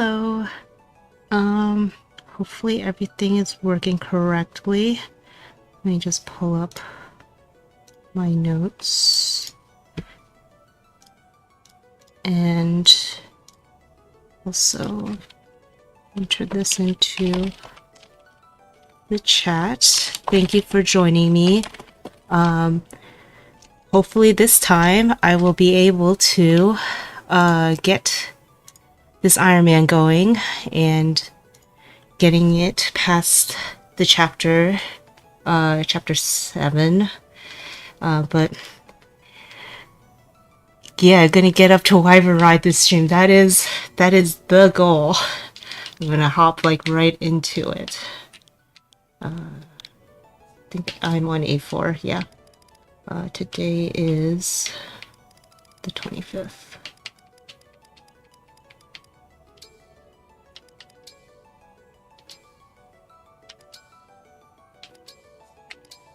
Hello. Hopefully everything is working correctly. Let me just pull up my notes. And also enter this into the chat. Thank you for joining me. Hopefully this time I will be able to get this Ironman going and getting it past the chapter 7. But yeah, gonna get up to Wyvern Ride this stream. That is the goal. I'm gonna hop like right into it. I think I'm on A4, yeah. Today is the 25th.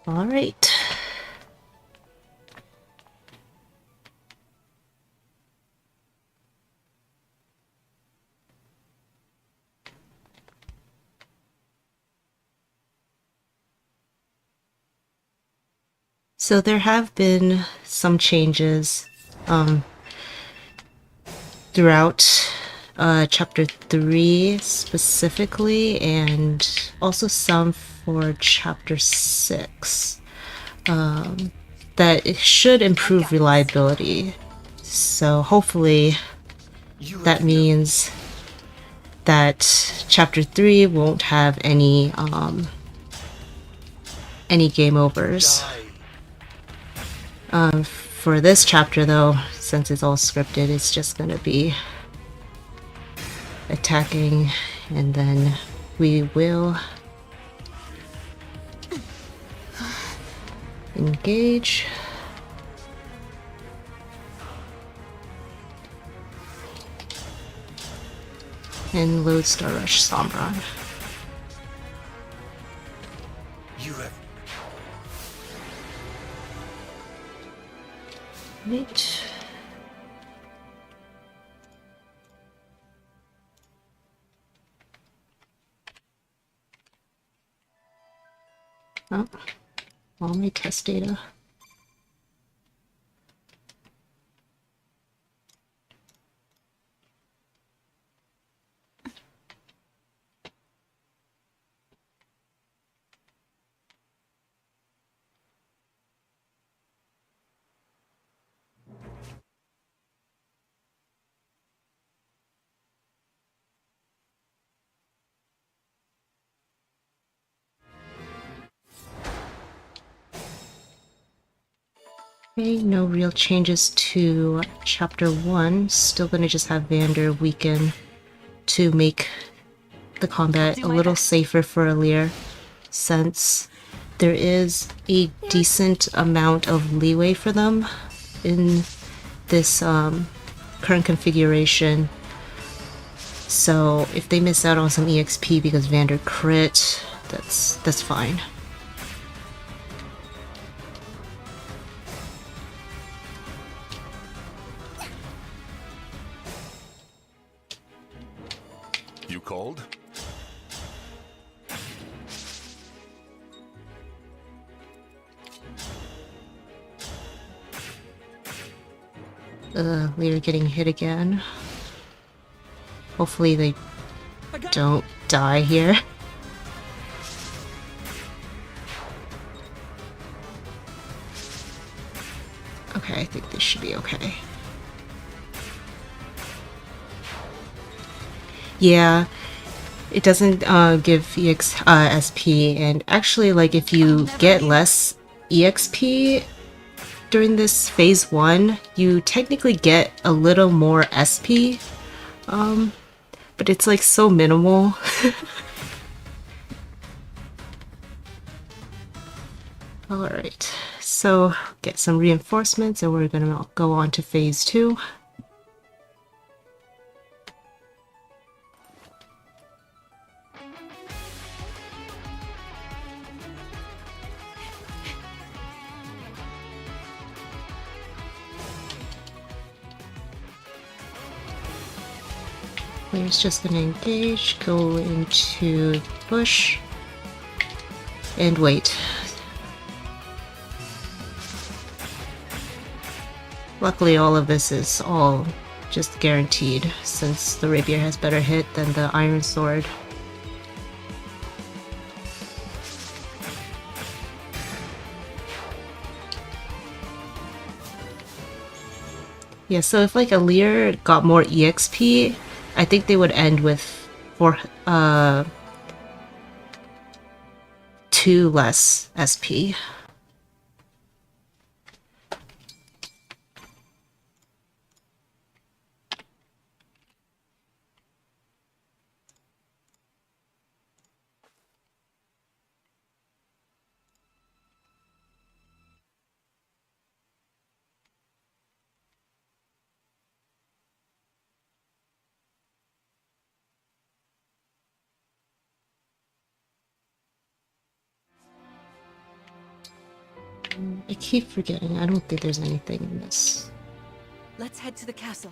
All right. So there have been some changes throughout chapter 3 specifically, and also some for chapter 6 that it should improve reliability. So hopefully that means that chapter 3 won't have any game overs. For this chapter though, since it's all scripted, it's just gonna be attacking, and then we will engage. And load Star Rush Sombron. Right. Oh, all my test data. Okay, no real changes to chapter 1. Still gonna just have Vander weaken to make the combat a little safer for Alear, since there is a decent amount of leeway for them in this current configuration. So if they miss out on some EXP because Vander crit, that's fine. You called? Lear getting hit again. Hopefully they don't die here. Okay, I think this should be okay. Yeah, it doesn't give SP, and actually, like, if you get less EXP during this phase 1, you technically get a little more SP, but it's like so minimal. Alright, so get some reinforcements and we're gonna go on to phase 2. Player's just gonna engage, go into bush, and wait. Luckily, all of this is all just guaranteed, since the rapier has better hit than the iron sword. Yeah, so if like Alear got more EXP, I think they would end with 2 less SP. I keep forgetting. I don't think there's anything in this. Let's head to the castle.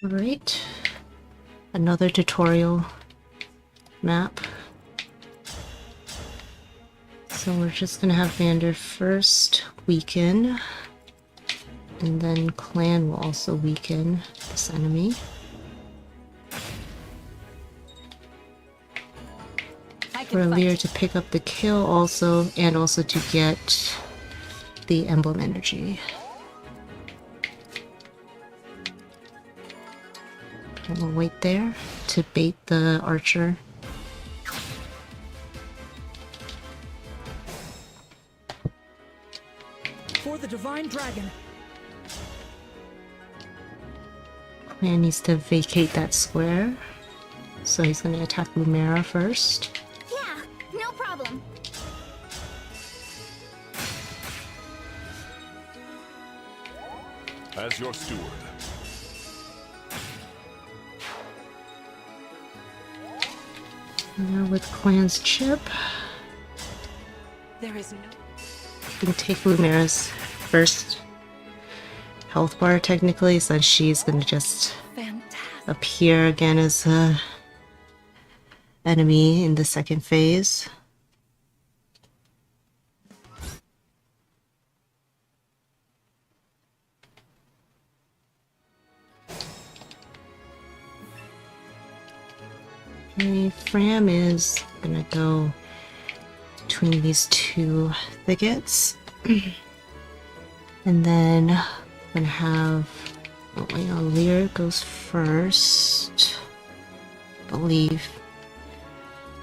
Alright. Another tutorial map. So we're just gonna have Vander first weaken, and then Clan will also weaken this enemy. For Alear to pick up the kill also, and also to get the emblem energy. And we'll wait there to bait the archer. For the divine dragon. Clan needs to vacate that square, so he's going to attack Lumera first. Yeah, no problem. As your steward. Now with Clan's chip, There is no... we can take Lumera's first health bar technically, so she's going to just Fantastic. appear again as a enemy in the second phase. Okay, Fram is gonna go between these two thickets. And then I'm gonna have Alear goes first. I believe.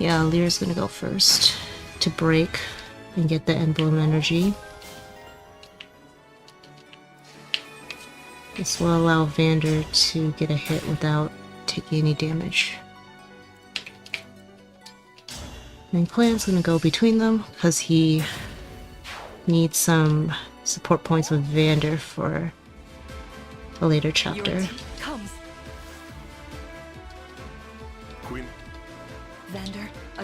Yeah, Alear's gonna go first to break and get the emblem energy. This will allow Vander to get a hit without taking any damage. And Clan's gonna go between them because he needs some support points with Vander for a later chapter. Comes. Queen. Vander, I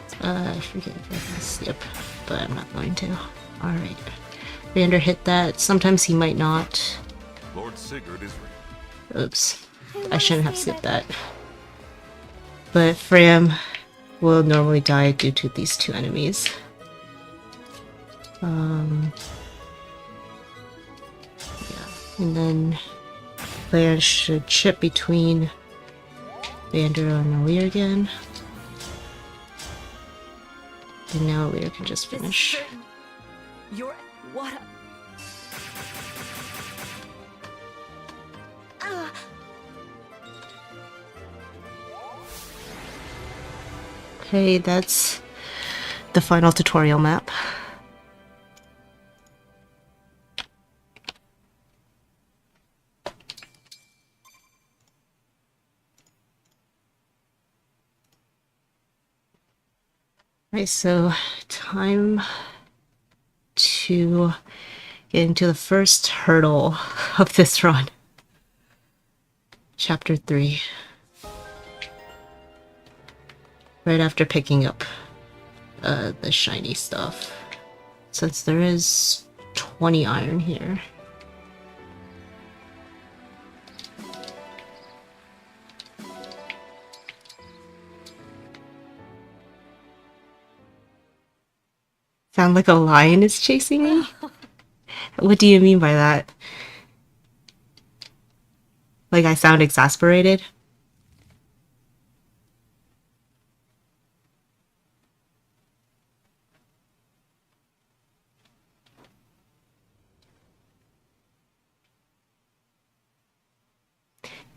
forget if I can skip, but I'm not going to. Alright. Vander hit that. Sometimes he might not. Lord Sigurd is ready. Oops. I shouldn't have skipped that. But Fram will normally die due to these two enemies. Yeah. And then Clan should chip between Vander and Alear again. And now Alear can just finish. You're... What a... Okay, that's the final tutorial map. Right, so time to get into the first hurdle of this run. Chapter 3. Right after picking up the shiny stuff. Since there is 20 iron here. Sound like a lion is chasing me? What do you mean by that? Like I sound exasperated?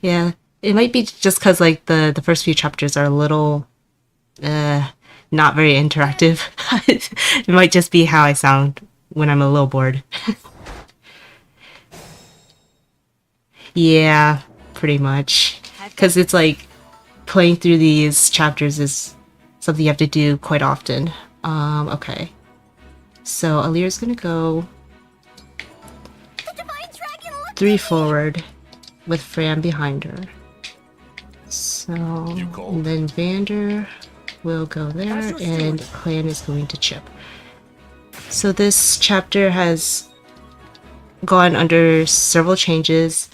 Yeah, it might be just because like the first few chapters are a little not very interactive. It might just be how I sound when I'm a little bored. Yeah, pretty much. Because it's like playing through these chapters is something you have to do quite often. Okay. So Alear's gonna go The divine dragon looked 3 forward with Fran behind her. So You called. and then Vander will go there As your and steward. Clan is going to chip. So this chapter has gone under several changes.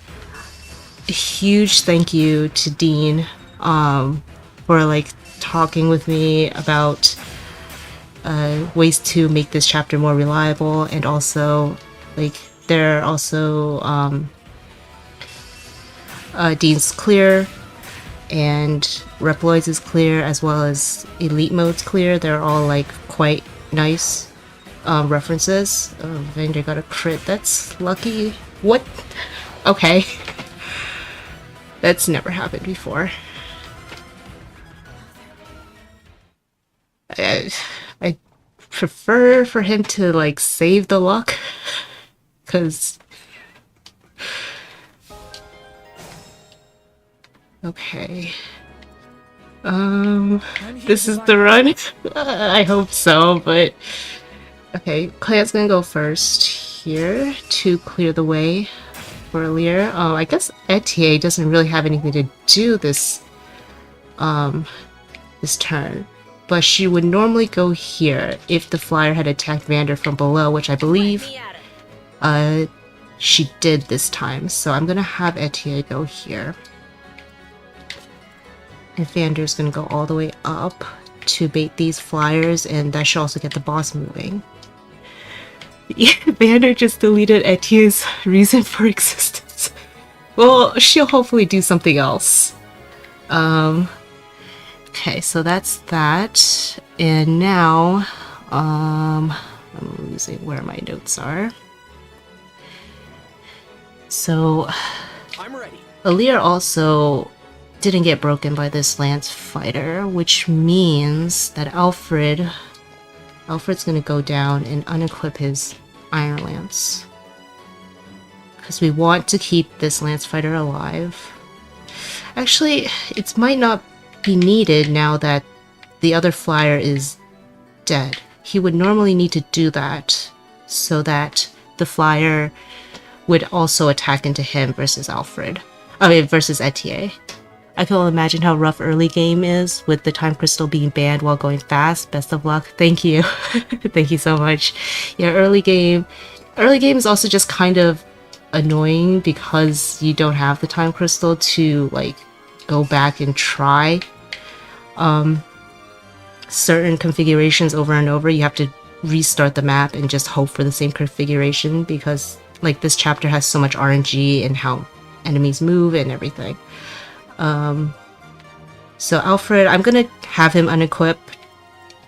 A huge thank you to Dean for like talking with me about ways to make this chapter more reliable, and also like there are also Dean's clear and Reploids is clear, as well as Elite Mode's clear. They're all like quite nice references. Vander got a crit. That's lucky. What? Okay. That's never happened before. I prefer for him to like save the luck, because okay. This is the run. I hope so, but okay. Clan's gonna go first here to clear the way for Alear. I guess Etier doesn't really have anything to do this this turn, but she would normally go here if the flyer had attacked Vander from below, which I believe she did this time. So I'm gonna have Etier go here. And Vander's gonna go all the way up to bait these flyers, and that should also get the boss moving. Yeah, Vander just deleted Etier's reason for existence. Well, she'll hopefully do something else. Okay, so that's that. And now, I'm losing where my notes are. So, I'm ready. Alear also didn't get broken by this lance fighter, which means that Alfred's gonna go down and unequip his iron lance, because we want to keep this lance fighter alive. Actually, it might not be needed now that the other flyer is dead. He would normally need to do that so that the flyer would also attack into him versus versus Etier. I can only imagine how rough early game is with the time crystal being banned while going fast. Best of luck. Thank you. Thank you so much. Yeah, early game is also just kind of annoying because you don't have the time crystal to like go back and try certain configurations over and over. You have to restart the map and just hope for the same configuration, because like this chapter has so much RNG and how enemies move and everything. So Alfred, I'm gonna have him unequip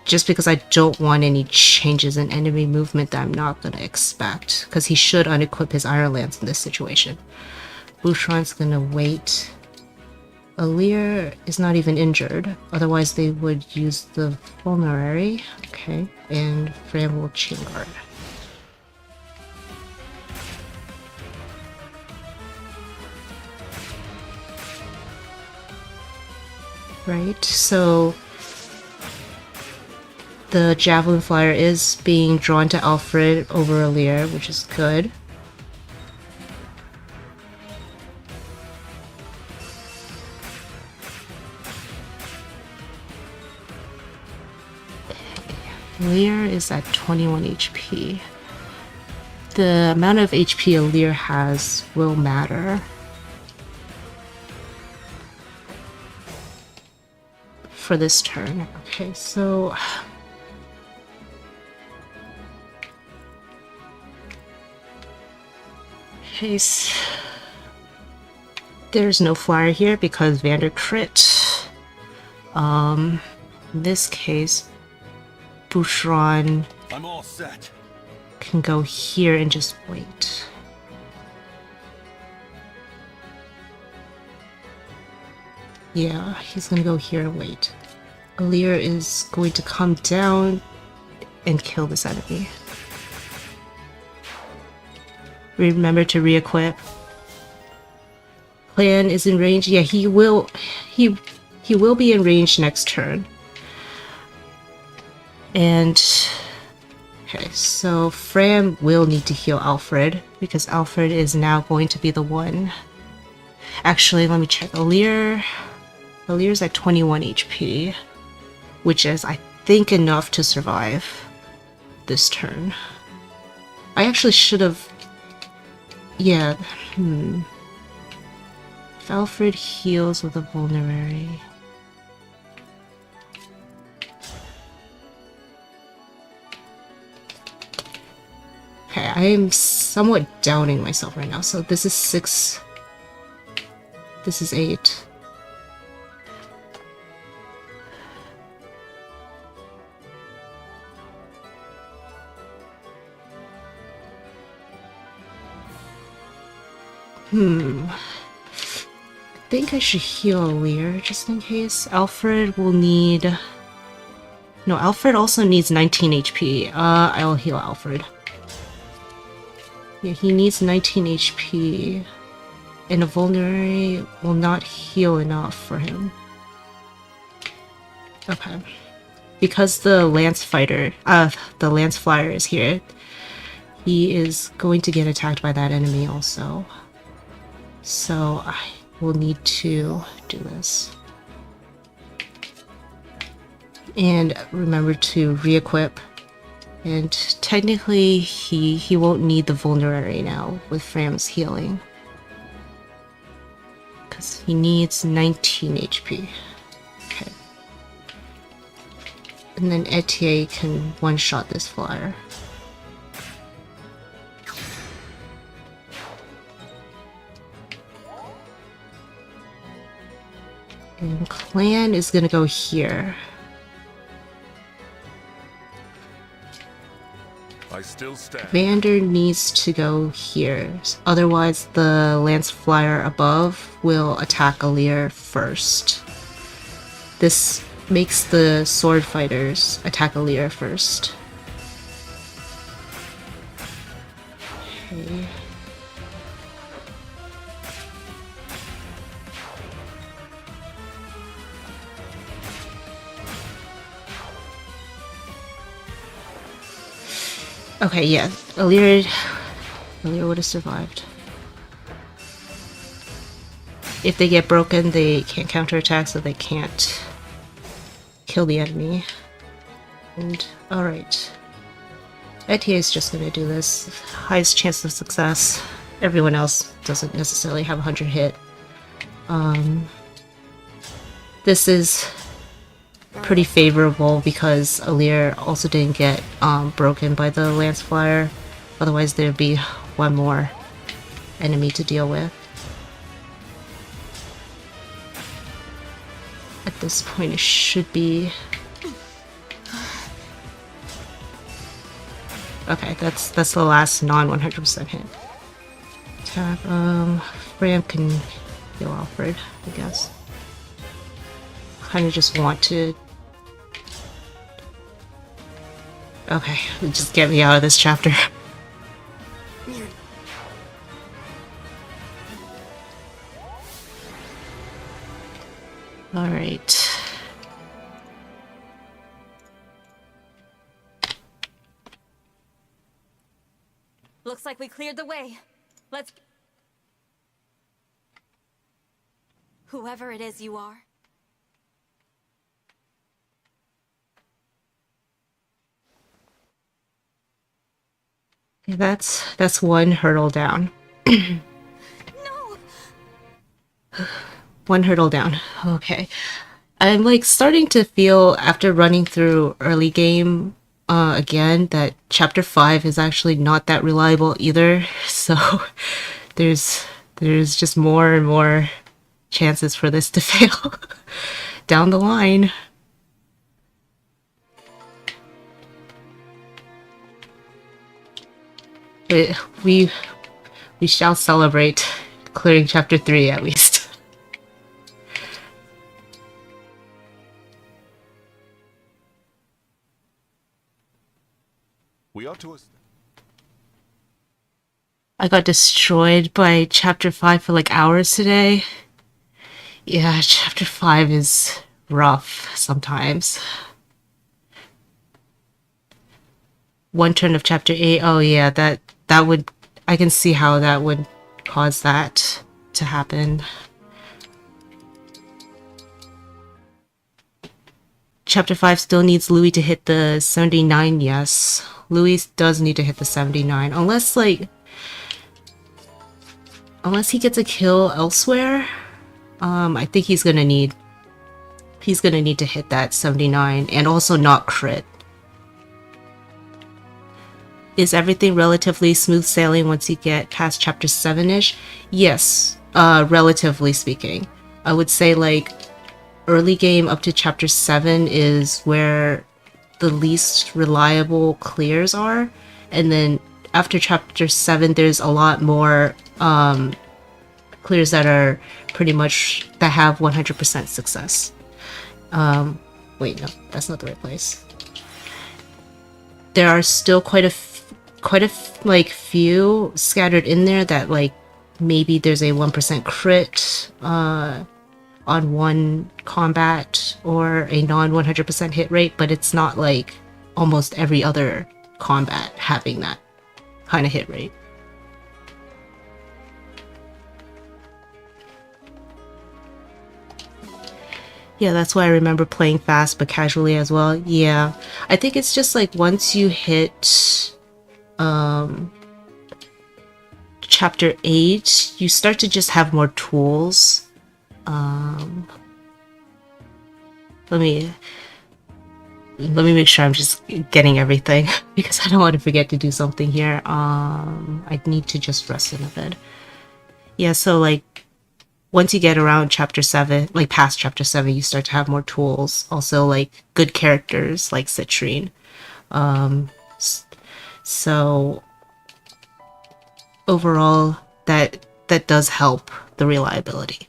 just because I don't want any changes in enemy movement that I'm not gonna expect, because he should unequip his Iron Lance in this situation. Bouchron's gonna wait. Alear is not even injured, otherwise they would use the Vulnerary. Okay, and Fran will chain guard. Right, so the Javelin Flyer is being drawn to Alfred over Alear, which is good. Alear is at 21 HP. The amount of HP Alear has will matter. For this turn. Okay, so there's no flyer here because Vander crit. In this case, Boucheron I'm all set. can go here and just wait. Yeah, he's gonna go here and wait. Alear is going to come down and kill this enemy. Remember to re-equip. Clan is in range. Yeah, he will be in range next turn. And okay, so Fram will need to heal Alfred because Alfred is now going to be the one. Actually, let me check. Alear's at 21 HP, which is, I think, enough to survive this turn. I actually should have... Yeah, If Alfred heals with a Vulnerary... Okay, I am somewhat doubting myself right now. So this is 6. This is 8. I think I should heal Alear just in case. Alfred will need... No, Alfred also needs 19 HP. I'll heal Alfred. Yeah, he needs 19 HP. And a Vulnerary will not heal enough for him. Okay. Because the Lance Flyer is here, he is going to get attacked by that enemy also. So I will need to do this. And remember to re-equip. And technically he won't need the Vulnerary now with Fram's healing. Because he needs 19 HP. Okay. And then Etier can one-shot this flyer. And Clan is gonna go here. I still stand. Vander needs to go here. Otherwise, the Lance Flyer above will attack Alear first. This makes the Sword Fighters attack Alear first. Okay. Okay, yeah, Alear would have survived. If they get broken, they can't counterattack, so they can't kill the enemy. And, alright. Etier is just gonna do this. Highest chance of success. Everyone else doesn't necessarily have 100 hit. This is pretty favorable because Alear also didn't get broken by the Lance Flyer. Otherwise there'd be one more enemy to deal with. At this point it should be... Okay, that's the last non-100% hit. Tap, Fram can heal Alfred, I guess. Kinda just want to... Okay, just get me out of this chapter. Alright. like we cleared the way. Let's... Whoever it is you are. Okay, that's one hurdle down. No! One hurdle down. Okay. I'm like starting to feel after running through early game again that chapter 5 is actually not that reliable either. So there's just more and more chances for this to fail down the line. But we shall celebrate clearing chapter 3 at least. We ought to. I got destroyed by chapter 5 for like hours today. Yeah, chapter 5 is rough sometimes. One turn of chapter 8. Oh yeah, that would, I can see how that would cause that to happen. Chapter 5 still needs Louis to hit the 79, yes. Louis does need to hit the 79. Unless he gets a kill elsewhere. I think he's gonna need to hit that 79 and also not crit. Is everything relatively smooth sailing once you get past chapter 7-ish? Yes, relatively speaking. I would say like early game up to chapter 7 is where the least reliable clears are, and then after chapter 7 there's a lot more clears that are pretty much that have 100% success. Wait, no, that's not the right place. There are still quite a few scattered in there that like maybe there's a 1% crit on one combat or a non 100% hit rate, but it's not like almost every other combat having that kind of hit rate. Yeah, that's why I remember playing fast but casually as well. Yeah, I think it's just like once you hit chapter 8, you start to just have more tools. Let me make sure I'm just getting everything because I don't want to forget to do something here. I need to just rest in a bit. Yeah, so like once you get around chapter 7, like past chapter 7, you start to have more tools. Also like good characters like Citrine. So overall that does help the reliability.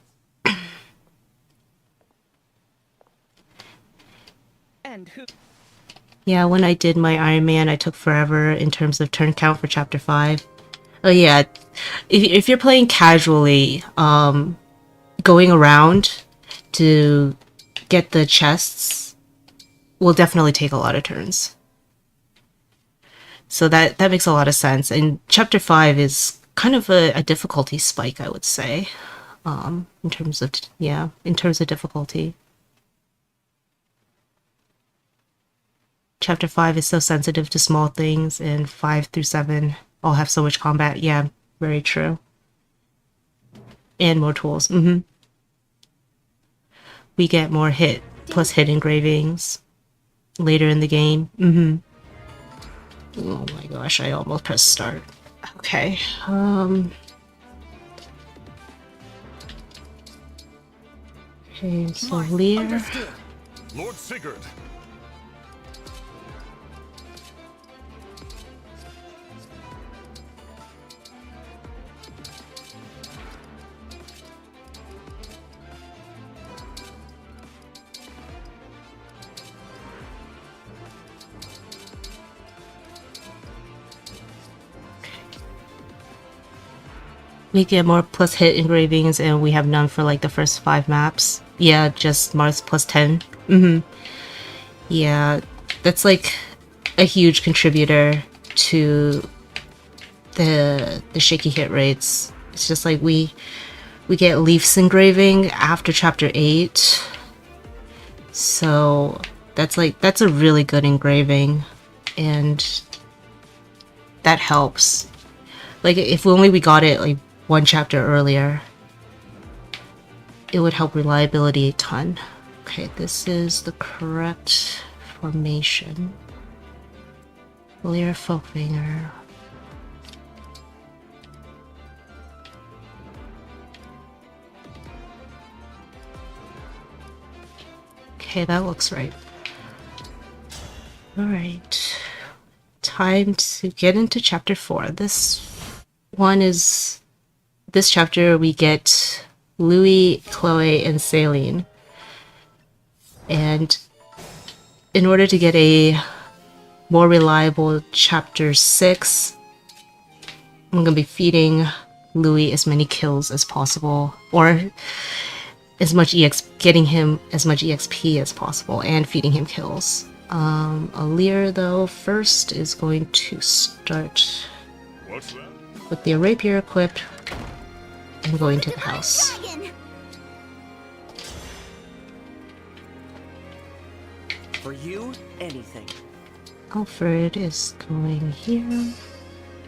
Yeah, when I did my Ironman, I took forever in terms of turn count for chapter 5. Oh yeah, if you're playing casually, going around to get the chests will definitely take a lot of turns. So that makes a lot of sense. And chapter 5 is kind of a difficulty spike, I would say, in terms of difficulty. Chapter 5 is so sensitive to small things, and 5 through 7 all have so much combat. Yeah, very true. And more tools. We get more hit plus hit engravings later in the game. Oh my gosh, I almost pressed start. Okay. Okay, so Lear. Understood. Lord Sigurd. We get more plus hit engravings, and we have none for like the first 5 maps. Yeah, just Mars plus 10. Yeah, that's like a huge contributor to the shaky hit rates. It's just like we get Leaf's engraving after chapter 8. So that's a really good engraving, and that helps. Like if only we got it like one chapter earlier, it would help reliability a ton. Okay, this is the correct formation. Alear Folkvanger. Okay, that looks right. Alright. Time to get into chapter 4. This chapter we get Louis, Chloe, and Celine. And in order to get a more reliable chapter 6, I'm gonna be feeding Louis as many kills as possible, or as much getting him as much EXP as possible, and feeding him kills. Alear, though, first is going to start What's that? with the rapier equipped and going to the house. Dragon! For you, anything. Alfred is going here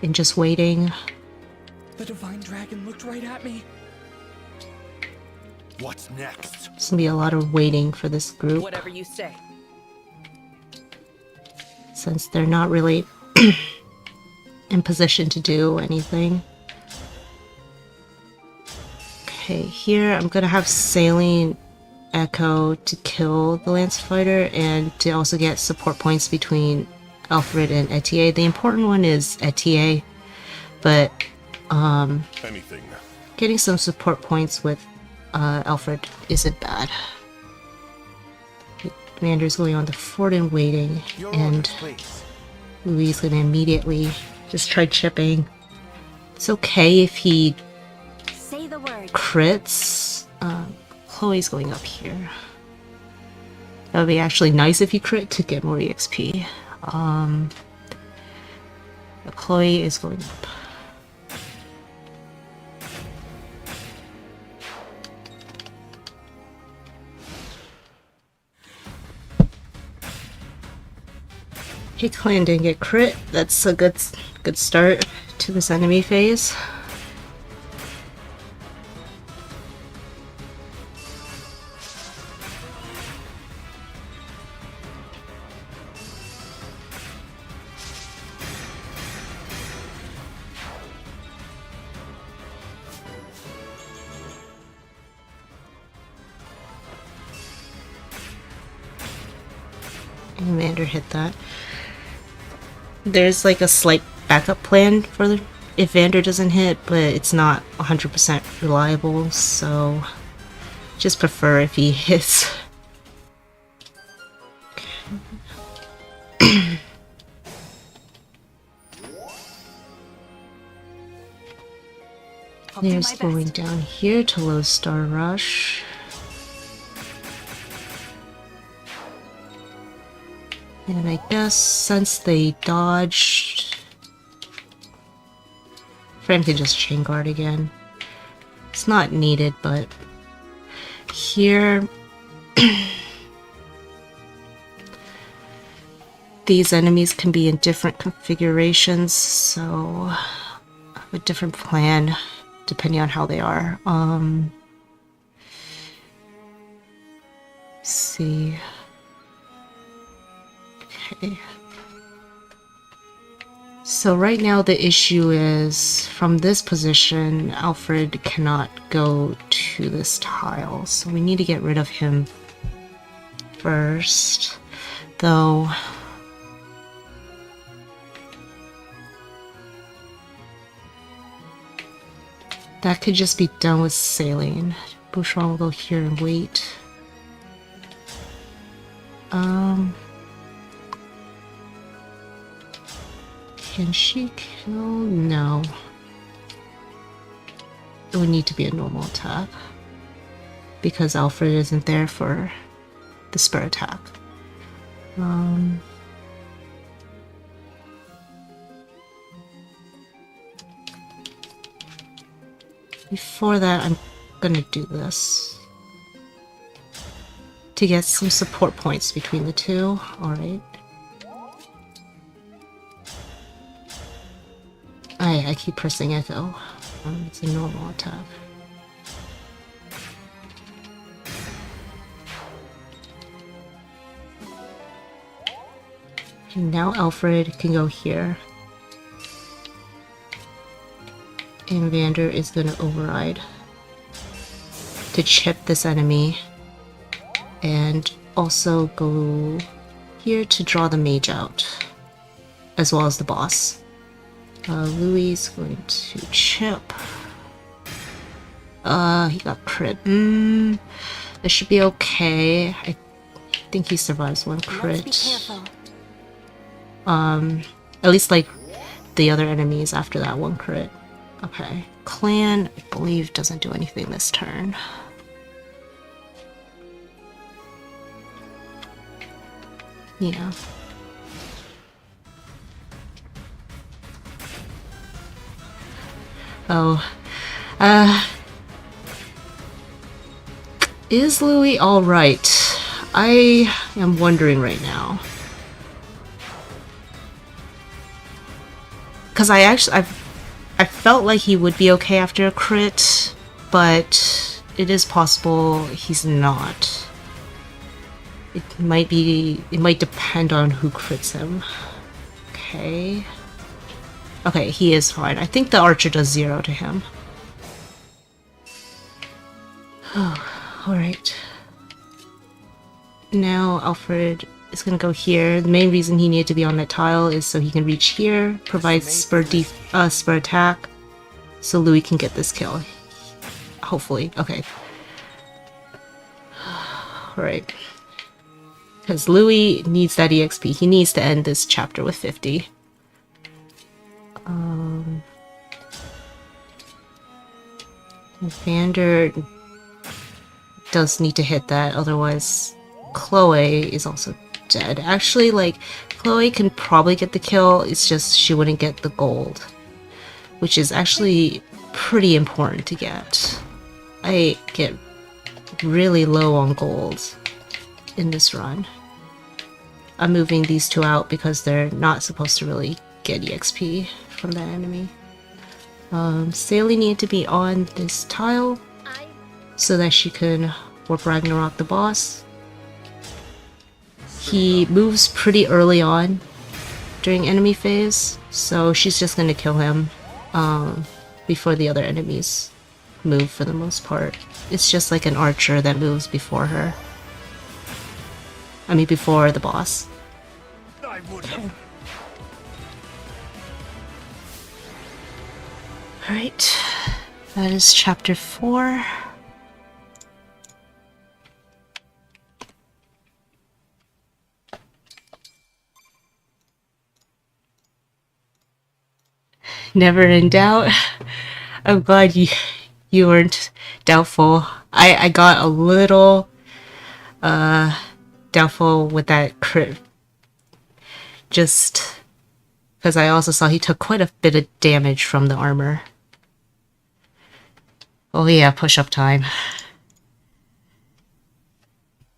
and just waiting. The divine dragon looked right at me. What's next? There's gonna be a lot of waiting for this group Whatever you say. since they're not really in position to do anything. Okay, here I'm gonna have Celine Echo to kill the Lance Fighter and to also get support points between Alfred and Etier. The important one is Etier, but Anything. getting some support points with Alfred isn't bad. Commander's going on the fort and waiting, Your and orders, please. Louis is gonna immediately just try chipping. It's okay if he Say the word. crits. Chloe's going up here. That would be actually nice if you crit to get more EXP. Chloe is going up. Hey, Clan didn't get crit. That's a good start to this enemy phase. And Vander hit that. There's like a slight backup plan for if Vander doesn't hit, but it's not 100% reliable, so just prefer if he hits. I'll do There's my going best. down here to Low Star Rush. And I guess since they dodged, Fran can just chain guard again. It's not needed, but here these enemies can be in different configurations, so I have a different plan depending on how they are. Let's see. Okay. So right now the issue is from this position, Alfred cannot go to this tile, so we need to get rid of him first, though. That could just be done with sailing. Boucheron will go here and wait. Can she kill? No. It would need to be a normal attack. Because Alfred isn't there for the spur attack. before that, I'm gonna do this to get some support points between the two. Alright. I keep pressing echo. It's a normal attack. Okay, now Alfred can go here. And Vander is gonna override to chip this enemy. And also go here to draw the mage out. As well as the boss. Louis is going to chip. He got crit. This should be okay. I think he survives one crit. Let's be careful. At least like the other enemies after that one crit. Okay. Clan, I believe, doesn't do anything this turn. Yeah. Oh. Is Louis alright? I am wondering right now. Because I felt like he would be okay after a crit, but it is possible he's not. It might depend on who crits him. Okay. Okay, he is fine. I think the archer does 0 to him. Oh, alright. Now Alfred is gonna go here. The main reason he needed to be on that tile is so he can reach here, provide spur attack, so Louis can get this kill. Hopefully. Okay. Alright. Because Louis needs that EXP. He needs to end this chapter with 50. Vander does need to hit that, otherwise Chloe is also dead. Actually, like, Chloe can probably get the kill, it's just she wouldn't get the gold. Which is actually pretty important to get. I get really low on gold in this run. I'm moving these two out because they're not supposed to really get EXP from that enemy. Sally needed to be on this tile so that she can warp Ragnarok the boss. He moves pretty early on during enemy phase, so she's just gonna kill him before the other enemies move for the most part. It's just like an archer that moves before her. I mean before the boss. Okay. Alright, that is chapter 4. Never in doubt. I'm glad you weren't doubtful. I got a little doubtful with that crit. Just because I also saw he took quite a bit of damage from the armor. Oh yeah, push-up time.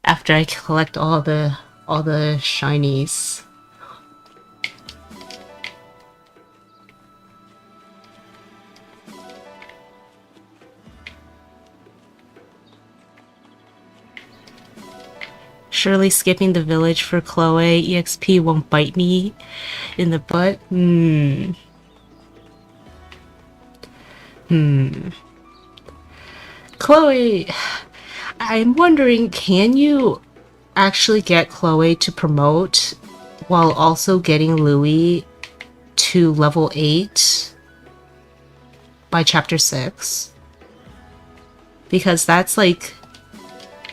After I collect all the shinies. Surely skipping the village for Chloe EXP won't bite me in the butt? Chloe, I'm wondering, can you actually get Chloe to promote while also getting Louis to level 8 by chapter 6? Because that's like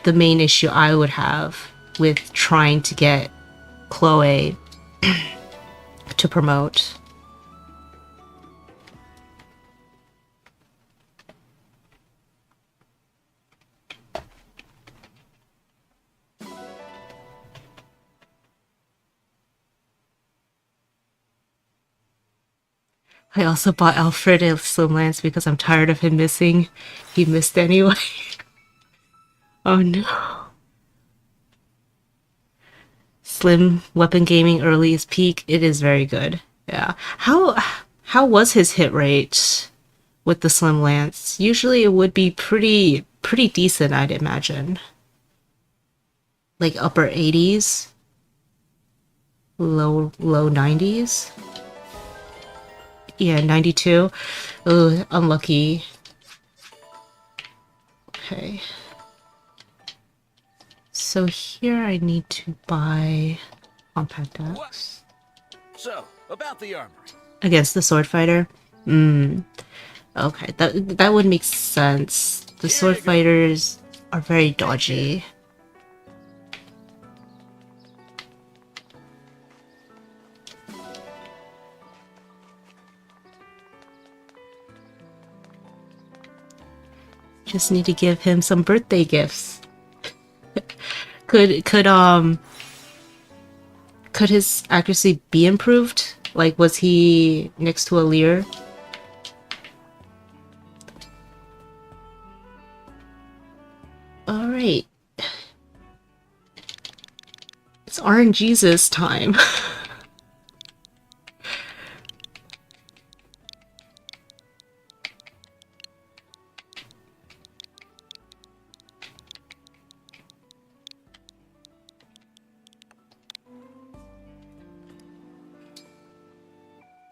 the main issue I would have with trying to get Chloe to promote. I also bought Alfred a Slim Lance because I'm tired of him missing. He missed anyway. Oh no. Slim weapon gaming early is peak. It is very good. Yeah. How was his hit rate with the Slim Lance? Usually it would be pretty decent, I'd imagine. Like upper 80s, low 90s. Yeah, 92. Oh, unlucky. Okay. So here I need to buy Compact Axe. So, about the armory. Against the sword fighter? Okay, that would make sense. The sword fighters are very dodgy. Just need to give him some birthday gifts. Could his accuracy be improved? Like, was he next to Alear? Alright. It's RNGesus time.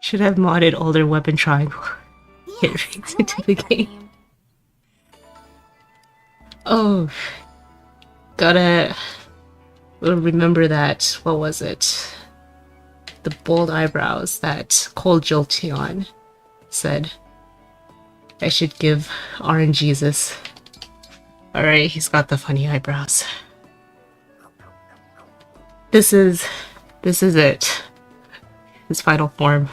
Should have modded all their weapon triangle hit rates into the game. Oh, gotta remember that. What was it? The bold eyebrows that Cole Jolteon said I should give RNGesus. Alright, he's got the funny eyebrows. This is it. His final form.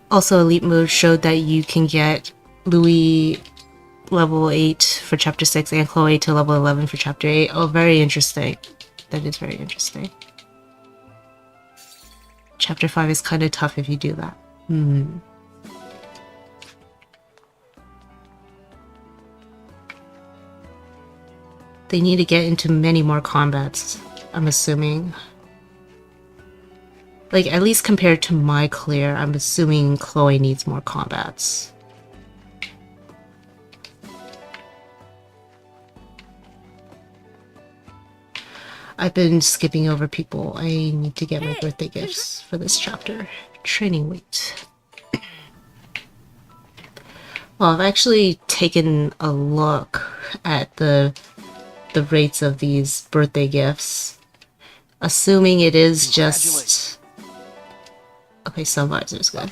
Also, Elite Mode showed that you can get Louis level 8 for Chapter 6 and Chloe to level 11 for Chapter 8. Oh, very interesting. That is very interesting. Chapter 5 is kind of tough if you do that. They need to get into many more combats, I'm assuming. Like, at least compared to my clear, I'm assuming Chloe needs more combats. I've been skipping over people. I need to get my birthday gifts for this chapter. Training weight. Well, I've actually taken a look at the rates of these birthday gifts. Assuming it is just... Okay, Sunvisor's good.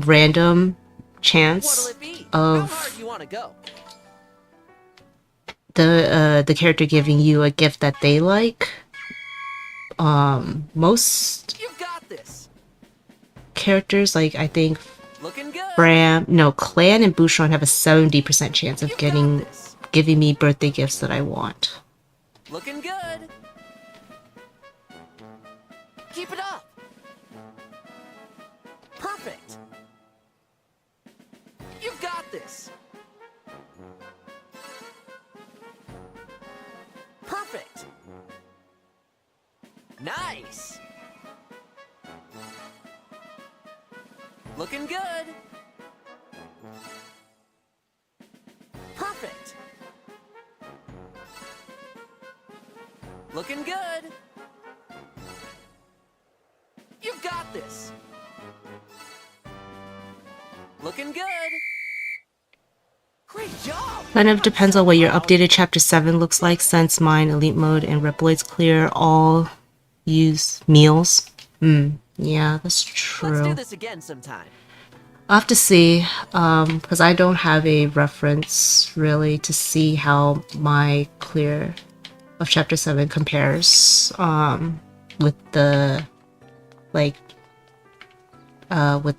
Random chance of the character giving you a gift that they like. Most characters, like I think Clan and Bouchon have a 70% chance of giving me birthday gifts that I want. Looking good. Keep it up. Perfect. You've got this. Perfect. Nice. Looking good. Perfect. Looking good. You've got this. Looking good. Great job. Kind of depends on what your updated Chapter 7 looks like, since mine, Elite Mode, and Reploid's Clear all use meals. Yeah, that's true. Let's do this again sometime. I'll have to see, because I don't have a reference, really, to see how my clear of Chapter 7 compares, with the, like, with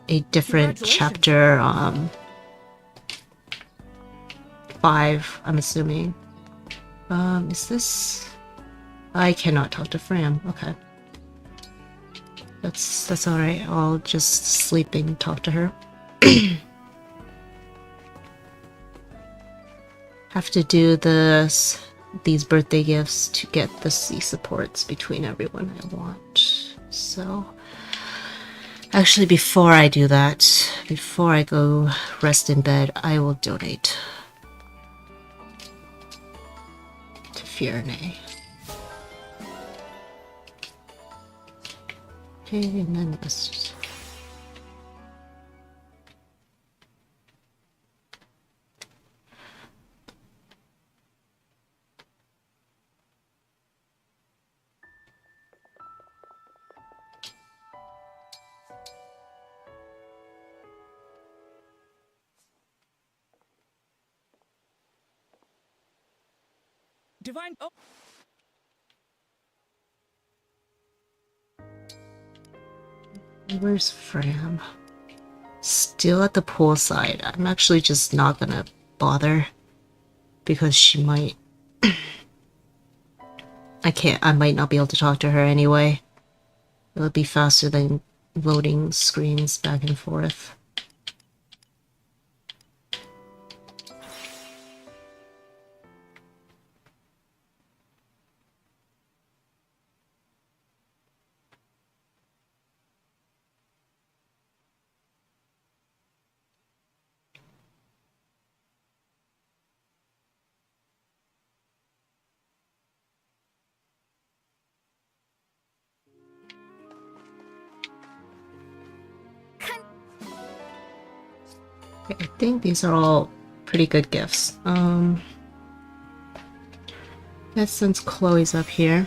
a different chapter, 5, I'm assuming. Is this... I cannot talk to Fram. Okay. That's alright. I'll just sleeping talk to her. Have to do these birthday gifts to get the C supports between everyone I want. So actually, before I do that, before I go rest in bed, I will donate to Fierne. Okay, and then let's just... Divine. Oh. Where's Fram? Still at the poolside. I'm actually just not gonna bother because she might... I might not be able to talk to her anyway. It'll be faster than loading screens back and forth. I think these are all pretty good gifts. Guess since Chloe's up here.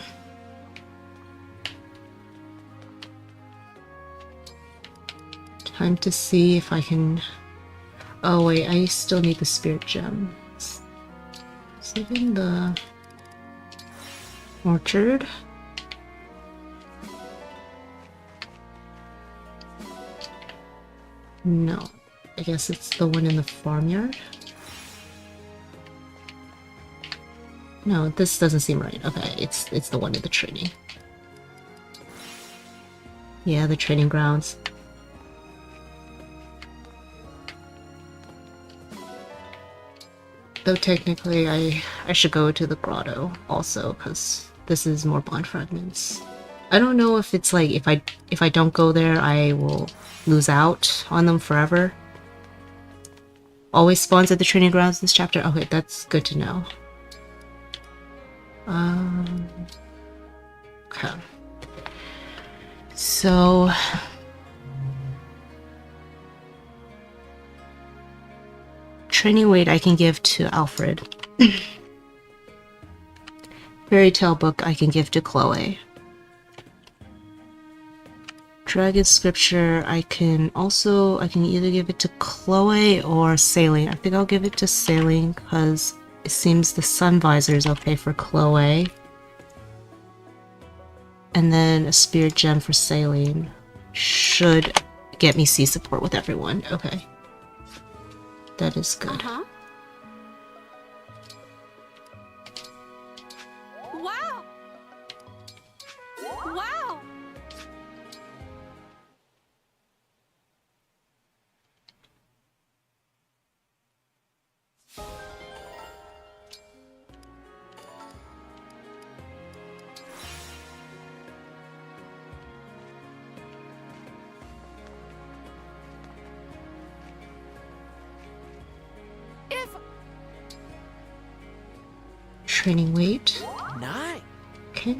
Time to see if I can... Oh wait, I still need the spirit gem. Is it in the orchard? No. I guess it's the one in the farmyard? No, this doesn't seem right. Okay, it's the one in the training. Yeah, the training grounds. Though technically I should go to the grotto also, because this is more Bond Fragments. I don't know if it's like if I don't go there I will lose out on them forever. Always spawns at the training grounds this chapter. Okay, that's good to know. Okay. So training weight I can give to Alfred. Fairy tale book I can give to Chloe. Dragon scripture I can either give it to Chloe or Sailing. I think I'll give it to Sailing because it seems the sun visor is okay for Chloe. And then a spirit gem for Sailing should get me C support with everyone. Okay. That is good. Wow. Wow. Training weight. Nice. Okay.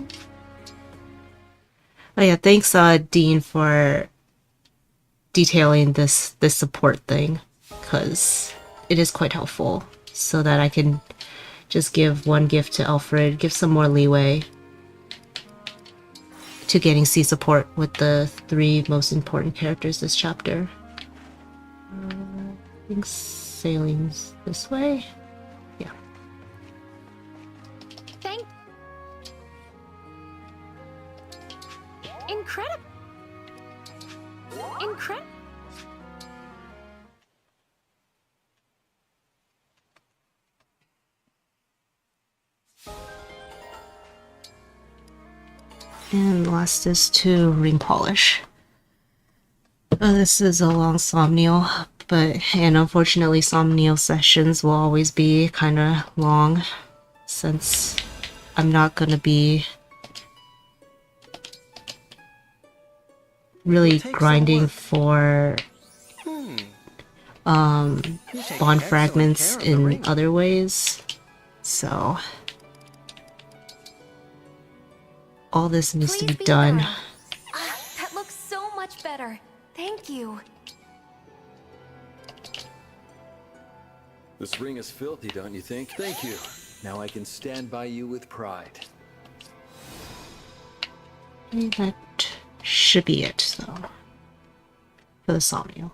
Oh yeah, thanks Dean for detailing this support thing, because it is quite helpful so that I can just give one gift to Alfred, give some more leeway to getting C support with the 3 most important characters this chapter. I think Sailing's this way. Yeah. Thank. Incredible. Incredible. And last is to ring polish. This is a long somnial, and unfortunately somnial sessions will always be kind of long since I'm not going to be really grinding for Bond Fragments in other ways. So all this needs to be done. That looks so much better. Thank you. This ring is filthy, don't you think? Thank you. Now I can stand by you with pride. That should be it, though, for the somnial.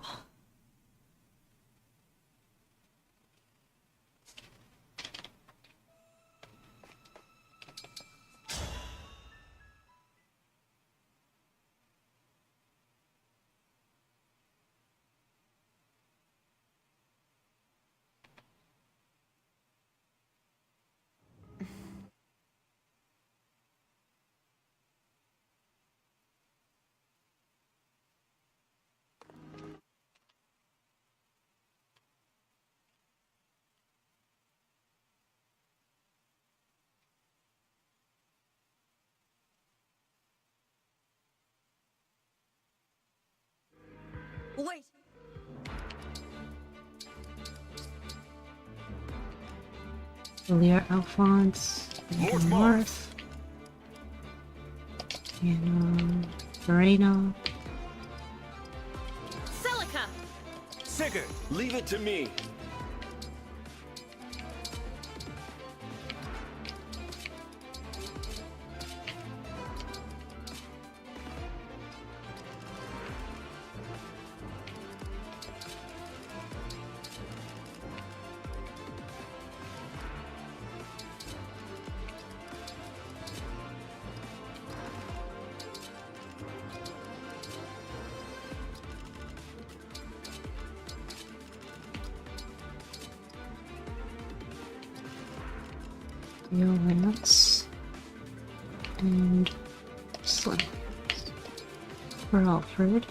Wait! Alear, Alphonse, Lord Marth, and Verena. Celica! Sigurd, leave it to me. Lance and Slim for Alfred.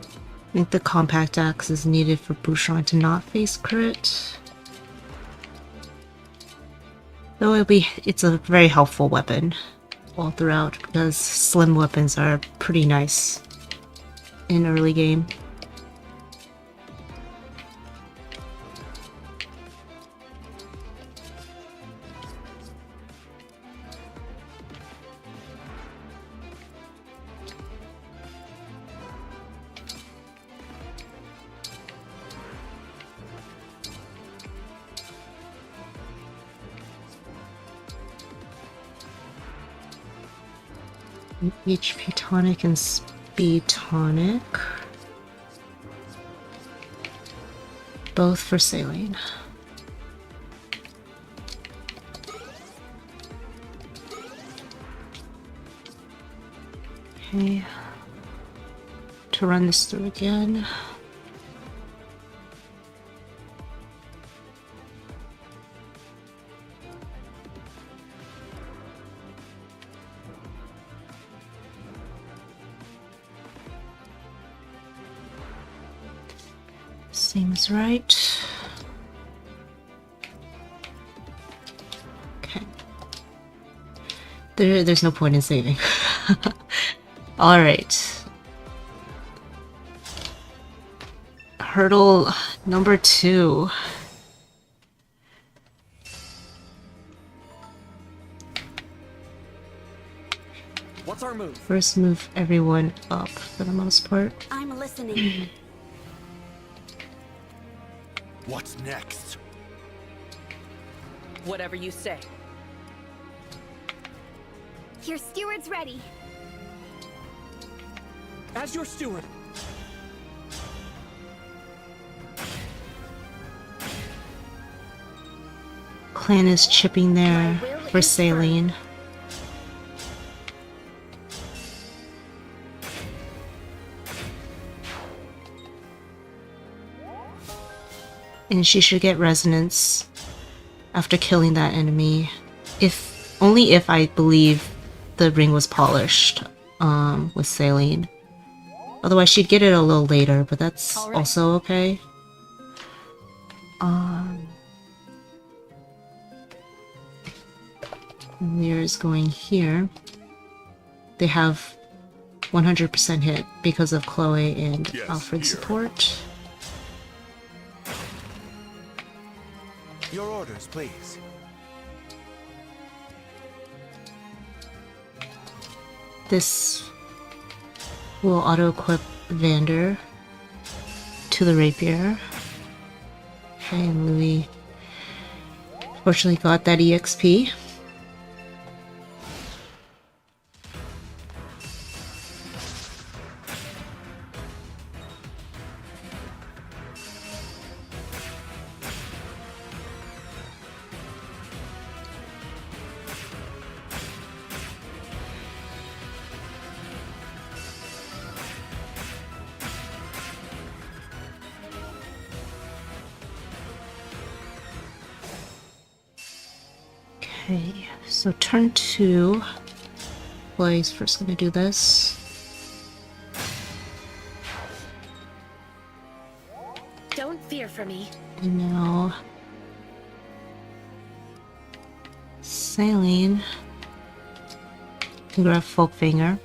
I think the compact axe is needed for Bouchon to not face crit. Though it's a very helpful weapon all throughout because slim weapons are pretty nice in early game. HP tonic and speed tonic. Both for saline. Okay. To run this through again. Seems right. Okay. There's no point in saving. All right. Hurdle number 2. What's our move? First move everyone up for the most part. I'm listening. What's next? Whatever you say. Your steward's ready. As your steward. Clan is chipping there My will for is saline. And she should get resonance after killing that enemy. If only if I believe the ring was polished with saline. Otherwise she'd get it a little later, but that's also okay. Alear is going here. They have 100% hit because of Chloe and Alfred's support. Your orders, please. This will auto-equip Vander to the rapier. Okay, and Louis fortunately got that EXP. Okay, so turn 2. Chloe's first gonna do this. Don't fear for me. And now Saline can grab Folkfinger.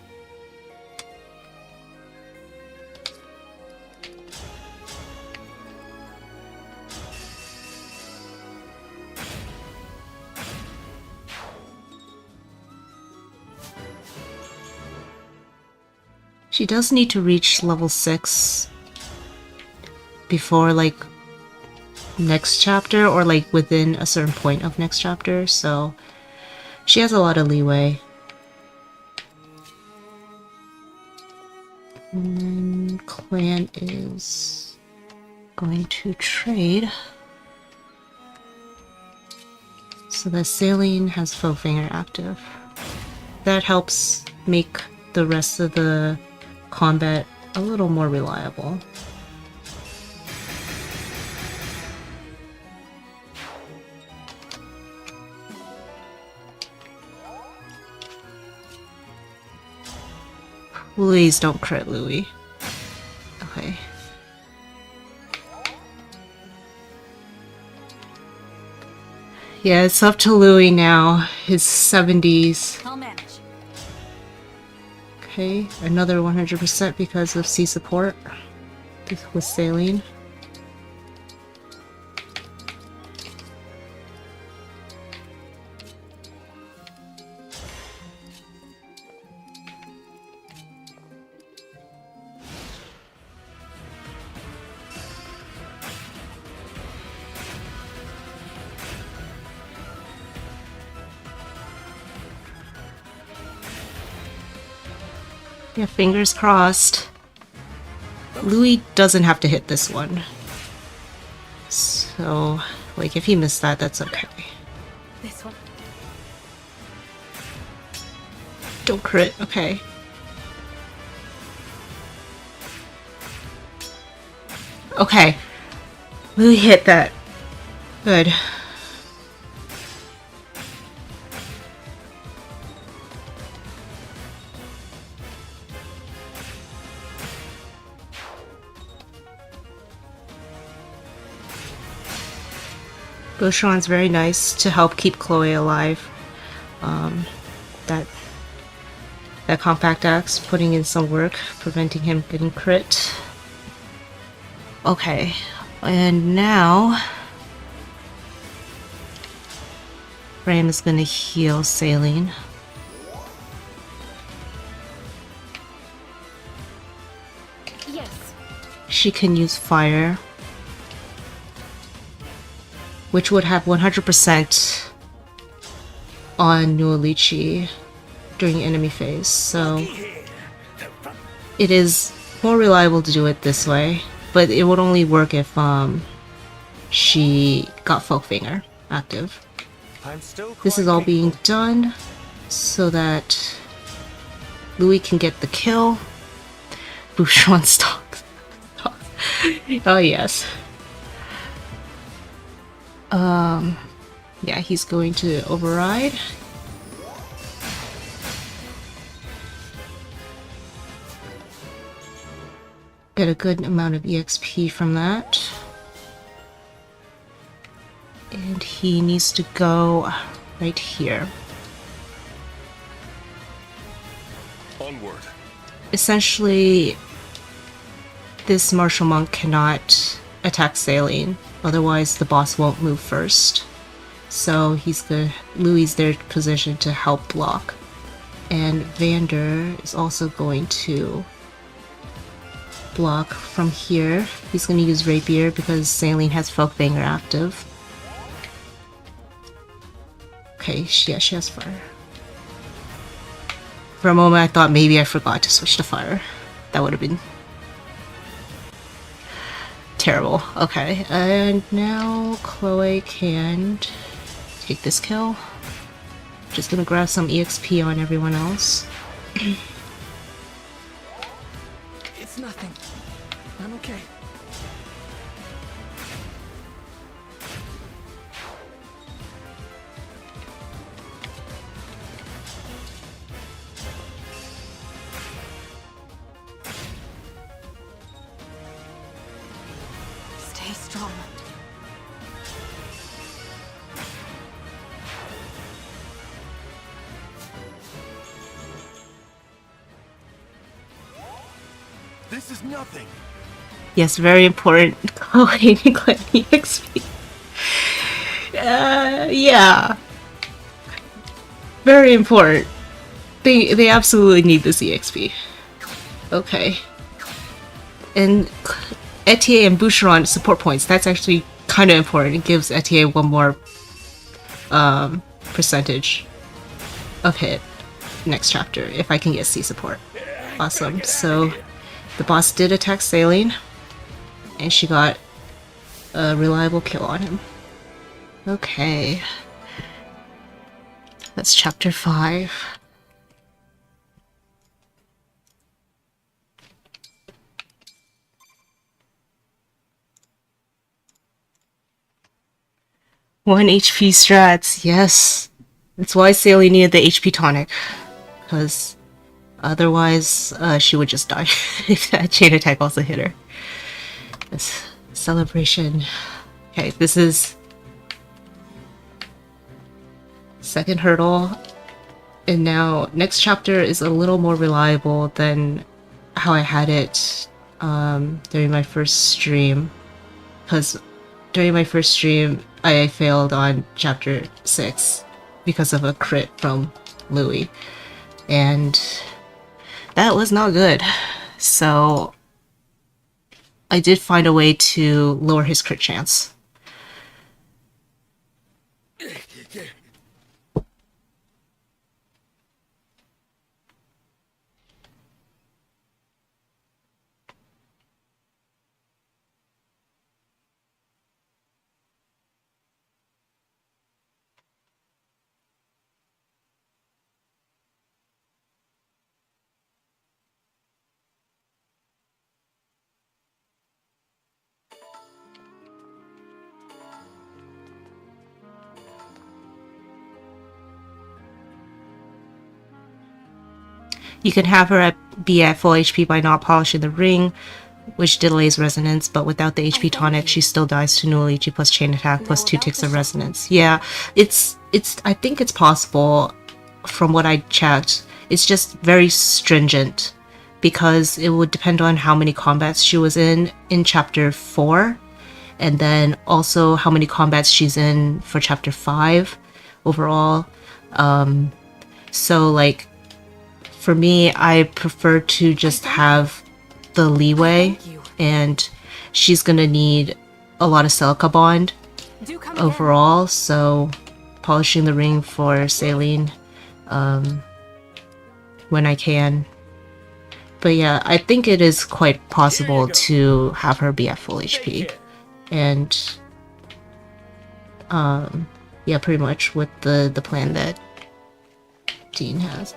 She does need to reach level 6 before, like, next chapter, or, like, within a certain point of next chapter, so she has a lot of leeway. And then Clan is going to trade. So the Saline has Folkfinger active. That helps make the rest of the combat a little more reliable. Please don't crit Louis. Okay. Yeah, it's up to Louis now. His 70s. I'll manage. Okay, another 100% because of C support with Saline. Yeah, fingers crossed. Louis doesn't have to hit this one. So, like, if he missed that, that's okay. This one. Don't crit, okay. Okay. Louis hit that. Good. Goshan's very nice to help keep Chloe alive. That compact axe putting in some work, preventing him getting crit. Okay, and now Ram is gonna heal Saline. Yes. She can use fire, which would have 100% on Nuolichi during enemy phase, so it is more reliable to do it this way, but it would only work if she got Folkfinger active. This is all being done so that Louis can get the kill. Bouchon stocks. Oh yes. Yeah, he's going to override. Get a good amount of EXP from that. And he needs to go right here. Onward. Essentially, this martial monk cannot attack Saline, otherwise the boss won't move first. So Louis' there positioned to help block. And Vander is also going to block from here. He's going to use Rapier because Saline has Folkbanger active. Okay, she has fire. For a moment I thought maybe I forgot to switch to fire. That would have been terrible. Okay, and now Chloe can take this kill. Just gonna grab some EXP on everyone else. It's nothing. I'm okay. Stay strong. This is nothing. Yes, very important. Chloe collecting EXP. Yeah. Very important. They absolutely need this EXP. Okay. And Etier and Boucheron support points. That's actually kind of important. It gives Etier one more percentage of hit next chapter if I can get C support. Awesome. So the boss did attack Saline, and she got a reliable kill on him. Okay. That's chapter 5. One HP strats, yes. That's why Saline needed the HP tonic. Because otherwise, she would just die if that chain attack also hit her. This celebration. Okay, this is second hurdle. And now, next chapter is a little more reliable than how I had it during my first stream. Because during my first stream, I failed on chapter 6 because of a crit from Louis. And that was not good. So I did find a way to lower his crit chance. You can have her be at full HP by not polishing the ring, which delays resonance, but without the HP tonic, she still dies to null EG plus chain attack plus 2 ticks of resonance. Yeah, I think it's possible from what I checked. It's just very stringent because it would depend on how many combats she was in chapter 4, and then also how many combats she's in for chapter 5 overall. So like, for me, I prefer to just have the leeway, and she's gonna need a lot of Celica Bond overall, so polishing the ring for Saline when I can. But yeah, I think it is quite possible to have her be at full HP. And yeah, pretty much with the plan that Dean has.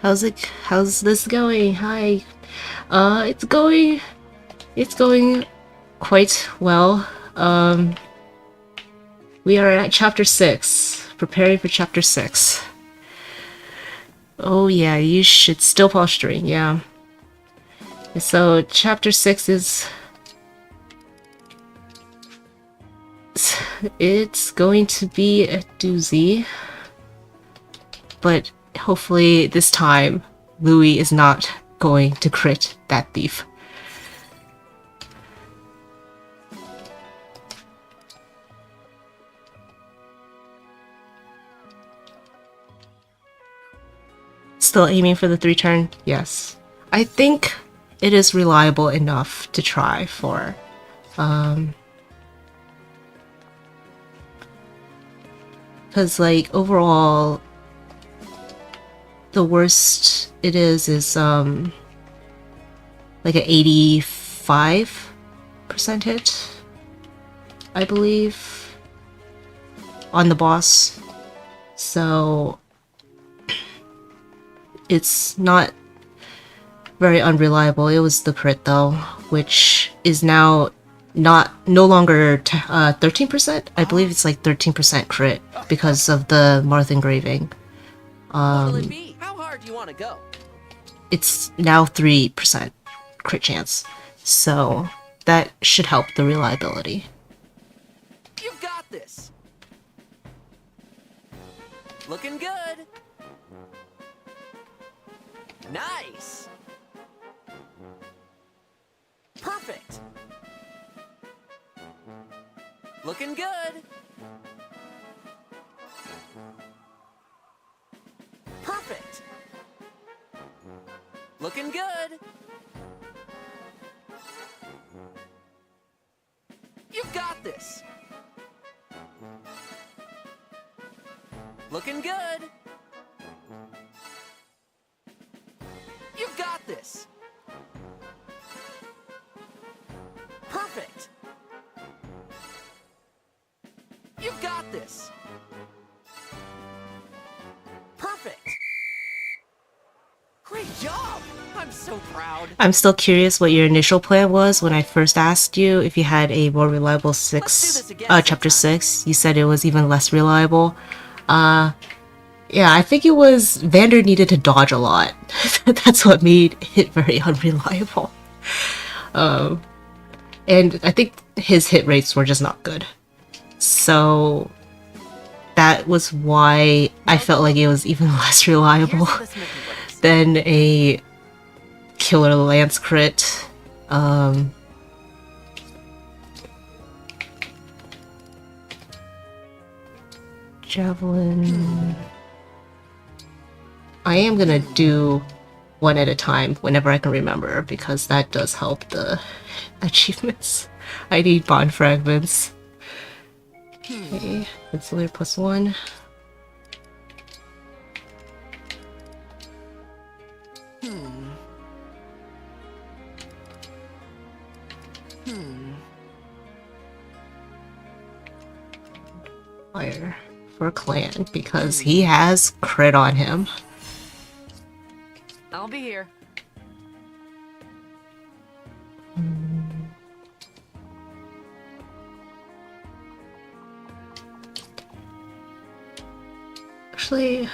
How's this going? Hi, It's going quite well. We are at chapter 6, preparing for chapter 6. Oh yeah, you should still posturing, yeah. So chapter 6 is... It's going to be a doozy. But hopefully this time, Louis is not going to crit that thief. Still aiming for the 3-turn? Yes. I think it is reliable enough to try for. Because, like, overall, the worst it is like an 85% hit, I believe, on the boss. So it's not very unreliable. It was the crit though, which is now no longer 13%. I believe it's like 13% crit because of the Marth engraving. What'll it be? How hard do you want to go? It's now 3% crit chance, so that should help the reliability. You got this. Looking good. Nice. Perfect. Looking good. Perfect. Looking good. You've got this. Looking good. You've got this. Perfect. You've got this. Perfect. Great job. I'm so proud. I'm still curious what your initial plan was when I first asked you if you had a more reliable chapter 6. You said it was even less reliable. Yeah, I think it was Vander needed to dodge a lot. That's what made it very unreliable. And I think his hit rates were just not good. So that was why I felt like it was even less reliable than a killer lance crit. Javelin. I am gonna do one at a time whenever I can remember, because that does help the achievements. I need Bond Fragments. Okay, Elixir +1. Fire for Clan, because he has crit on him. I'll be here. Actually,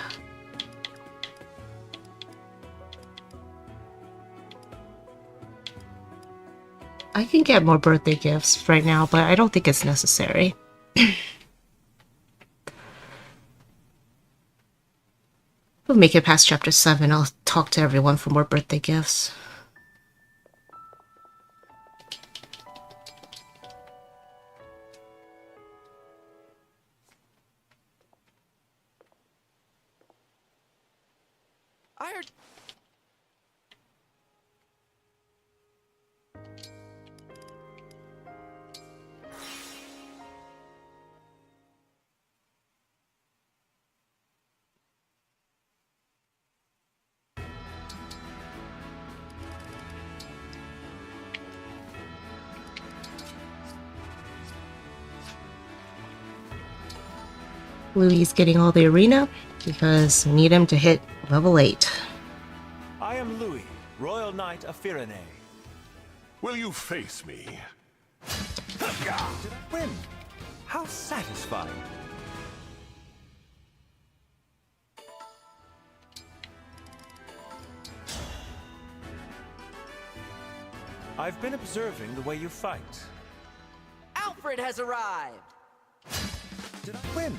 I can get more birthday gifts right now, but I don't think it's necessary. We'll make it past chapter 7. I'll talk to everyone for more birthday gifts. I heard. Louis is getting all the arena because we need him to hit level 8. I am Louis, Royal Knight Firenae. Will you face me? Did I win? How satisfying. I've been observing the way you fight. Alfred has arrived! Did I win?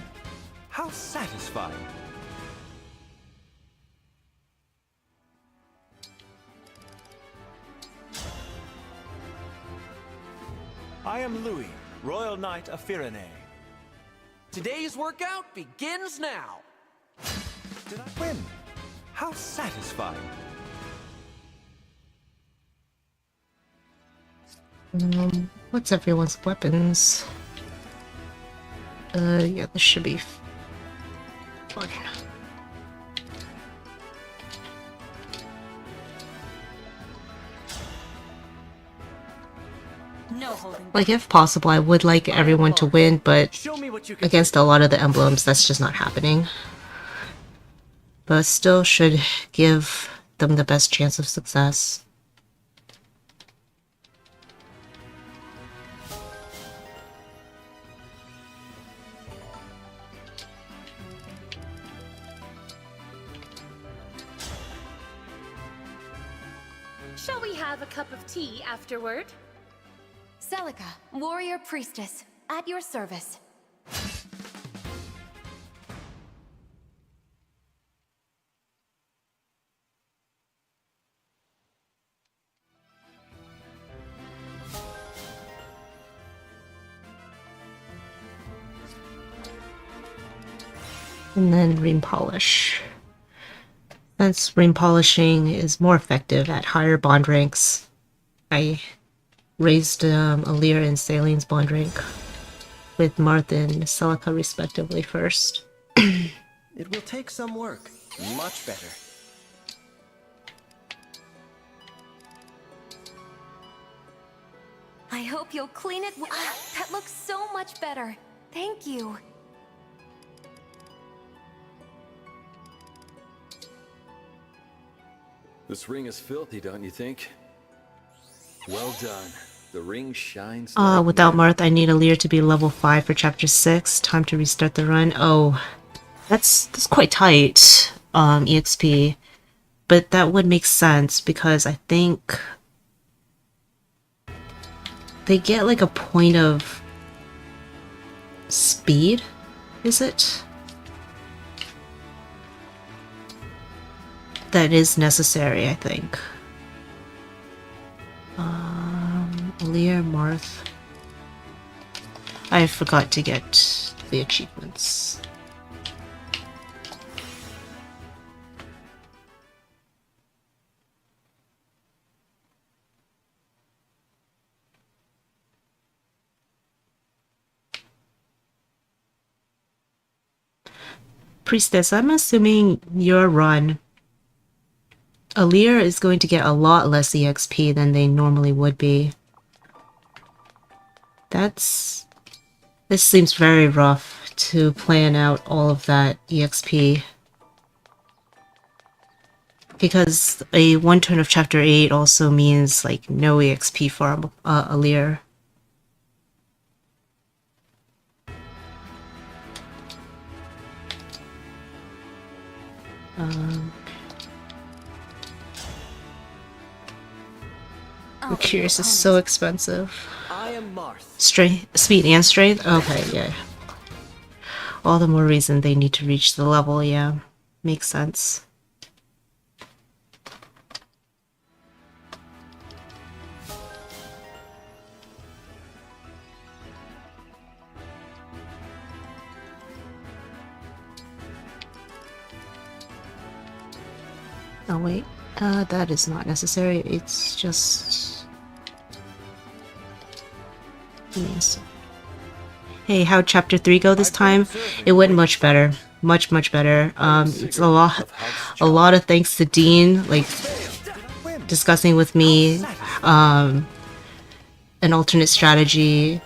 How satisfying. I am Louis, Royal Knight of Firenae. Today's workout begins now! Did I win? How satisfying. What's everyone's weapons? Yeah, this should be fine. No holding back. Like, if possible, I would like everyone to win, but Show me what you can against a lot of the emblems, that's just not happening. But still should give them the best chance of success. Shall we have a cup of tea afterward? Celica, warrior priestess, at your service. And then ring polish. Since ring polishing is more effective at higher bond ranks, I raised Alear and Saline's bond rank with Marth and Celica respectively first. It will take some work. Much better. I hope you'll clean it. That looks so much better. Thank you. This ring is filthy, don't you think? Well done. The ring shines. Without Marth, I need Alear to be level 5 for chapter 6. Time to restart the run. Oh, that's quite tight, EXP. But that would make sense because I think they get like a point of speed, is it? That is necessary, I think. Alear, Marth. I forgot to get the achievements. Priestess, I'm assuming your run, Alear is going to get a lot less EXP than they normally would be. This seems very rough to plan out all of that EXP. Because a one turn of chapter 8 also means like no EXP for Alear. Curious is so expensive. I am Marth. Strength, speed and strength? Okay, yeah. All the more reason they need to reach the level, yeah. Makes sense. Oh wait, that is not necessary, it's just... Yes. Hey, how'd chapter 3 go this time? It went much better. Much better. It's a lot of thanks to Dean, like, discussing with me, an alternate strategy,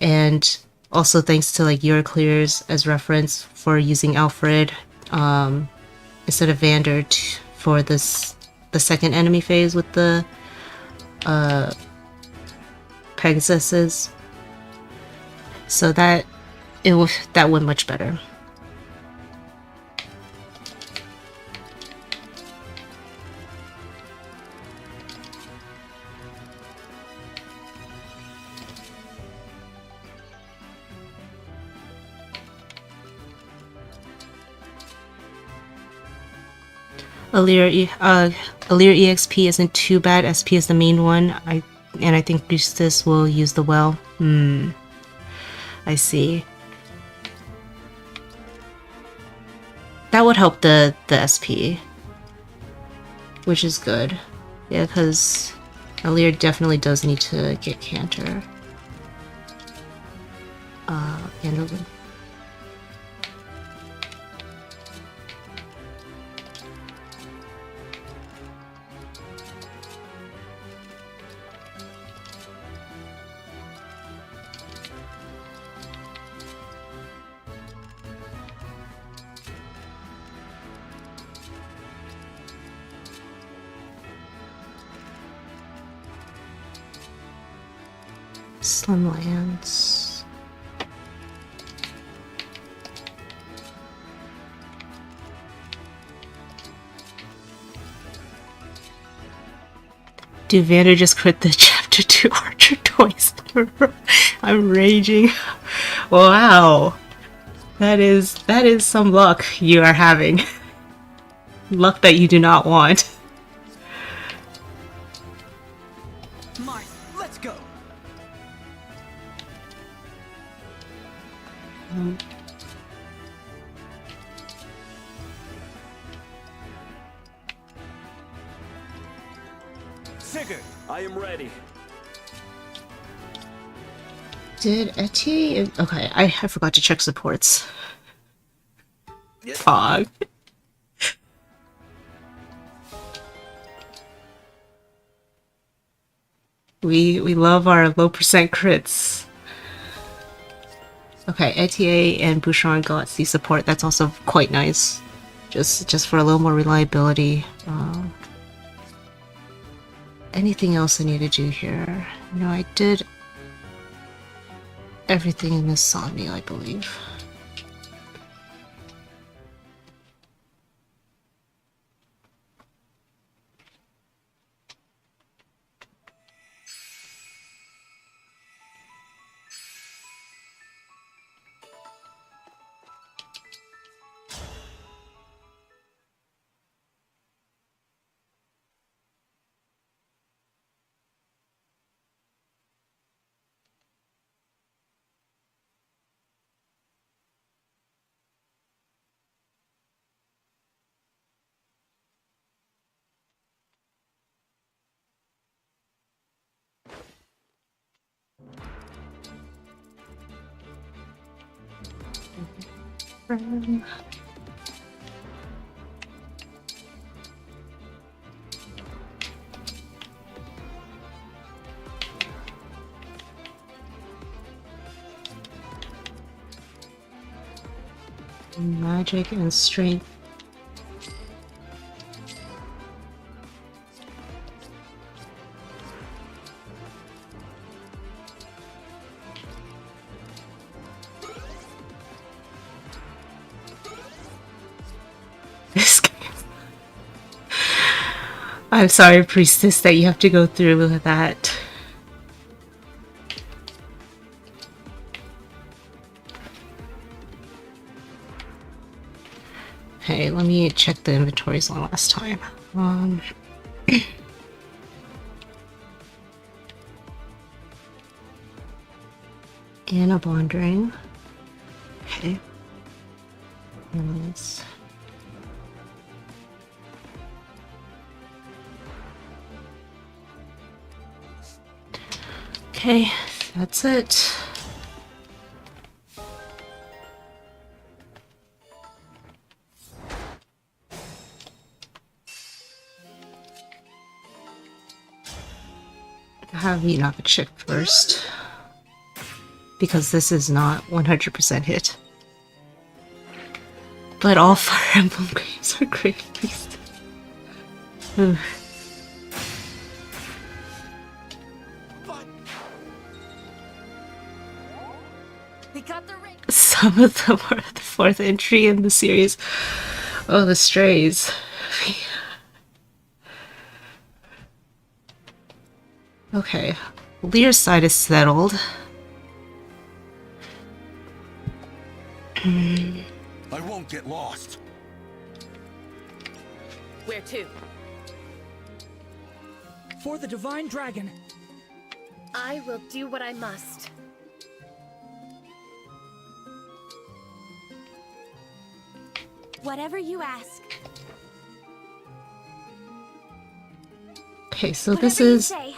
and also thanks to, like, Euroclears as reference for using Alfred, instead of Vander for the the second enemy phase with the Pegasuses. So that went much better. Alear EXP isn't too bad. SP is the main one. I think Priestess will use the well. I see. That would help the SP, which is good. Yeah, because Alear definitely does need to get Canter. And Slim Lands. Dude, Vander just crit the chapter 2 Archer twice in a row. I'm raging. Wow. That is some luck you are having. Luck that you do not want. Marth, let's go. Sigurd, I am ready. Did Eti? Okay, I forgot to check supports. Fog. We love our low percent crits. Okay, ETA and Bouchon got C support. That's also quite nice. Just for a little more reliability. Anything else I need to do here? No, I did everything in this Somni, I believe. Magic and strength. This game. I'm sorry, Priestess, that you have to go through with that. Hey, let me check the inventories one last time. And a bond ring. Okay. Nice. Okay, that's it. Have Enoch check first, because this is not 100% hit. But all Fire Emblem games are great. We got the ring. Some of them are the fourth entry in the series. Oh, the strays. Okay, Lear's side is settled. I won't get lost. Where to? For the Divine Dragon. I will do what I must. Whatever you ask. Okay, so Whatever this you is say.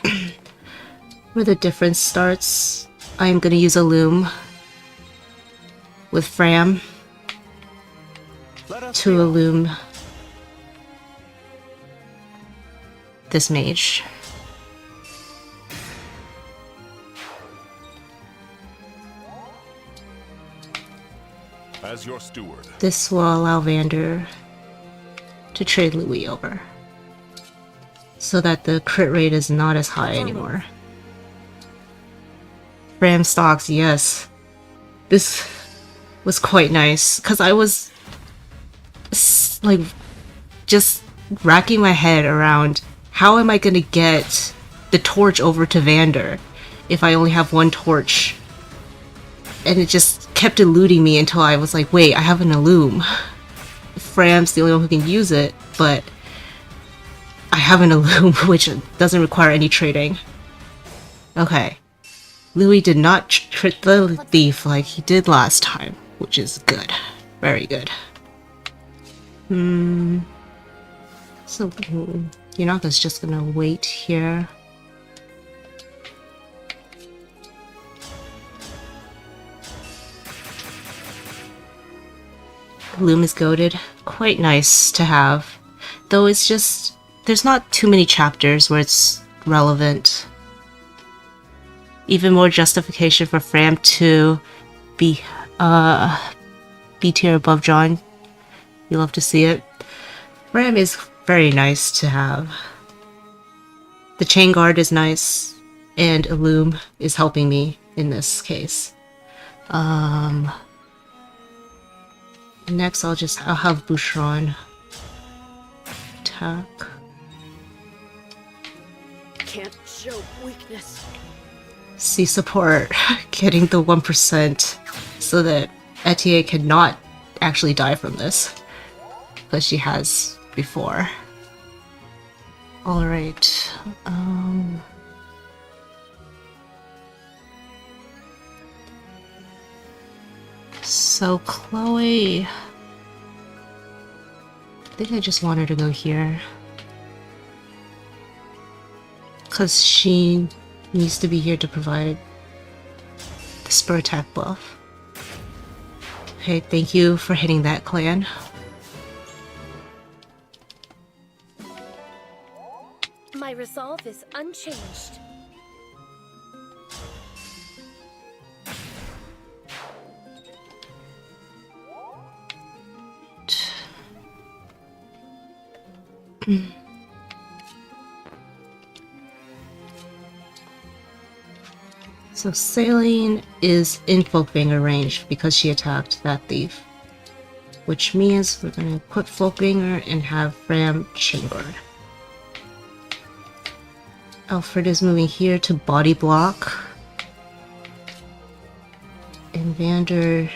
where the difference starts. I am going to use a loom with Fram Let us to be off. illume this mage. As your steward. This will allow Vander to trade Louis over, so that the crit rate is not as high anymore. Ram stocks, yes. This was quite nice, because I was like just racking my head around how am I gonna get the torch over to Vander if I only have one torch, and it just kept eluding me until I was like, wait, I have an Illume. Fram's the only one who can use it, but I have an Illume which doesn't require any trading. Okay. Louis did not crit the thief like he did last time, which is good. Very good. So, Yanaka's just gonna wait here. Loom is goated. Quite nice to have. Though it's just, there's not too many chapters where it's relevant. Even more justification for Fram to be B tier above John. You love to see it. Fram is very nice to have. The chain guard is nice, and Illume is helping me in this case. Next, I'll have Boucheron attack. Can't show weakness. See support getting the 1% so that Etier cannot actually die from this, because she has before. Alright, so Chloe, I think I just want her to go here, because she needs to be here to provide the spur attack buff. Okay, thank you for hitting that, clan. My resolve is unchanged. So Saline is in Folkvanger range because she attacked that thief, which means we're gonna equip Folkvanger and have Fram Chainguard. Alfred is moving here to body block, and Vander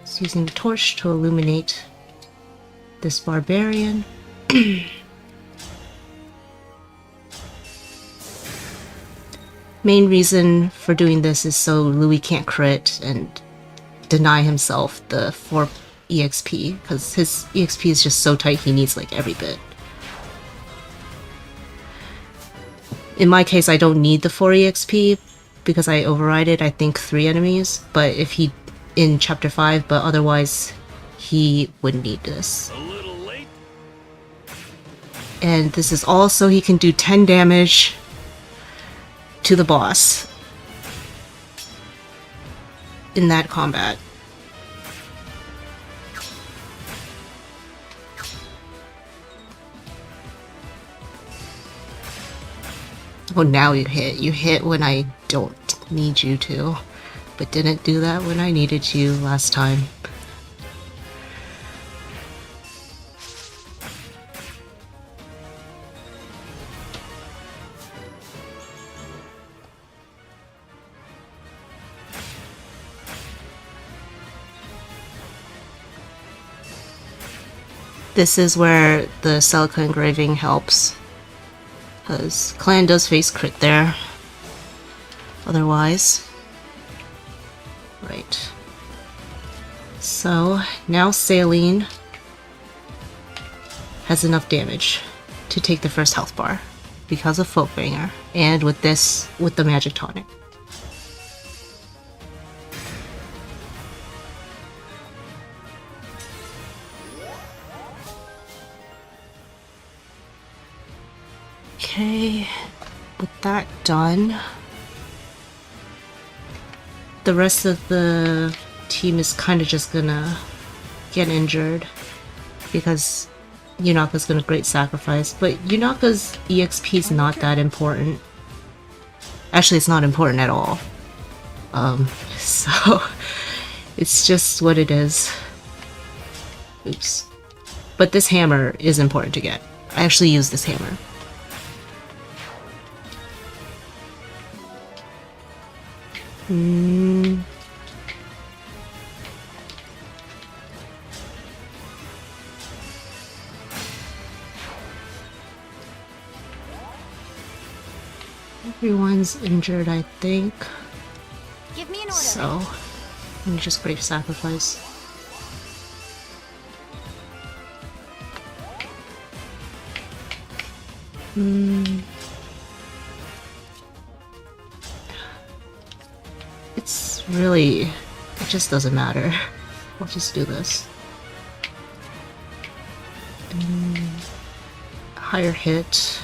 is using the torch to illuminate this barbarian. Main reason for doing this is so Louis can't crit and deny himself the 4 EXP, because his EXP is just so tight he needs like every bit. In my case, I don't need the 4 EXP because I override it, I think 3 enemies, but if he, in chapter 5, but otherwise he wouldn't need this. A little late. And this is all so he can do 10 damage to the boss in that combat. Oh, now you hit. You hit when I don't need you to. but didn't do that when I needed you last time. This is where the Celica engraving helps, because Clan does face crit there. Otherwise, right. So now Saline has enough damage to take the first health bar because of Folkvanger, and with this, with the magic tonic. Okay, with that done, the rest of the team is kind of just gonna get injured because Yunaka's gonna great sacrifice, but Yunaka's EXP is not that important. Actually, it's not important at all. So it's just what it is. Oops. But this hammer is important to get. I actually use this hammer. Everyone's injured, I think. Give me an order. So, let me just brave sacrifice. It's really, it just doesn't matter. I'll just do this. Higher hit.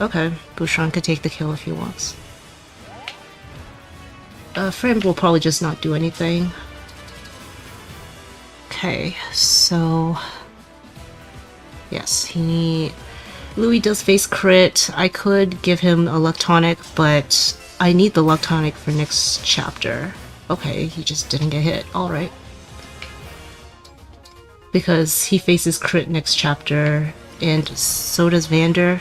Okay, Bouchon could take the kill if he wants. Fran will probably just not do anything. Okay, so... yes, Louis does face crit. I could give him a luck tonic, but I need the luck tonic for next chapter. Okay, he just didn't get hit. Alright. Because he faces crit next chapter, and so does Vander.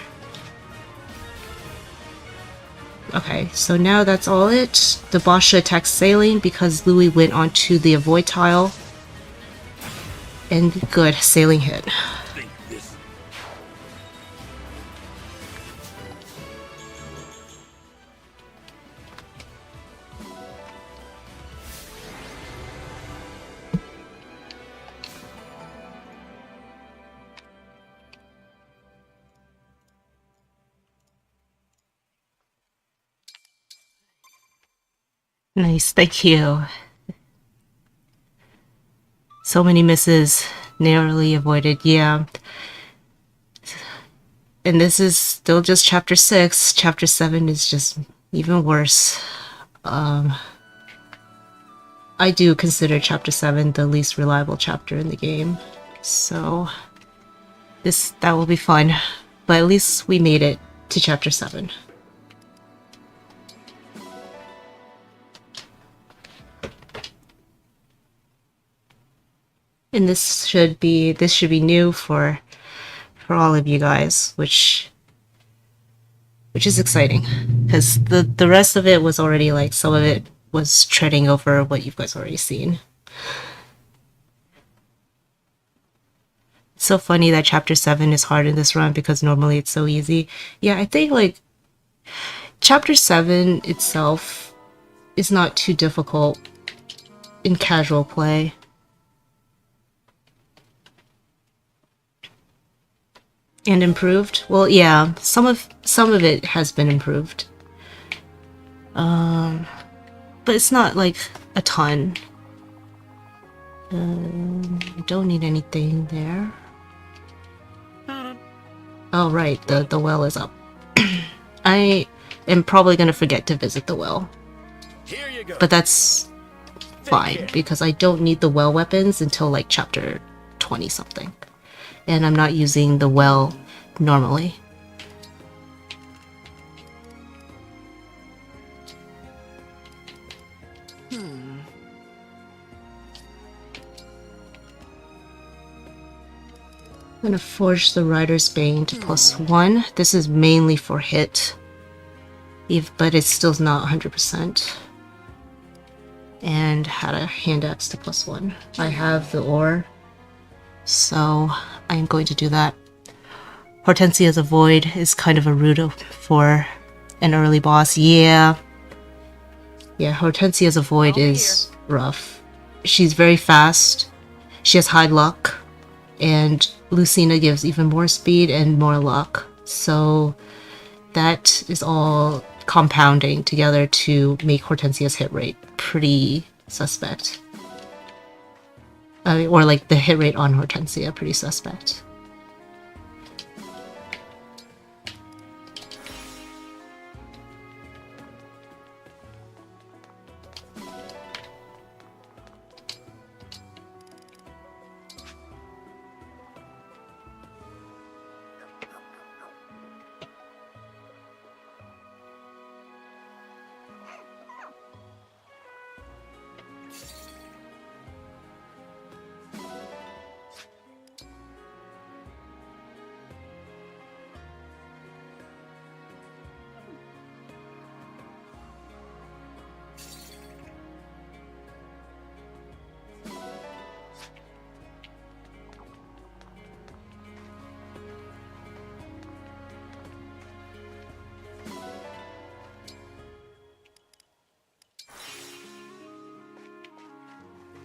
Okay, so now that's all it. The Basha attacks Saline because Louis went onto the avoid tile. And good, Saline hit. Nice, thank you. So many misses, narrowly avoided, yeah. And this is still just chapter 6. Chapter 7 is just even worse. I do consider chapter 7 the least reliable chapter in the game. So that will be fun. But at least we made it to chapter 7. And this should be new for all of you guys, which is exciting, because the rest of it was already like, some of it was treading over what you guys already seen. It's so funny that chapter 7 is hard in this run because normally it's so easy. Yeah, I think like chapter 7 itself is not too difficult in casual play. And improved? Well, yeah, some of it has been improved. But it's not like a ton. Don't need anything there. Oh right, the well is up. I am probably gonna forget to visit the well. Here you go. But that's fine, because I don't need the well weapons until like chapter 20 something. And I'm not using the well normally. I'm gonna forge the Rider's Bane to +1. This is mainly for hit, but it's still not 100%. And had a hand axe to +1. I have the ore, so I'm going to do that. Hortensia's a Void is kind of a route for an early boss. Yeah, Hortensia's a Void is rough. She's very fast. She has high luck, and Lucina gives even more speed and more luck. So that is all compounding together to make Hortensia's hit rate pretty suspect. Or like the hit rate on Hortensia pretty suspect.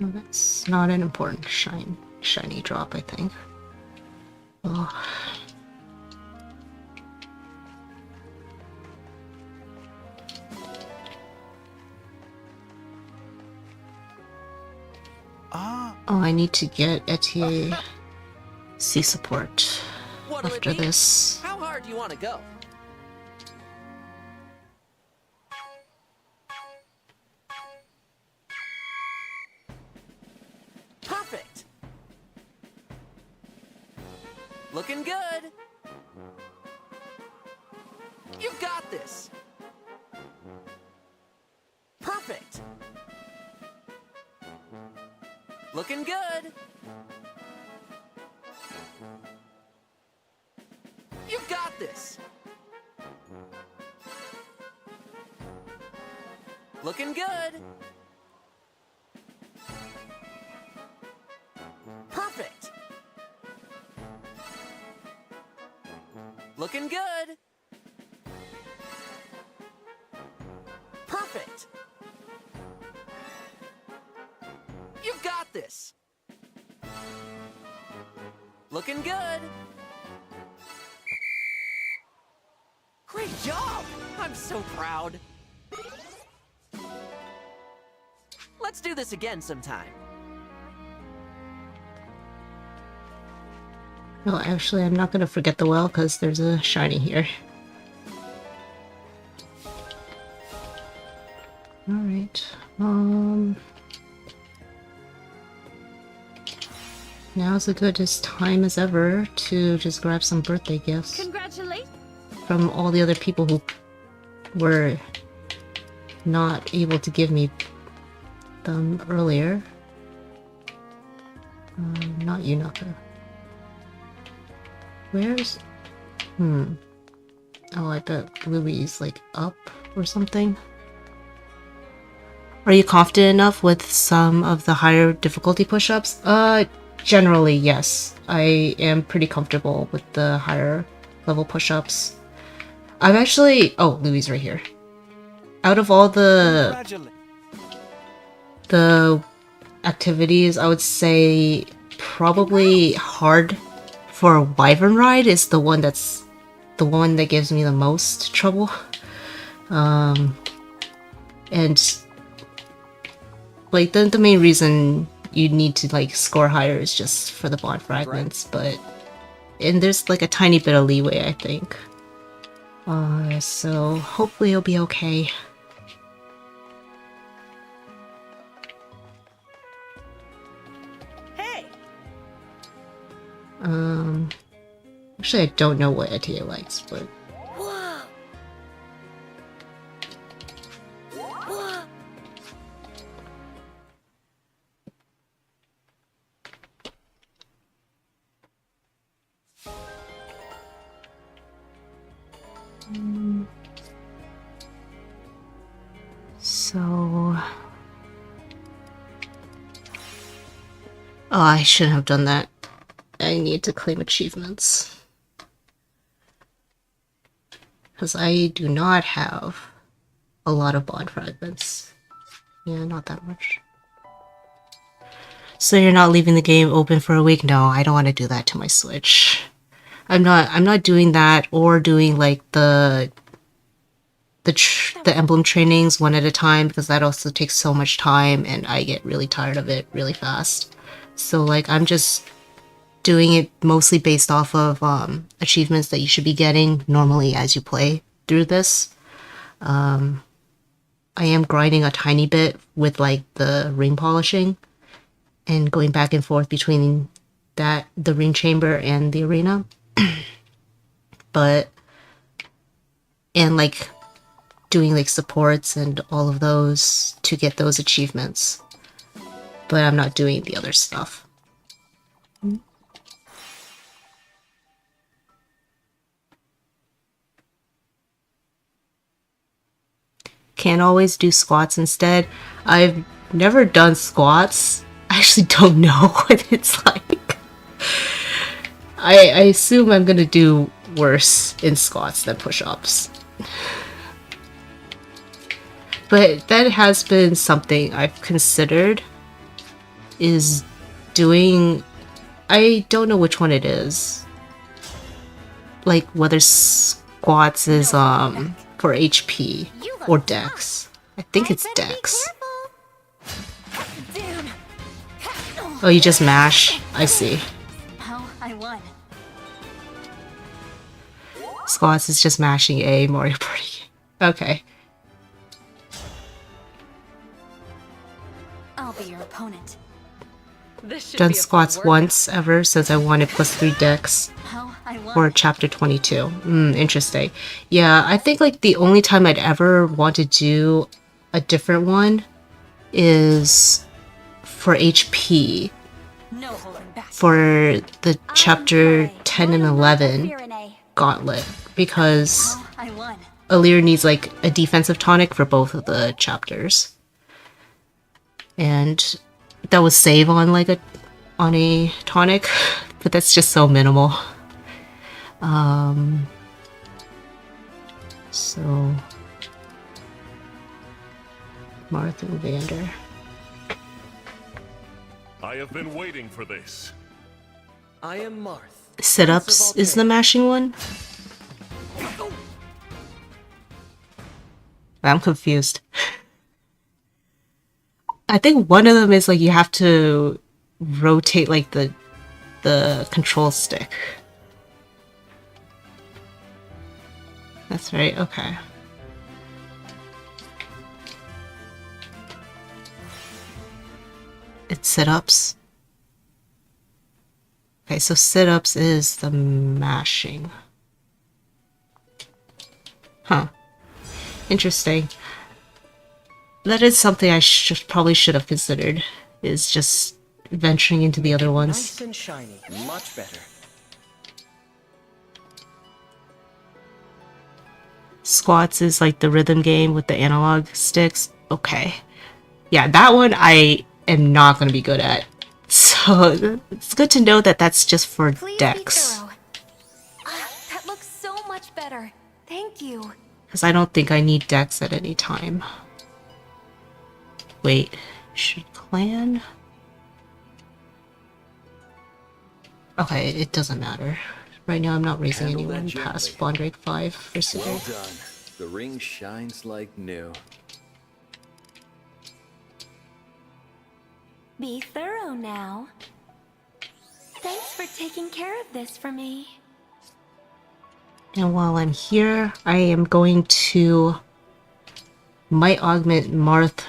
Well, that's not an important shiny drop, I think. Oh. Oh, I need to get LTC support after this. How hard do you want to go? Perfect. Looking good. You've got this. Perfect. Looking good. You've got this. Looking good. Perfect. Looking good. Perfect. You've got this. Looking good. Great job! I'm so proud. Let's do this again sometime. No, actually, I'm not going to forget the well because there's a shiny here. Alright, now's as good as time as ever to just grab some birthday gifts. Congratulations! From all the other people who were not able to give me them earlier. Not Yunaka. Where's... Oh, I bet Louie's like up or something. Are you confident enough with some of the higher difficulty push-ups? Generally, yes. I am pretty comfortable with the higher level push-ups. I've actually... Oh, Louie's right here. Out of all the activities, I would say probably hard for Wyvern Ride is the one that gives me the most trouble. And like the main reason you need to like score higher is just for the Bond Fragments, and there's like a tiny bit of leeway, I think. So hopefully it'll be okay. Hey! Actually I don't know what Etia likes, but... So... Oh, I shouldn't have done that. I need to claim achievements. Because I do not have a lot of Bond Fragments. Yeah, not that much. So you're not leaving the game open for a week? No, I don't want to do that to my Switch. I'm not doing that or doing like the emblem trainings one at a time, because that also takes so much time and I get really tired of it really fast. So like I'm just doing it mostly based off of achievements that you should be getting normally as you play through this. I am grinding a tiny bit with like the ring polishing and going back and forth between the ring chamber and the arena. And like doing like supports and all of those to get those achievements. But I'm not doing the other stuff. Can't always do squats instead. I've never done squats. I actually don't know what it's like. I assume I'm gonna do worse in squats than push-ups. But that has been something I've considered, is doing... I don't know which one it is. Like whether squats is for HP or dex. I think it's dex. Oh, you just mash? I see. I won. Squats is just mashing A, Mario Party. Okay. I'll be your opponent. Done squats once ever since I wanted +3 dex for chapter 22. Interesting. Yeah, I think like the only time I'd ever want to do a different one is for HP. No holding back. For the chapter 10 and 11 gauntlet, because I won. Alear needs like a defensive tonic for both of the chapters. And that was save on like a tonic, but that's just so minimal. So Martha and Vander. I have been waiting for this. I am Marth. Sit-ups is the mashing one? I'm confused. I think one of them is like you have to rotate like the control stick. That's right, okay. It's sit-ups. Okay, so sit-ups is the mashing. Huh. Interesting. That is something I probably should have considered, is just venturing into the other ones. Nice and shiny. Much better. Squats is like the rhythm game with the analog sticks. Okay. Yeah, that one I am not going to be good at. So it's good to know that that's just for dex. That looks so much better. Thank you. Because I don't think I need dex at any time. Wait, should clan? Okay, it doesn't matter. Right now I'm not raising Handle that anyone gently. past Bond Ride 5 for Sigurd. Well done. The ring shines like new. Be thorough now. Thanks for taking care of this for me. And while I'm here, I am going to might augment Marth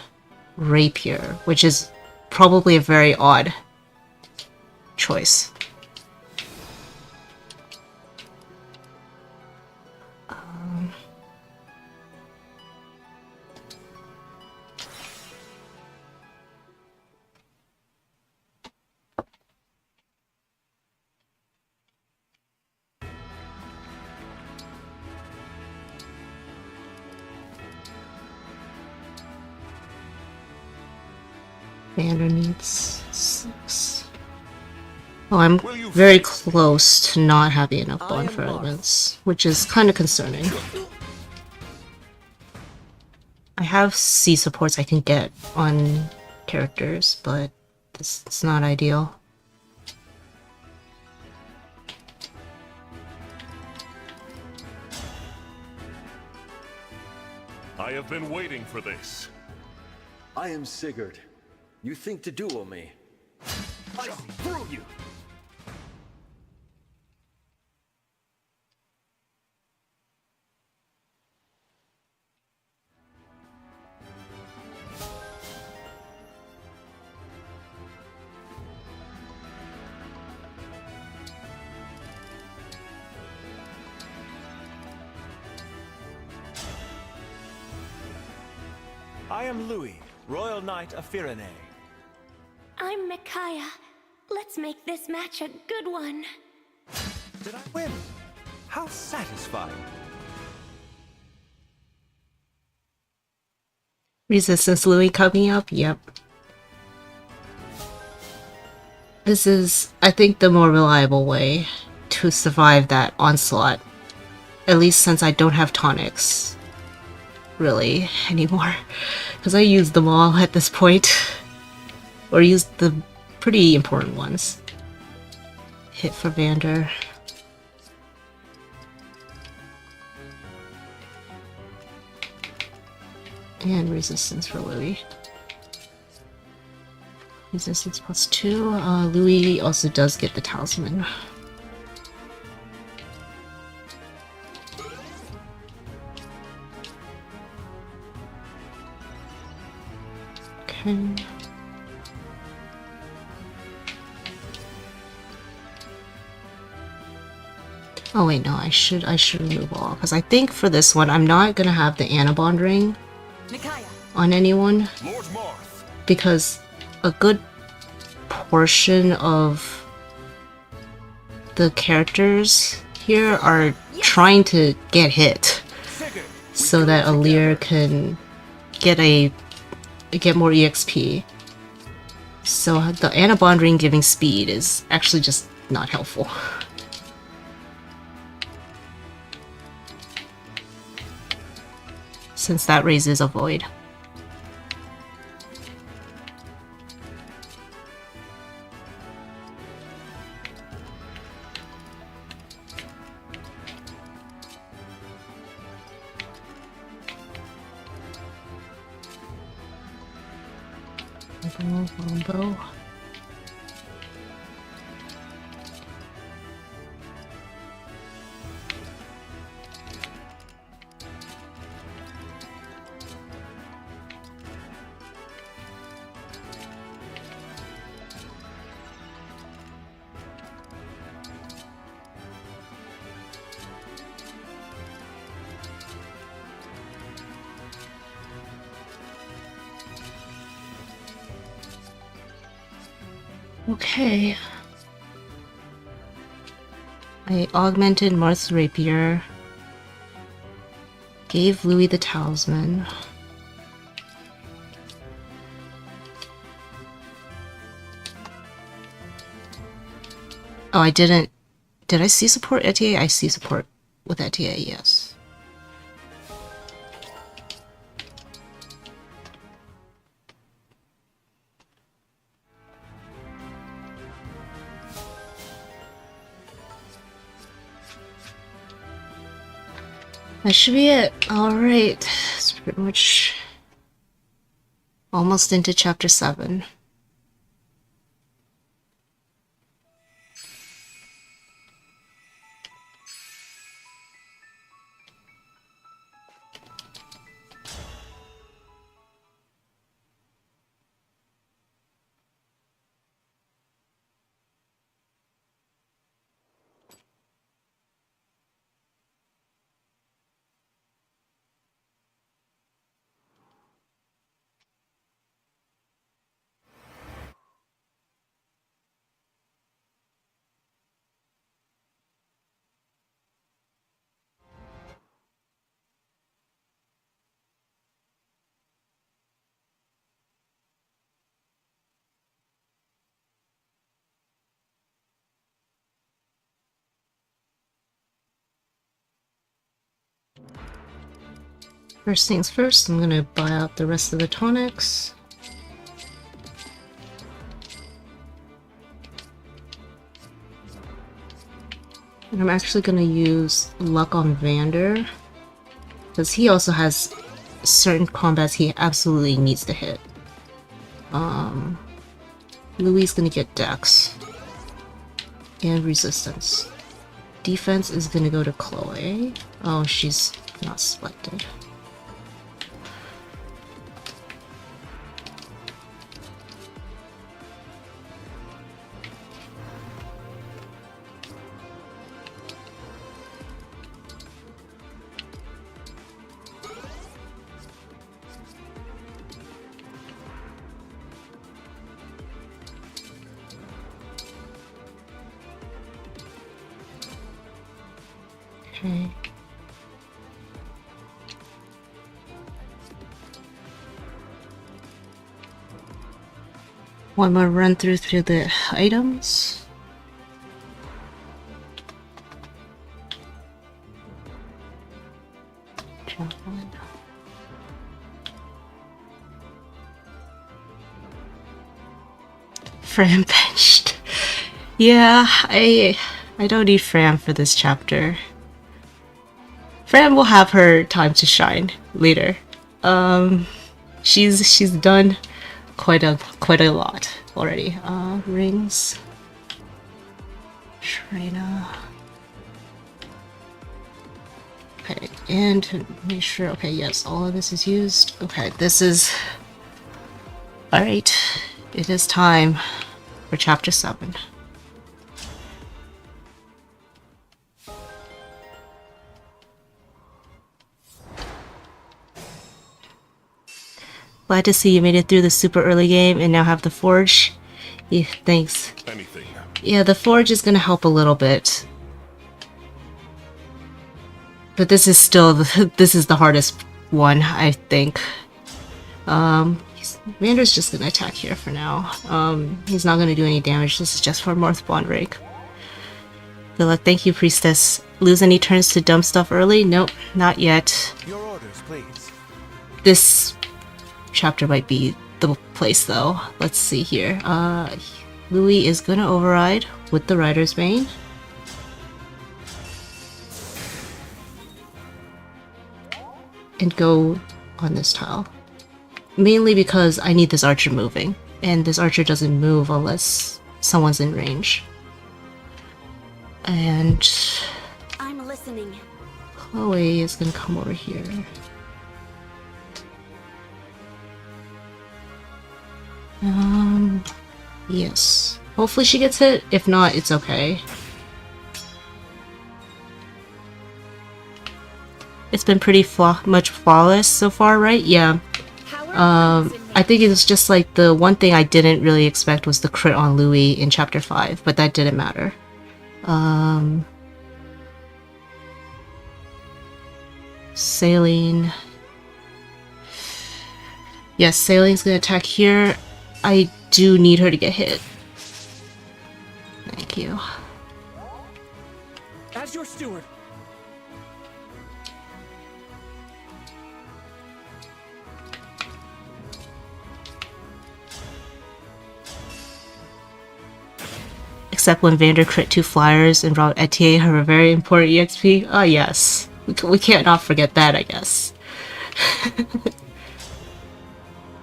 Rapier, which is probably a very odd choice. Vander needs 6. Oh, I'm very close to not having enough Bond Fragments, which is kind of concerning. I have C supports I can get on characters, but it's not ideal. I have been waiting for this. I am Sigurd. You think to duel me? I see through you! I am Louis, Royal Knight of Firenze. I'm Micaiah. Let's make this match a good one. Did I win? How satisfying. Resistance Louis coming up? Yep. This is, I think, the more reliable way to survive that onslaught. At least since I don't have tonics. Really, anymore. Because I used them all at this point. Or used the pretty important ones. Hit for Vander. And resistance for Louis. Resistance +2. Louis also does get the talisman. Okay. Oh wait, no, I should remove all, because I think for this one I'm not gonna have the Anabond ring on anyone, because a good portion of the characters here are trying to get hit so that Alear can get more EXP. So the Anabond ring giving speed is actually just not helpful. Since that raises a void. Longbow. Okay. I augmented Marth's rapier. Gave Louis the talisman. Oh, I didn't. Did I see support ETA? I see support with ETA, yes. That should be it. Alright. It's pretty much almost into chapter 7. First things first, I'm gonna buy out the rest of the tonics. And I'm actually gonna use luck on Vander, because he also has certain combats he absolutely needs to hit. Louis is gonna get Dex and resistance. Defense is gonna go to Chloe. Oh, she's not selected. Okay. One more run through the items. Javelin. Fran benched. Yeah, I don't need Fran for this chapter. Fran will have her time to shine later. She's done quite a lot already. Rings. Trainer. Okay, and to make sure, okay, yes, all of this is used. Okay, this is... Alright, it is time for chapter 7. Glad to see you made it through the super early game and now have the forge. Yeah, thanks. Anything. Yeah, the forge is gonna help a little bit. But this is still this is the hardest one, I think. Vander's just gonna attack here for now. He's not gonna do any damage. This is just for Morth Bond Rake. Good luck. Thank you, Priestess. Lose any turns to dump stuff early? Nope, not yet. Your orders, please. This chapter might be the place though. Let's see here. Louis is gonna override with the Rider's Bane. And go on this tile. Mainly because I need this archer moving. And this archer doesn't move unless someone's in range. And I'm listening. Chloe is gonna come over here. Yes. Hopefully she gets hit. If not, it's okay. It's been pretty much flawless so far, right? Yeah. I think it's just like the one thing I didn't really expect was the crit on Louis in chapter 5, but that didn't matter. Saline. Yes, Saline's gonna attack here. I do need her to get hit. Thank you. As your steward. Except when Vander crit 2 flyers and brought Etier her very important EXP. Oh yes. We can't not forget that, I guess.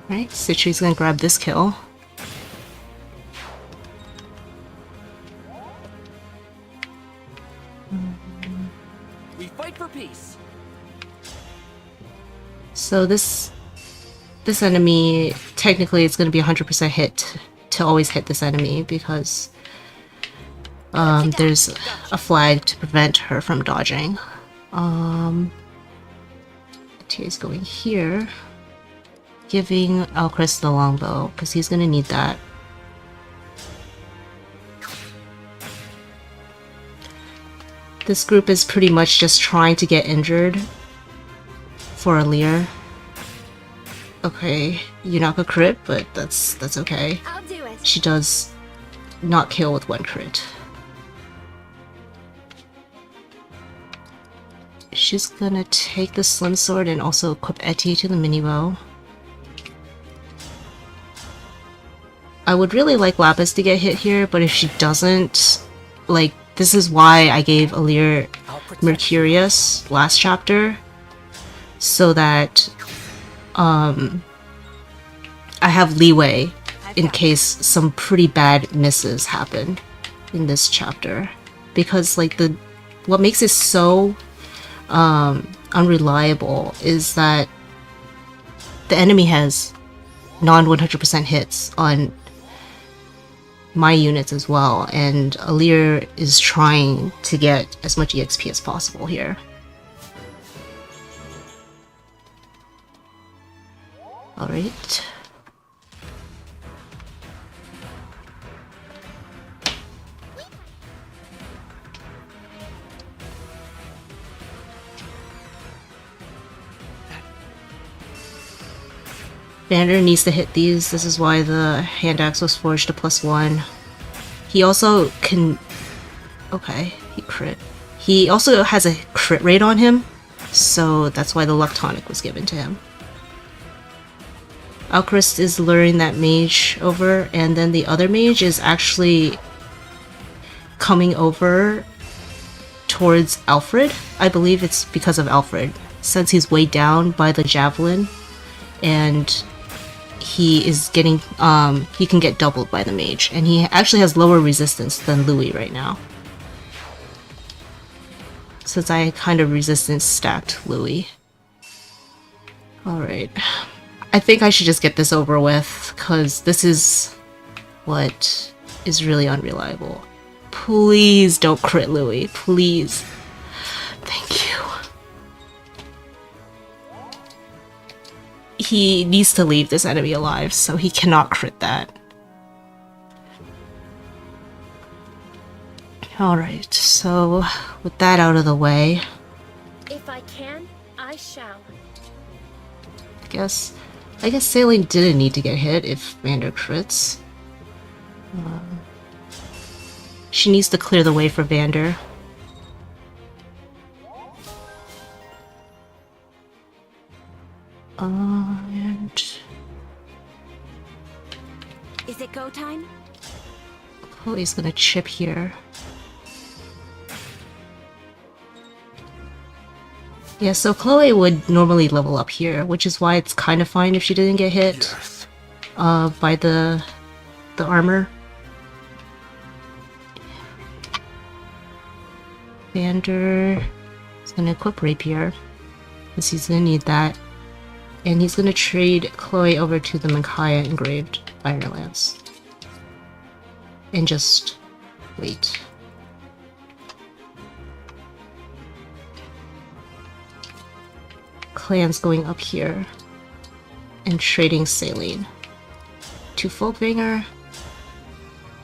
Right, Citri's gonna grab this kill. We fight for peace. So this enemy, technically it's gonna be 100% hit to always hit this enemy because there's a flag to prevent her from dodging. Tier's going here, giving Alcris the longbow because he's gonna need that. This group is pretty much just trying to get injured for Alear. Okay, you're not gonna crit, but that's okay. I'll do it. She does not kill with 1 crit. She's gonna take the slim sword and also equip Etty to the mini bow. I would really like Lapis to get hit here, but if she doesn't, like, this is why I gave Alear Mercurius last chapter, so that I have leeway in case some pretty bad misses happen in this chapter. Because like what makes it so unreliable is that the enemy has non 100% hits on my units as well, and Alear is trying to get as much EXP as possible here. Alright. Vander needs to hit these. This is why the hand axe was forged to +1. He also can... Okay, he crit. He also has a crit rate on him, so that's why the luck tonic was given to him. Alchrist is luring that mage over, and then the other mage is actually coming over towards Alfred. I believe it's because of Alfred, since he's weighed down by the javelin, and he is getting, he can get doubled by the mage, and he actually has lower resistance than Louis right now. Since I kind of resistance stacked Louis. Alright. I think I should just get this over with, because this is what is really unreliable. Please don't crit Louis, please. Thank you. He needs to leave this enemy alive, so he cannot crit that. Alright, so with that out of the way, If I can, I shall. I guess Saline didn't need to get hit if Vander crits. She needs to clear the way for Vander. And Is it go time? Chloe's gonna chip here. Yeah, so Chloe would normally level up here, which is why it's kind of fine if she didn't get hit by the armor. Vander is gonna equip Rapier, because he's gonna need that. And he's gonna trade Chloe over to the Micaiah engraved Iron Lance. And just wait. Clan's going up here and trading Saline to Folkvanger.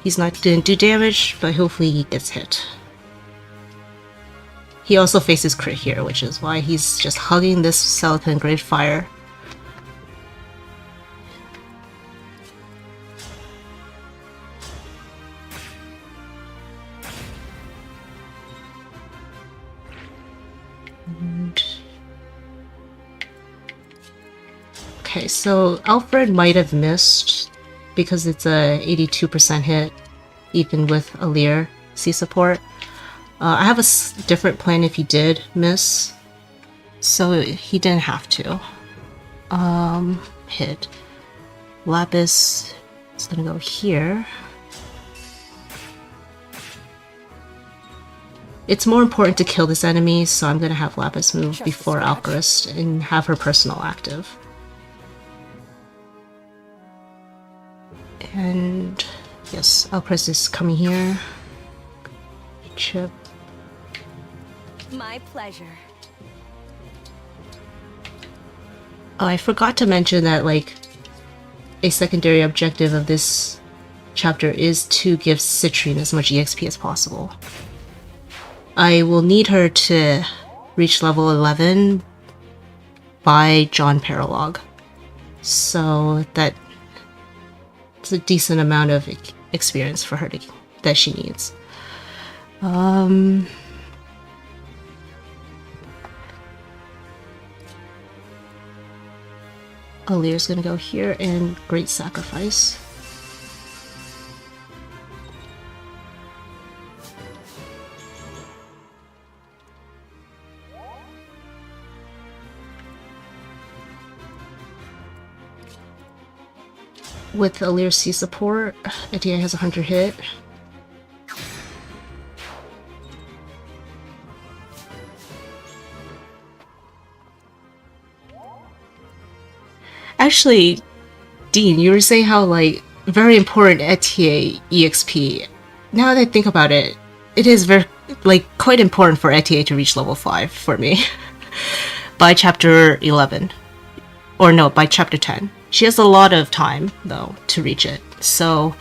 He's not didn't do damage, but hopefully he gets hit. He also faces crit here, which is why he's just hugging this Celica engraved fire. Okay, so Alfred might have missed because it's a 82% hit, even with Alear C support. I have a different plan if he did miss, so he didn't have to. Hit. Lapis is gonna go here. It's more important to kill this enemy, so I'm gonna have Lapis move before Alchrist and have her personal active. And yes, Alchrist is coming here. Chip. My pleasure. Oh, I forgot to mention that, like, a secondary objective of this chapter is to give Citrine as much EXP as possible. I will need her to reach level 11 by John Paralog. So that it's a decent amount of experience for her that she needs. Alear's gonna go here and Great Sacrifice. With Alear's C support, Etienne has 100 hit. Actually, Dean, you were saying how, like, very important ETA EXP. Now that I think about it, it is very, like, quite important for ETA to reach level 5 for me. By chapter 11. Or no, by chapter 10. She has a lot of time, though, to reach it. So,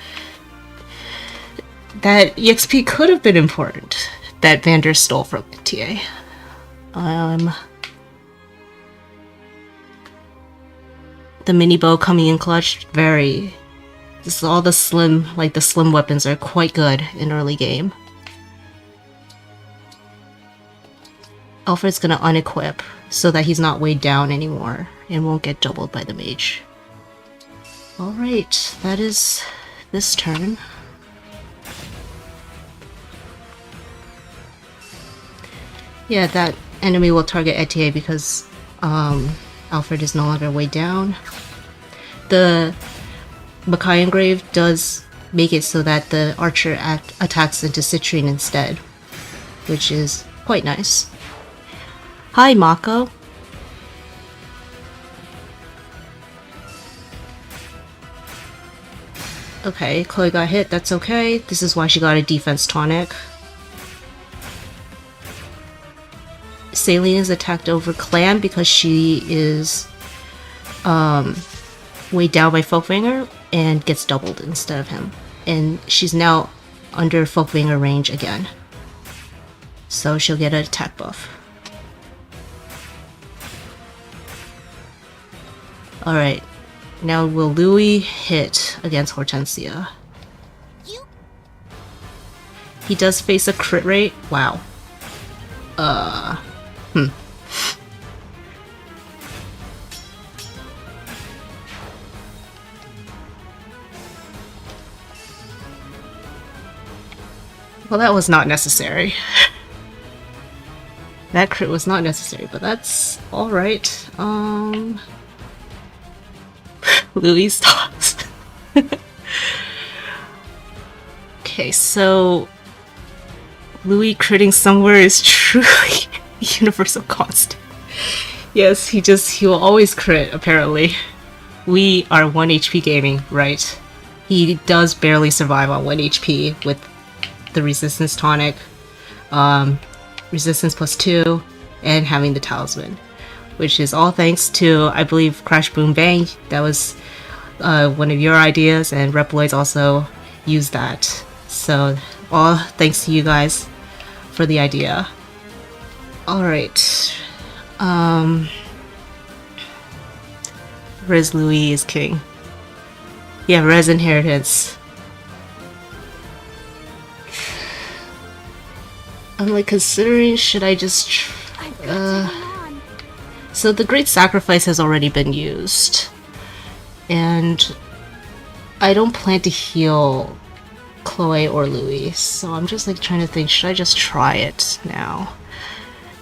that EXP could have been important that Vander stole from ETA. The mini bow coming in clutch, very. This is all the slim, like the slim weapons are quite good in early game. Alfred's gonna unequip so that he's not weighed down anymore and won't get doubled by the mage. Alright, that is this turn. Yeah, that enemy will target ETA because Alfred is no longer weighed down. The Makai Engrave does make it so that the archer attacks into citrine instead, which is quite nice. Hi, Mako. Okay, Chloe got hit, that's okay. This is why she got a defense tonic. Saline is attacked over Clam because she is weighed down by Folkvanger and gets doubled instead of him. And she's now under Folkvanger range again. So she'll get an attack buff. Alright, now will Louis hit against Hortensia? He does face a crit rate? Wow. Well, that was not necessary. That crit was not necessary, but that's alright. Louis thoughts. Okay, so Louis critting somewhere is truly a universal constant. Yes, he will always crit, apparently. We are 1 HP gaming, right? He does barely survive on 1 HP with the resistance tonic, resistance +2, and having the talisman, which is all thanks to, I believe, Crash Boom Bang. That was one of your ideas, and Reploids also used that. So, all thanks to you guys for the idea. Alright. Rez Louis is king. Yeah, Rez Inheritance. I'm like considering, should I just so the Great Sacrifice has already been used, and I don't plan to heal Chloe or Louis, so I'm just like trying to think, should I just try it now?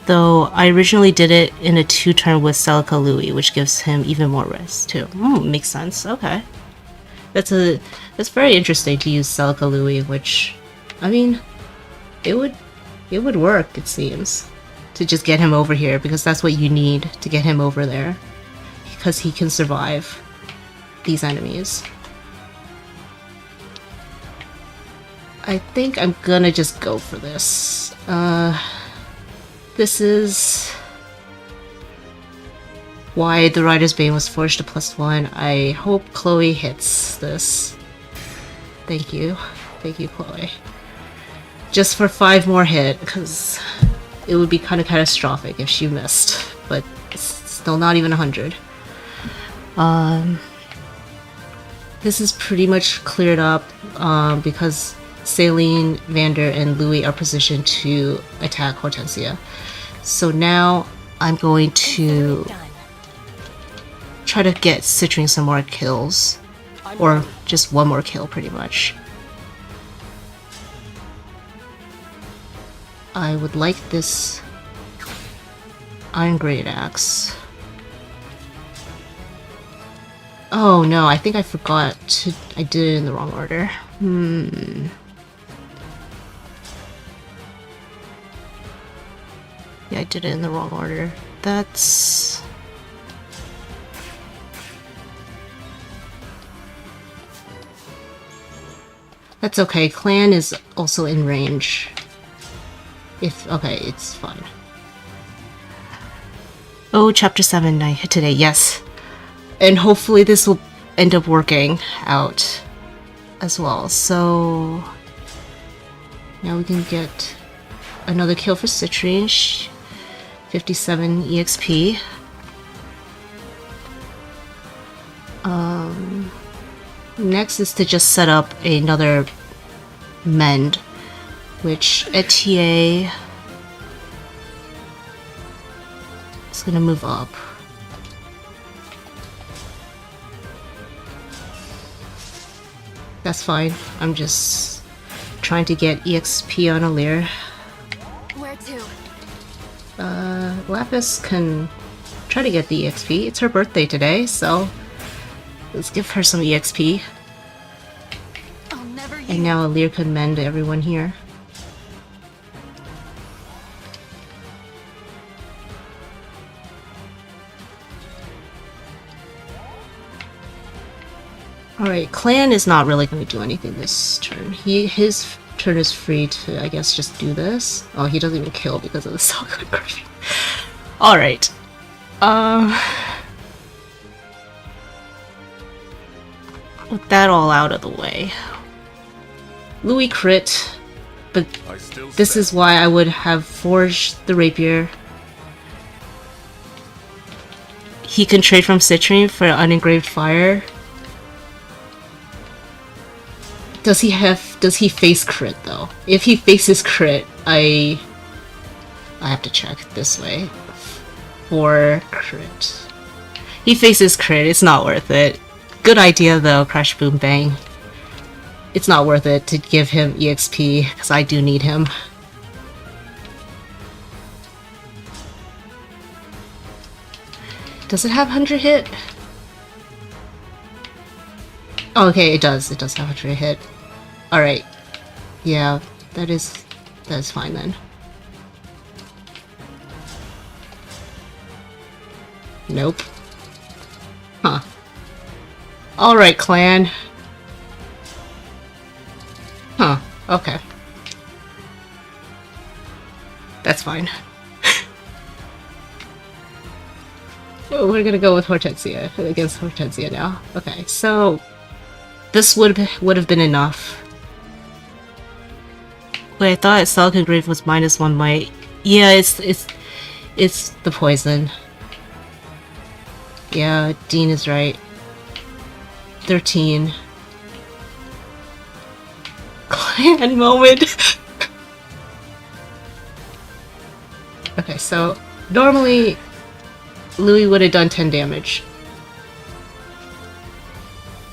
Though I originally did it in a 2-turn with Celica Louis, which gives him even more rest too. Makes sense. Okay, that's very interesting to use Celica Louis, which, I mean, it would work, it seems, to just get him over here, because that's what you need to get him over there, because he can survive these enemies. I think I'm gonna just go for this. This is why the Rider's Bane was forged to +1. I hope Chloe hits this. Thank you. Thank you, Chloe. Just for 5 more hit, because it would be kind of catastrophic if she missed, but it's still not even 100. This is pretty much cleared up because Saline, Vander, and Louis are positioned to attack Hortensia. So now I'm going to try to get Citrine some more kills. Or just one more kill, pretty much. I would like this Iron Great Axe. Oh no, I think I forgot to... I did it in the wrong order. Yeah, I did it in the wrong order. That's... That's okay. Clan is also in range. Okay, it's fine. Oh, chapter 7 I hit today, yes. And hopefully this will end up working out as well. So now we can get another kill for Citrine. 57 EXP. Next is to just set up another mend, which Etier is gonna move up. That's fine. I'm just trying to get EXP on Alear. Where to? Lapis can try to get the EXP. It's her birthday today, so let's give her some EXP. I'll never And now Alear can mend everyone here. Alright, Clan is not really going to do anything this turn. His turn is free to, I guess, just do this. Oh, he doesn't even kill because of the Salgon Griffin. Alright. With that all out of the way. Louis crit, but this is why I would have forged the rapier. He can trade from Citrine for unengraved fire. Does he face crit though? If he faces crit, I have to check this way. For crit. He faces crit, it's not worth it. Good idea though, Crash Boom Bang. It's not worth it to give him EXP, because I do need him. Does it have 100 hit? Oh, okay, it does. It does have 100 hit. Alright. Yeah, that is fine then. Nope. Huh. Alright, Clan. Huh. Okay. That's fine. Well, we're gonna go with Hortensia against Hortensia now. Okay, so this would have been enough. Wait, I thought Salgon Grave was -1 might. Yeah, it's the poison. Yeah, Dean is right. 13. Clan moment. Okay, so normally Louis would have done 10 damage.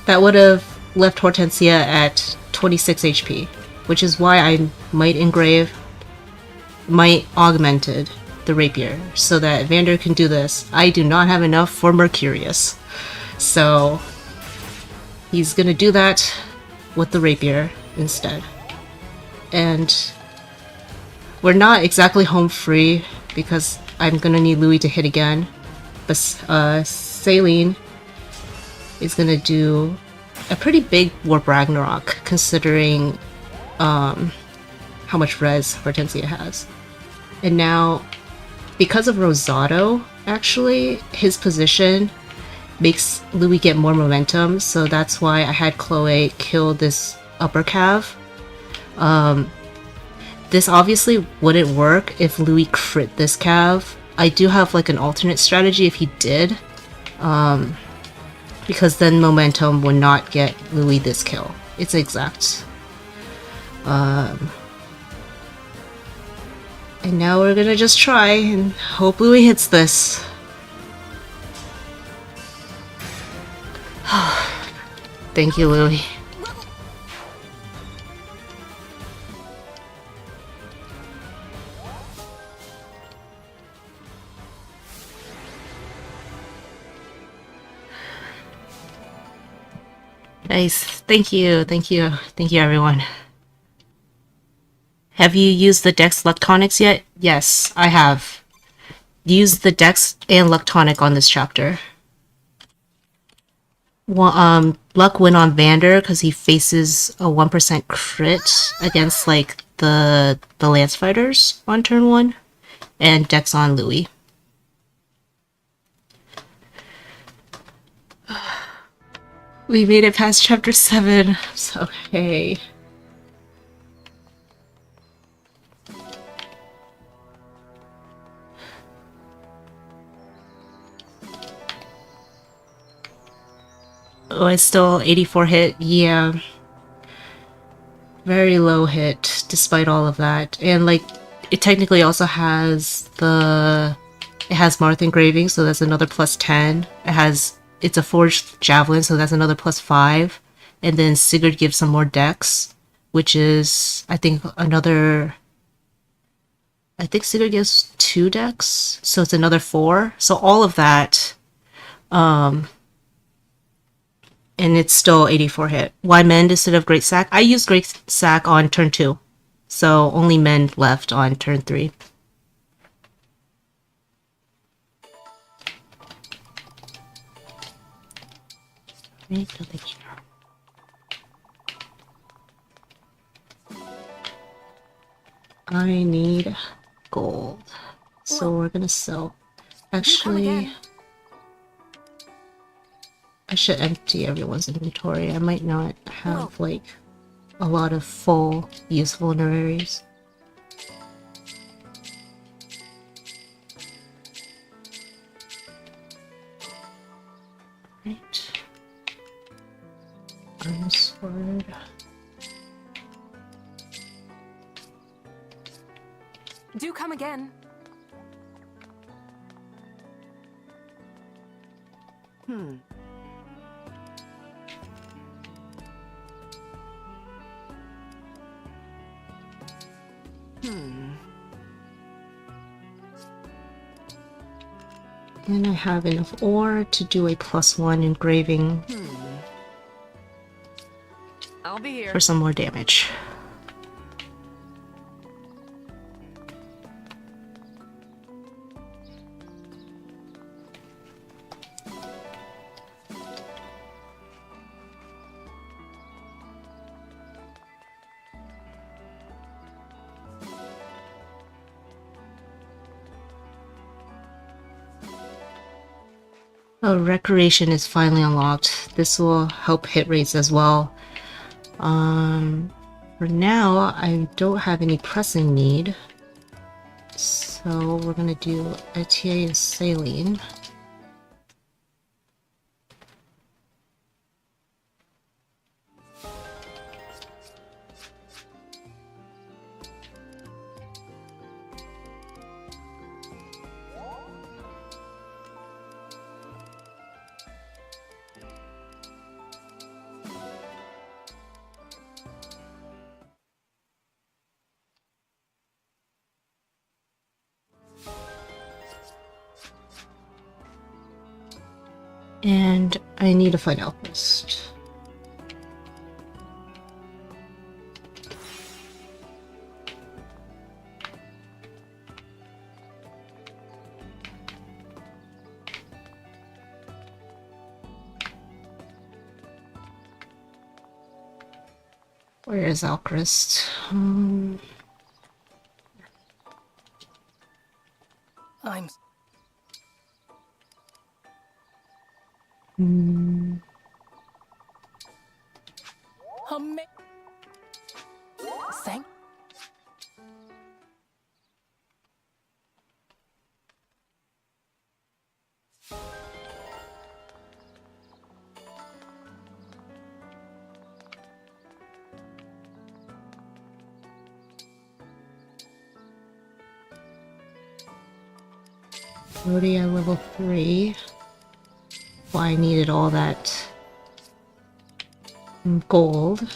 That would have left Hortensia at 26 HP, which is why I might augmented the rapier so that Vander can do this. I do not have enough for Mercurius, so he's gonna do that with the rapier instead. And we're not exactly home free because I'm gonna need Louis to hit again. But Saline is gonna do a pretty big Warp Ragnarok considering how much res Hortensia has. And now, because of Rosado, actually, his position makes Louis get more momentum, so that's why I had Chloe kill this upper cav. This obviously wouldn't work if Louis crit this cav. I do have like an alternate strategy if he did, because then momentum would not get Louis this kill. It's exact. And now we're gonna just try and hope Louis hits this. Thank you, Louie. Nice. Thank you. Thank you. Thank you, everyone. Have you used the Dex Luctonics yet? Yes, I have. Used the Dex and Luctonic on this chapter. Well, Luck went on Vander because he faces a 1% crit against like the Lance Fighters on turn 1, and Dex on Louis. We made it past chapter 7. So hey. Oh, it's still 84 hit. Yeah. Very low hit, despite all of that. And, like, it technically also has the... It has Marth engraving, so that's another plus 10. It's a forged javelin, so that's another plus 5. And then Sigurd gives some more dex, which is, I think, another... I think Sigurd gives 2 dex, so it's another 4. So all of that... And it's still 84 hit. Why Mend instead of Great Sack? I used Great Sack on turn 2. So only Mend left on turn 3. I need gold. So we're gonna sell. Actually... I should empty everyone's inventory. I might not have, like, a lot of full use vulneraries. Right. Iron sword. Do come again. And I have enough ore to do a +1 engraving I'll be here. for some more damage. Oh, Recreation is finally unlocked. This will help hit rates as well. For now, I don't have any pressing need. So we're gonna do ITA and Saline. And I need to find Alchemist. Where is Alchemist? I'm... Thank... Already at level 3. Well, I needed all that gold.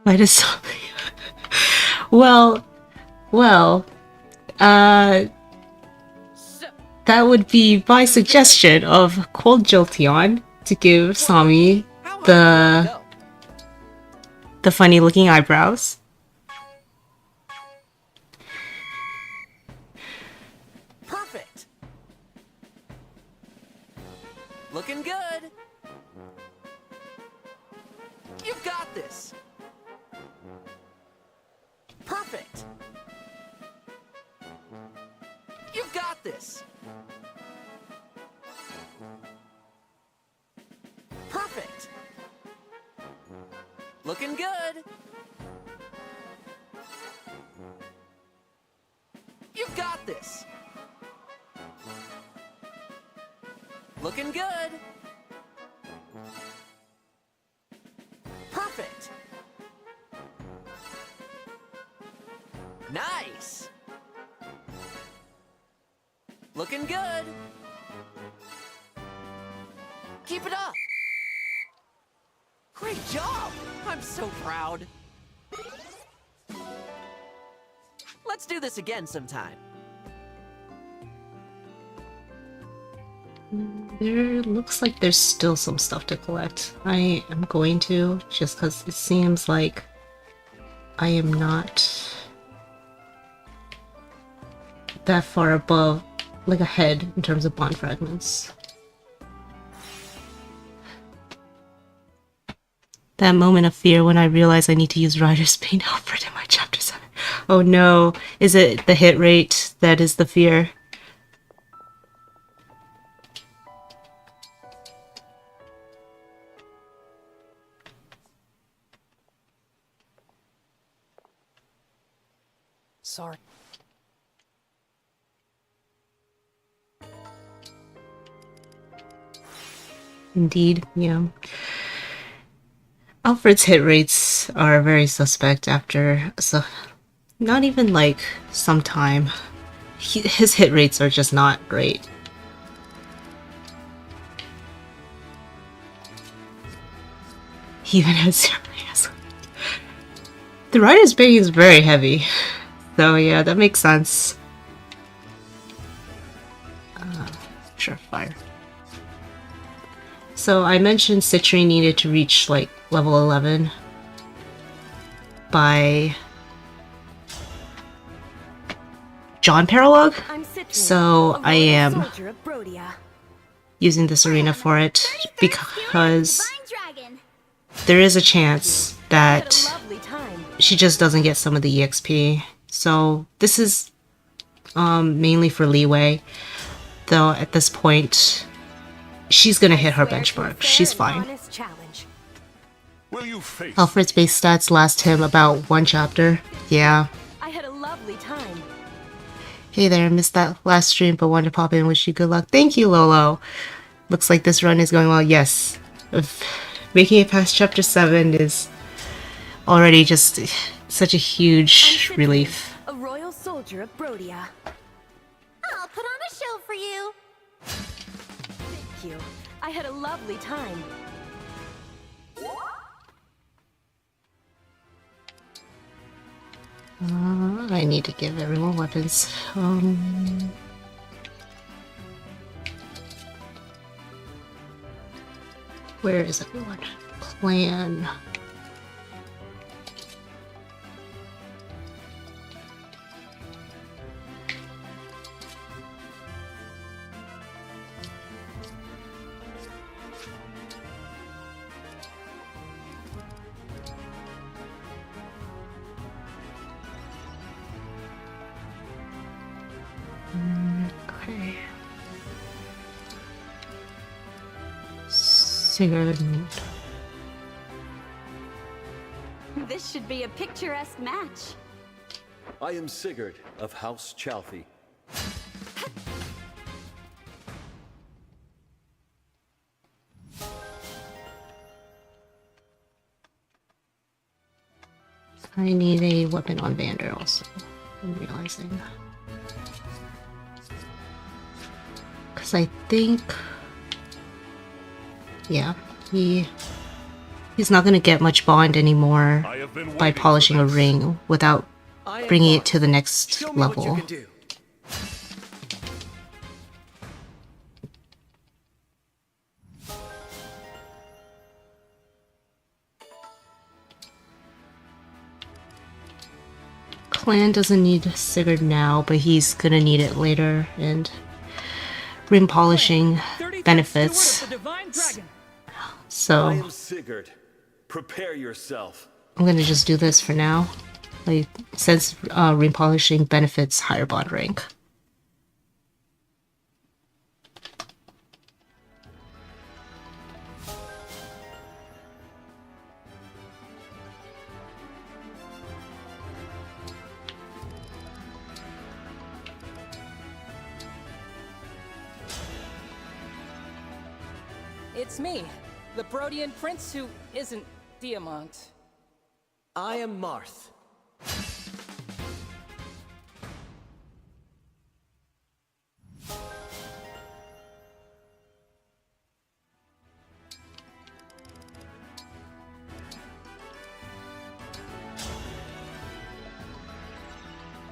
Why does something? Well, that would be my suggestion of Cold Jolteon to give Sami the funny looking eyebrows. Perfect. Looking good. You've got this. Perfect. You've got this. Perfect. Looking good. You've got this. Looking good. Perfect. Nice. Looking good. Keep it up. Great job. I'm so proud. Let's do this again sometime. There looks like there's still some stuff to collect. I am going to, just because it seems like I am not that far above, like ahead in terms of Bond Fragments. That moment of fear when I realize I need to use Rider's Pain Alfred in my chapter 7. Oh no, is it the hit rate that is the fear? Sorry. Indeed, yeah. Alfred's hit rates are very suspect after not even like some time. His hit rates are just not great. He even has 0 AS. The Rider's Bane is very heavy. So yeah, that makes sense. Sure, fire. So I mentioned Citrine needed to reach like level 11 by John Paralog. So I am using this arena for it because there is a chance that she just doesn't get some of the EXP. So this is mainly for leeway, though at this point she's gonna hit her benchmark. She's fine. Will you face Alfred's base stats last him about 1 chapter. Yeah. I had a lovely time. Hey there, missed that last stream but wanted to pop in and wish you good luck. Thank you, Lolo. Looks like this run is going well. Yes. Making it past chapter 7 is already just such a huge relief. A royal soldier of Brodia. I'll put on a show for you. Thank you. I had a lovely time. I need to give everyone weapons. Where is everyone? Plan. Sigurd. This should be a picturesque match. I am Sigurd of House Chalfie. I need a weapon on Vander also. I'm realizing. Because I think... Yeah, he's not going to get much bond anymore by polishing a ring without bringing it to the next Show me what you level. can do. Clan doesn't need Sigurd now, but he's gonna need it later, and ring polishing 33rd benefits. Steward of the Divine Dragon. So I am Sigurd. Prepare yourself. I'm gonna just do this for now. Like, since ring polishing benefits higher bond rank. It's me, the Brodian prince who isn't Diamant. I am Marth.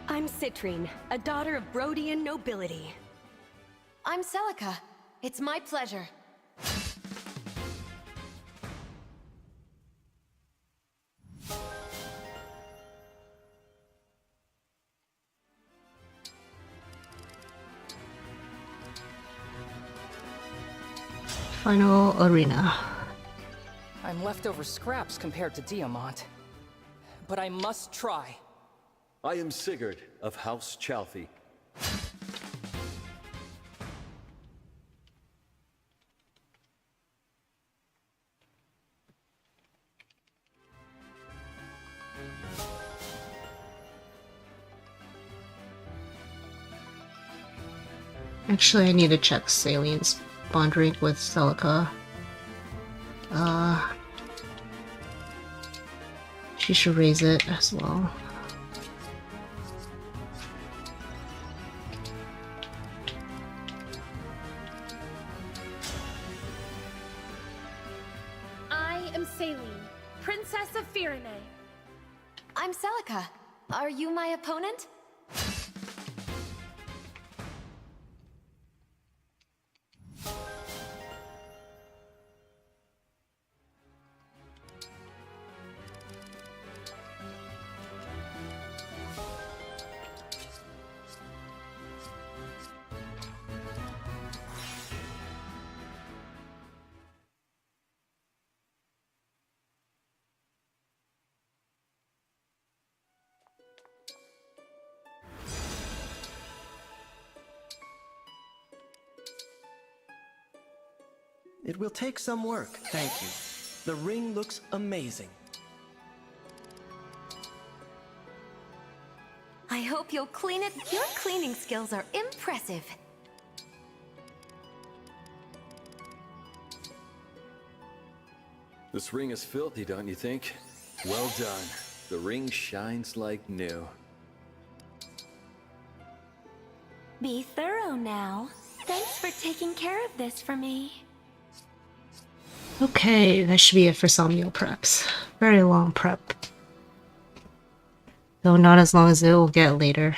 I'm Citrine, a daughter of Brodian nobility. I'm Celica. It's my pleasure. Final arena. I'm leftover scraps compared to Diamant. But I must try. I am Sigurd of House Chalfie. Actually, I need to check Salien's bond rank with Celica. She should raise it as well. I am Saline, Princess of Firene. I'm Celica. Are you my opponent? It will take some work, thank you. The ring looks amazing. I hope you'll clean it. Your cleaning skills are impressive. This ring is filthy, don't you think? Well done. The ring shines like new. Be thorough now. Thanks for taking care of this for me. Okay, that should be it for Somnial preps. Very long prep. Though not as long as it will get later.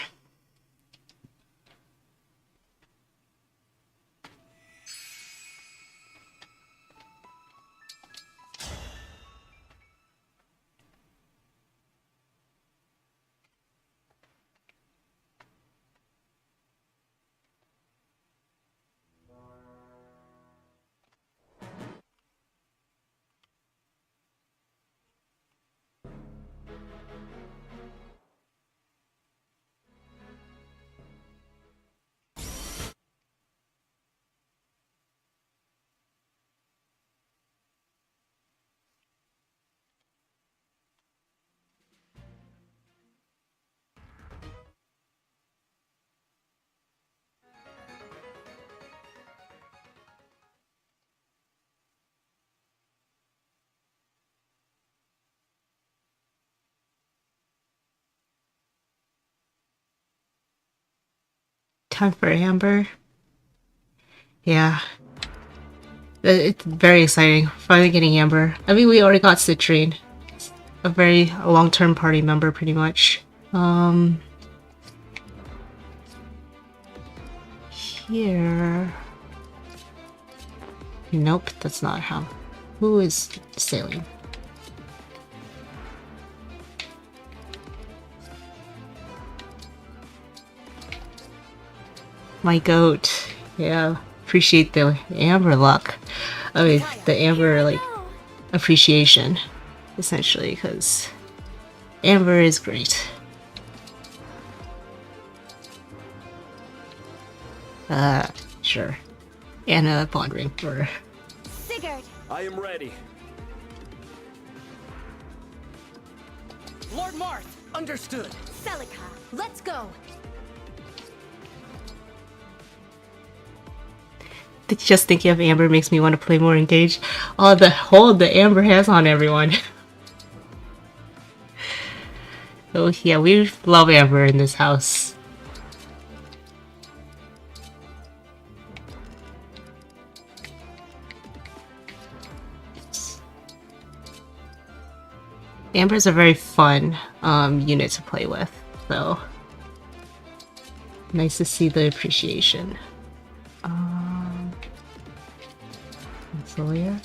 time for Amber. Yeah. It's very exciting. Finally getting Amber. I mean, we already got Citrine. A very long-term party member, pretty much. Here... Nope, that's not how. Who is sailing? My goat. Yeah, appreciate the Amber luck. I mean, the Amber, like, appreciation, essentially, because Amber is great. Sure. And a bond ring for... Sigurd! I am ready. Lord Marth, understood. Celica, let's go! Just thinking of Amber makes me want to play more engaged. Oh, the hold the Amber has on everyone. Oh yeah, we love Amber in this house. Amber's a very fun unit to play with, so nice to see the appreciation. Alear.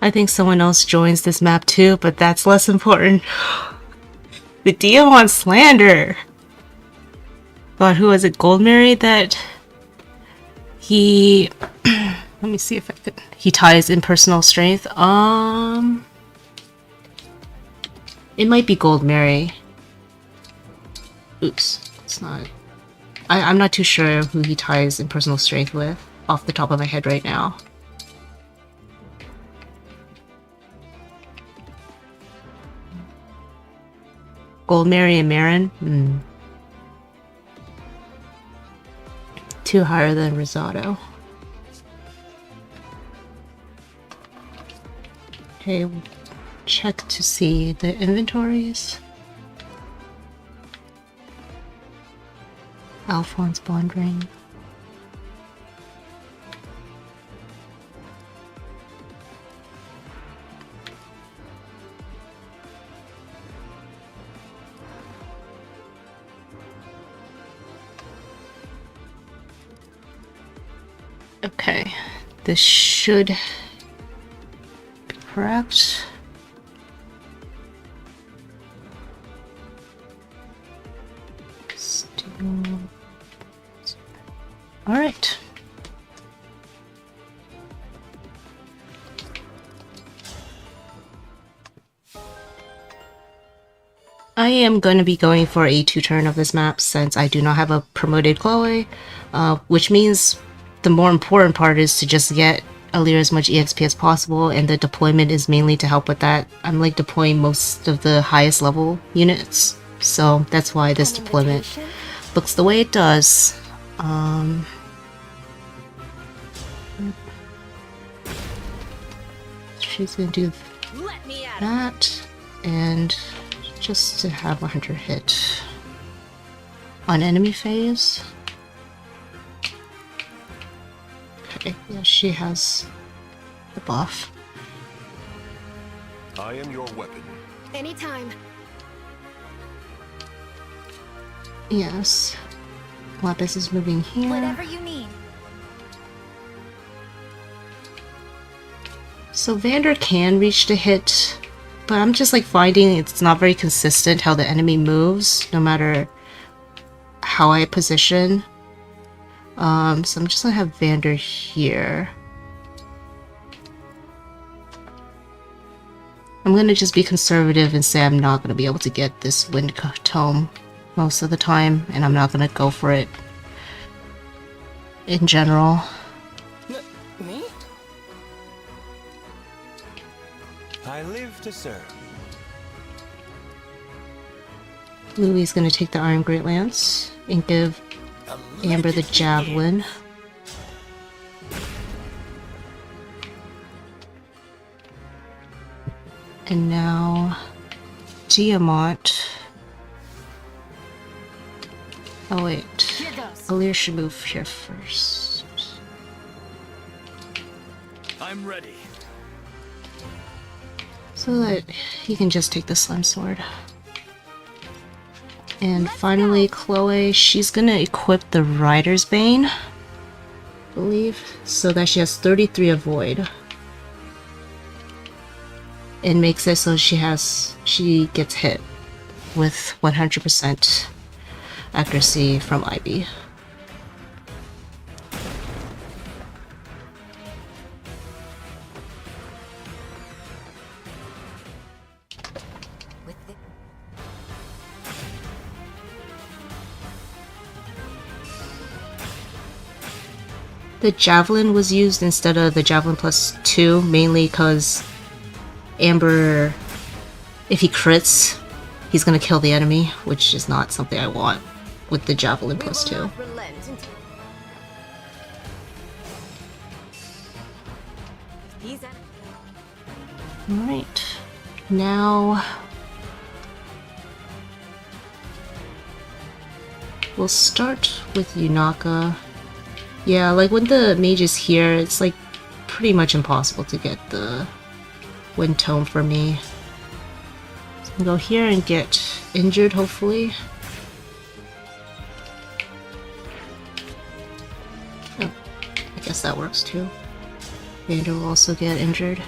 I think someone else joins this map too, but that's less important. The Diamond Slander! God, who was it? Goldmary that he... Let me see if I could... He ties impersonal strength. It might be Goldmary. Oops, it's not... I'm not too sure who he ties impersonal strength with off the top of my head right now. Goldmary and Marin? Two higher than Risotto. Okay, check to see the inventories. Alphonse Bond Ring. Okay, this should be correct. All right. I am going to be going for a 2-turn of this map since I do not have a promoted Chloe, which means the more important part is to just get Alear as much EXP as possible, and the deployment is mainly to help with that. I'm like deploying most of the highest level units, so that's why this deployment looks the way it does. She's gonna do that, and just to have 100 hit on enemy phase. Okay, yeah, she has the buff. I am your weapon. Anytime. Yes. Lapis is moving here. Whatever you need. So Vander can reach the hit, but I'm just like finding it's not very consistent how the enemy moves, no matter how I position. So I'm just gonna have Vander here. I'm gonna just be conservative and say I'm not gonna be able to get this Wind Tome most of the time, and I'm not gonna go for it in general. Me? I live to serve. Louis gonna take the Iron Great Lance and give Amber the Javelin. And now Diamant. Oh wait, Alear should move here first. I'm ready. So that he can just take the Slime Sword. And finally, Chloe, she's gonna equip the Rider's Bane, I believe, so that she has 33 Avoid. And makes it so she gets hit with 100% accuracy from Ivy. The Javelin was used instead of the Javelin +2, mainly because Amber, if he crits, he's gonna kill the enemy, which is not something I want with the Javelin +2. Alright, now we'll start with Yunaka. Yeah, like when the mage is here, it's like pretty much impossible to get the Wind Tome for me. So I'll go here and get injured, hopefully. Oh, I guess that works too. Vander will also get injured.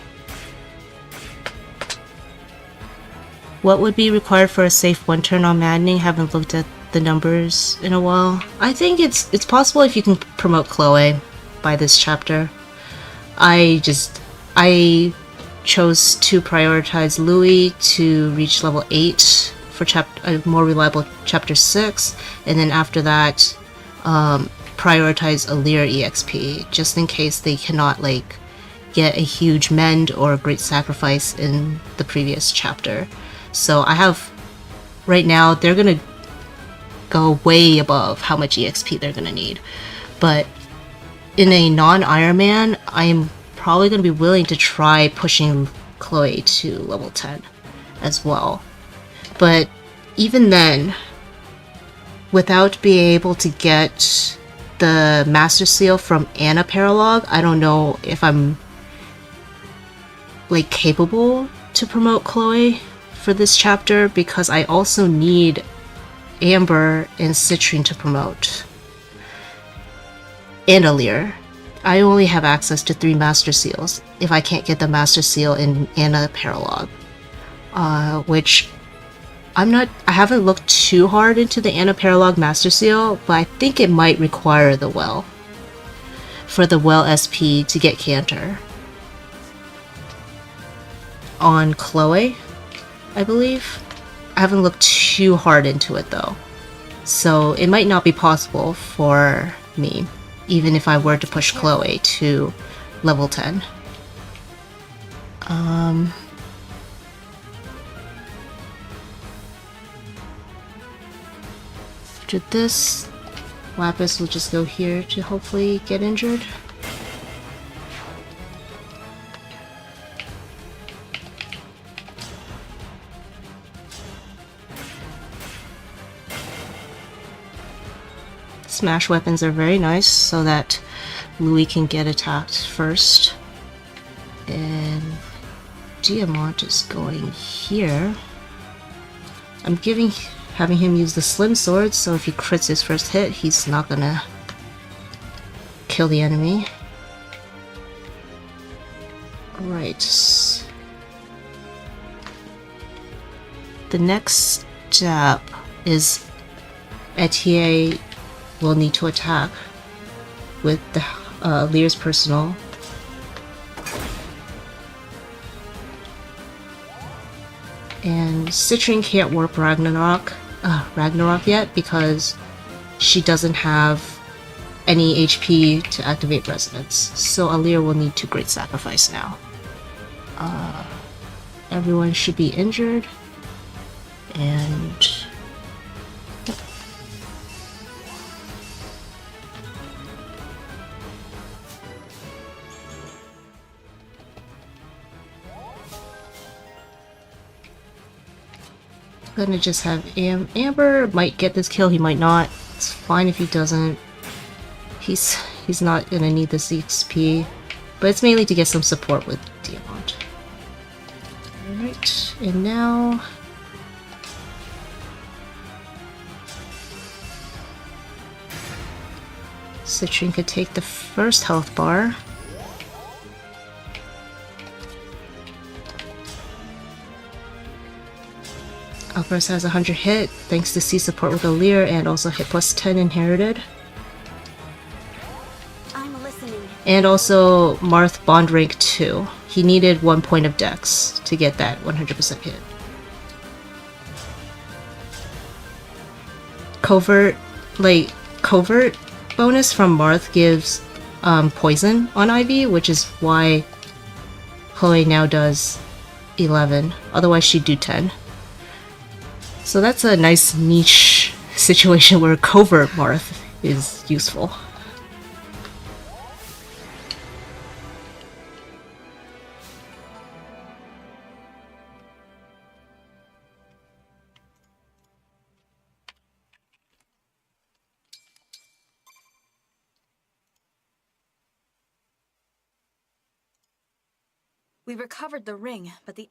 What would be required for a safe one turn on Maddening? Haven't looked at the numbers in a while. I think it's possible if you can promote Chloe by this chapter. I chose to prioritize Louis to reach level 8 for a more reliable chapter 6, and then after that prioritize Alear EXP just in case they cannot like get a huge mend or a great sacrifice in the previous chapter. So I have right now, they're gonna go way above how much EXP they're gonna need, but in a non-Ironman, I'm probably gonna be willing to try pushing Chloe to level 10 as well. But even then, without being able to get the Master Seal from Anna Paralog, I don't know if I'm like capable to promote Chloe for this chapter, because I also need Amber and Citrine to promote. And Alear. I only have access to 3 Master Seals if I can't get the Master Seal in Anna Paralog. Which I haven't looked too hard into the Anna Paralog Master Seal, but I think it might require the Well. For the Well SP to get Canter. On Chloe, I believe. I haven't looked too hard into it though, so it might not be possible for me, even if I were to push Chloe to level 10. After this, Lapis will just go here to hopefully get injured. Smash weapons are very nice so that Louis can get attacked first. And Diamant is going here. I'm having him use the Slim Sword, so if he crits his first hit, he's not gonna kill the enemy. Right. The next step is Etier will need to attack with the Lear's personal. And Citrine can't warp Ragnarok yet because she doesn't have any HP to activate Resonance. So Alear will need to Great Sacrifice now. Everyone should be injured, and Gonna just have Amber might get this kill, he might not. It's fine if he doesn't. He's not gonna need this XP, but it's mainly to get some support with Diamond. Alright, and now Citrine could take the first health bar. Alvarez has 100 hit, thanks to C support with Alear and also hit plus 10 inherited. I'm listening. And also Marth Bond rank 2. He needed 1 point of dex to get that 100% hit. Covert bonus from Marth gives poison on IV, which is why Chloe now does 11. Otherwise she'd do 10. So that's a nice niche situation where covert Marth is useful. We recovered the ring, but the...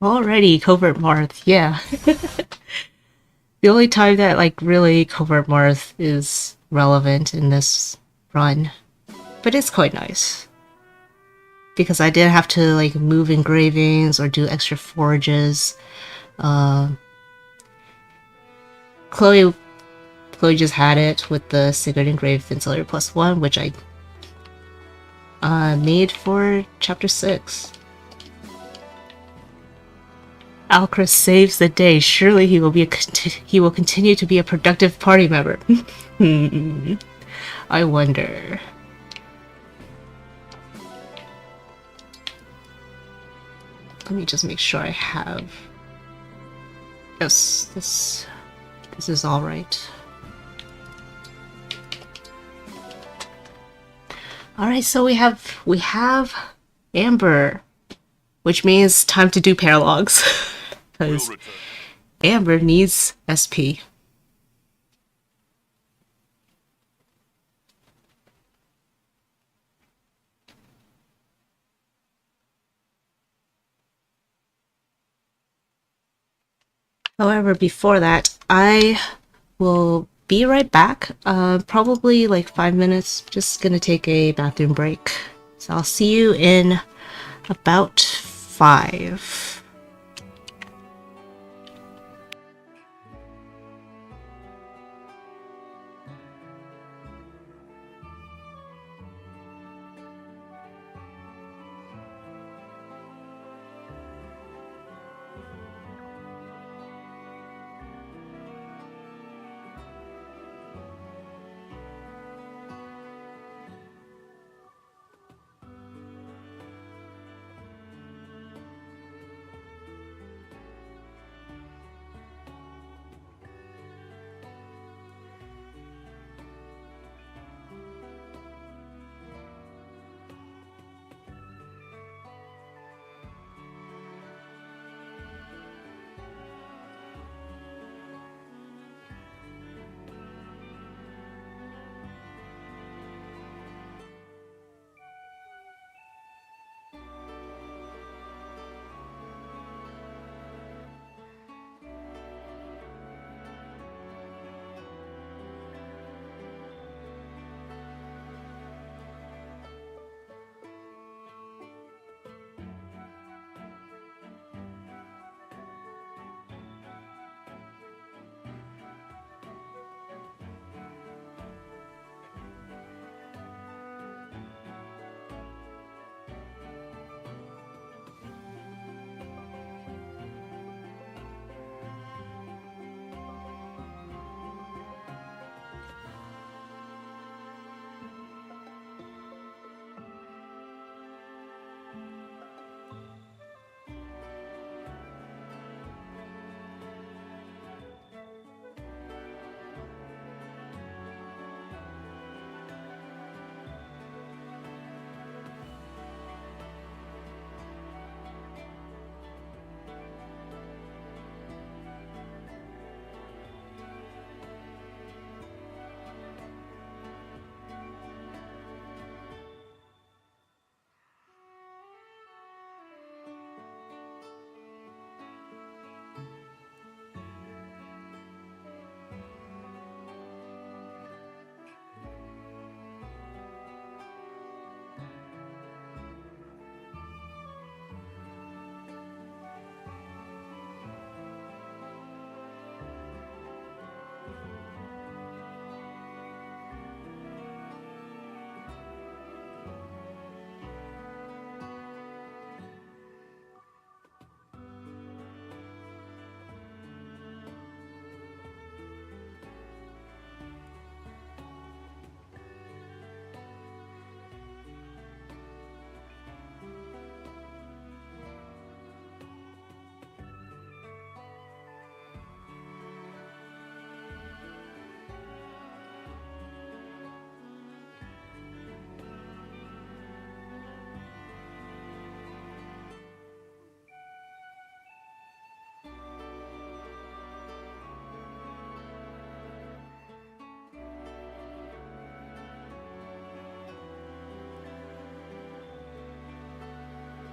Already, Covert Marth, yeah. The only time that, like, really Covert Marth is relevant in this run. But it's quite nice. Because I didn't have to, like, move engravings or do extra forages. Chloe just had it with the Sigurd engraved Vincillator +1, which I made for Chapter 6. Alcris saves the day. Surely he will continue to be a productive party member. I wonder. Let me just make sure I have. Yes, this is all right. All right, so we have Amber, which means time to do paralogs. Because Amber needs SP. However, before that, I will be right back. Probably like 5 minutes. Just gonna take a bathroom break. So I'll see you in about 5.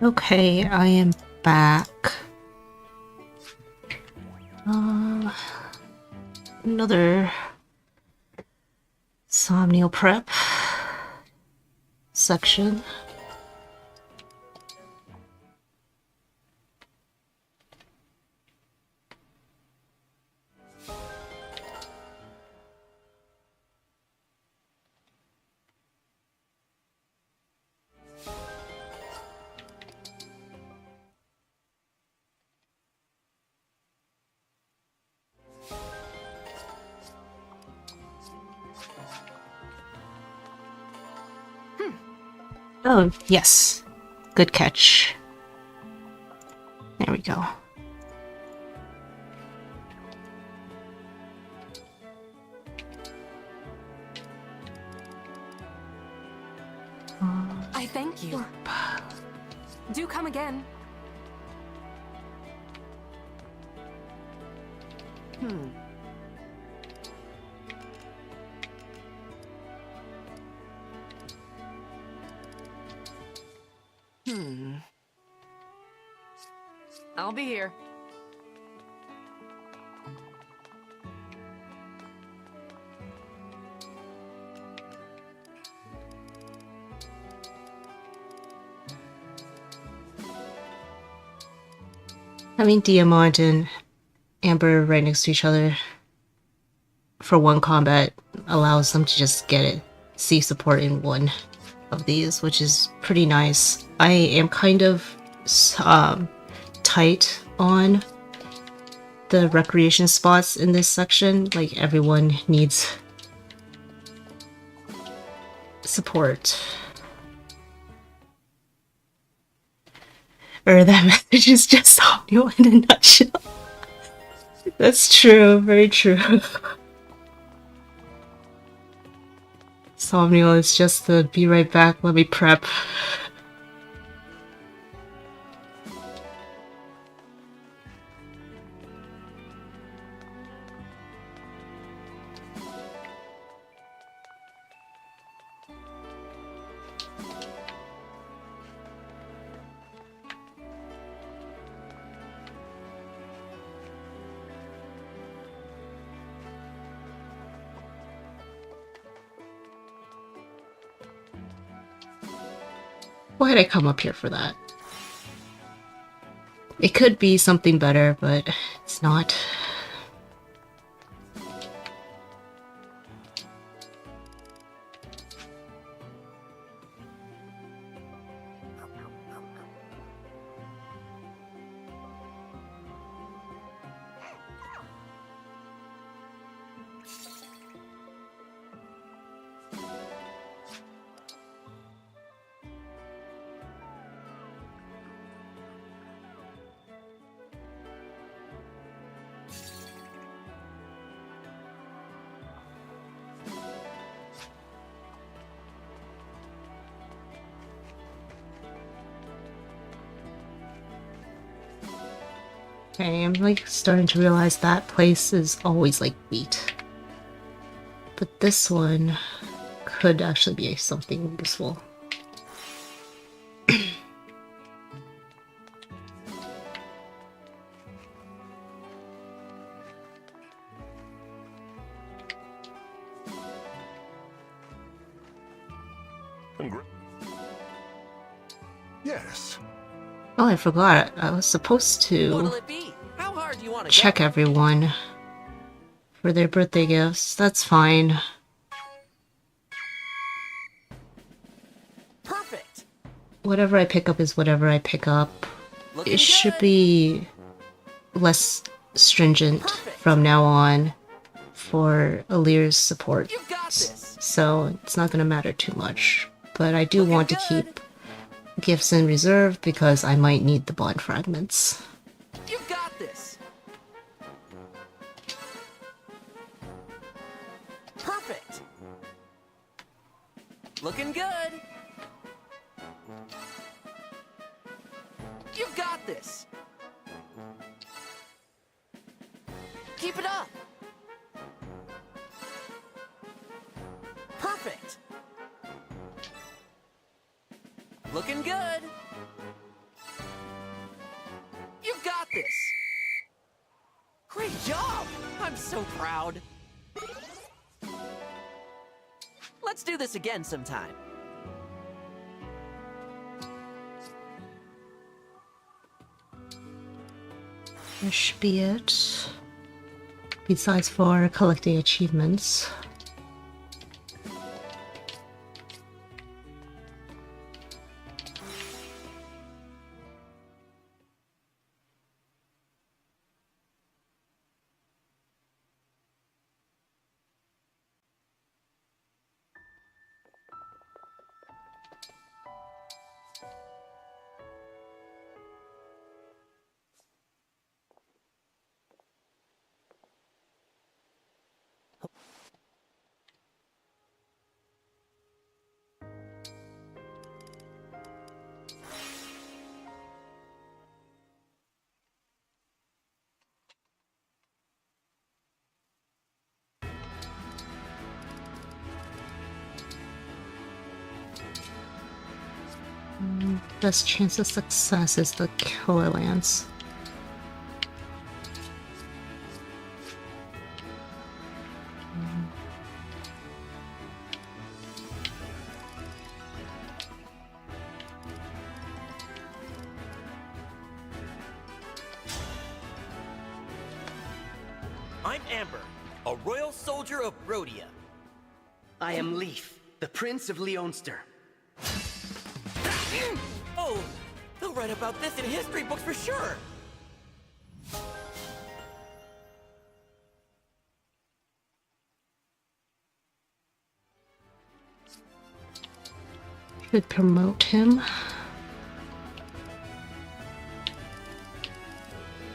Okay, I am back. Another Somnial prep section. Oh, yes. Good catch. There we go. I thank you. Do come again. I'll be here. Having Diamond and Amber right next to each other for one combat allows them to just get it, see support in one of these, which is pretty nice. I am kind of tight on the recreation spots in this section. Like, everyone needs support. Or that message is just audio in a nutshell. That's true, very true. Somnial is just the be right back, let me prep. Why did I come up here for that? It could be something better, but it's not. Okay, I'm like starting to realize that place is always like wheat. But this one could actually be something useful. Yes. Oh, I forgot. I was supposed What'll to it be? How hard do you want to check go? everyone for their birthday gifts. That's fine. Perfect. Whatever I pick up is whatever I pick up. Looking It should good. be less stringent from now on for Alear's support. You got this. So it's not going to matter too much. But I do Looking want to good. keep gifts in reserve because I might need the Bond Fragments. You got this. Perfect. Looking good. You got this. Keep it up. Perfect. Looking good. Great job! I'm so proud. Let's do this again sometime. That should be it. Besides for collecting achievements. Best chance of success is the Killer Lance. I'm Amber, a royal soldier of Rhodia. I am Leaf, the Prince of Leonster. Oh, they'll write about this in history books for sure. Should promote him.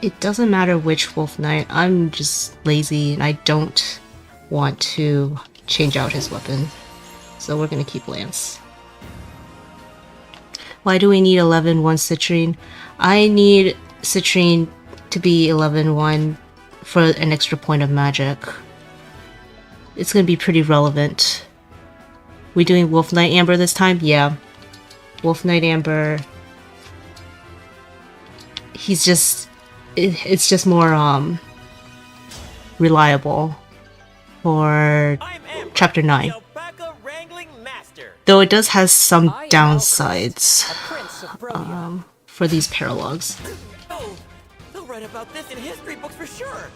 It doesn't matter which Wolf Knight. I'm just lazy and I don't want to change out his weapon. So we're gonna keep Lance. Why do we need 11-1 Citrine? I need Citrine to be 11-1 for an extra point of magic. It's gonna be pretty relevant. We doing Wolf Knight Amber this time? Yeah. Wolf Knight Amber. He's just... It's just more, reliable for Chapter 9. Though it does has some downsides, for these paralogs. Oh, they'll write about this in history books for sure.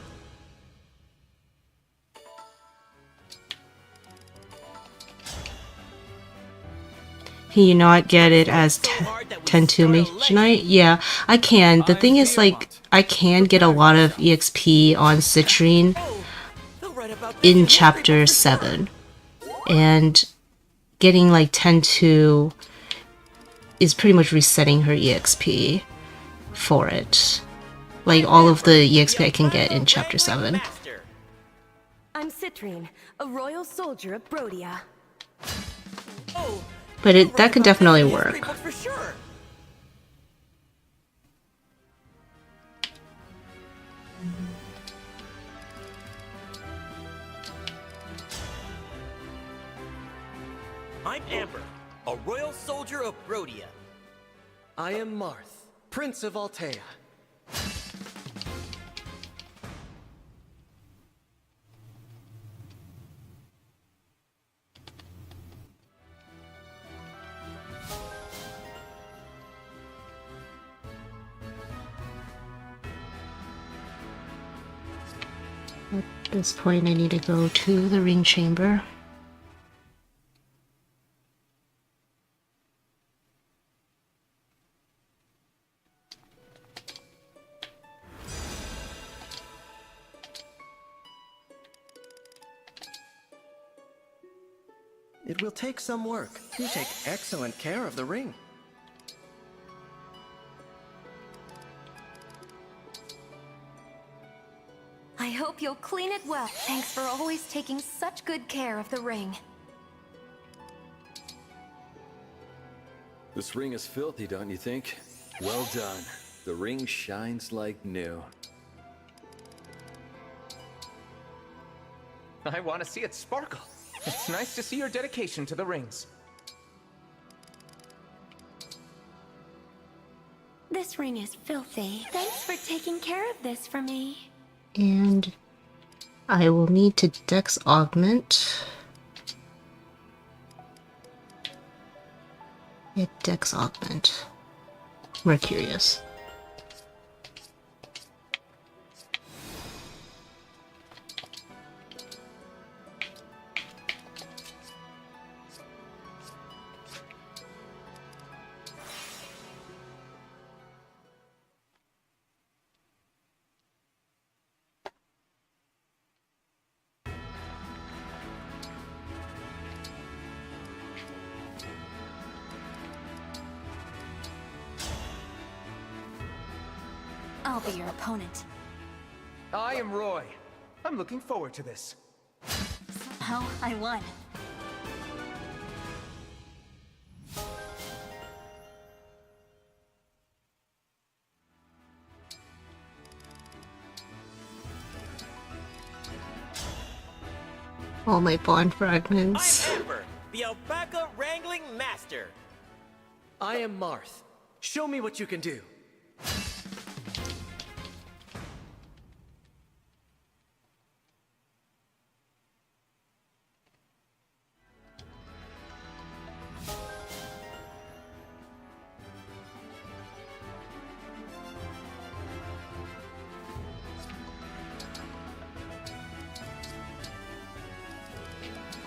Can you not get it as 10-2 tonight? Yeah, I can. The thing is, like, I can get a lot of EXP on Citrine in Chapter 7. And getting, like, 10-2 is pretty much resetting her EXP for it. Like, all of the EXP I can get in Chapter 7. I'm Citrine, a royal soldier of Rhodia. But that could definitely work. For sure. I'm Amber, a royal soldier of Rhodia. I am Marth, Prince of Altea. At this point, I need to go to the ring chamber. It will take some work. You take excellent care of the ring. I hope you'll clean it well. Thanks for always taking such good care of the ring. This ring is filthy, don't you think? Well done. The ring shines like new. I want to see it sparkle. It's nice to see your dedication to the rings. This ring is filthy. Thanks for taking care of this for me. And I will need to dex augment. Yeah, dex augment. Mercurius. I'll be your opponent. I am Roy. I'm looking forward to this. Somehow, I won. All my Bond Fragments. I'm Amber, the alpaca wrangling master. I am Marth. Show me what you can do.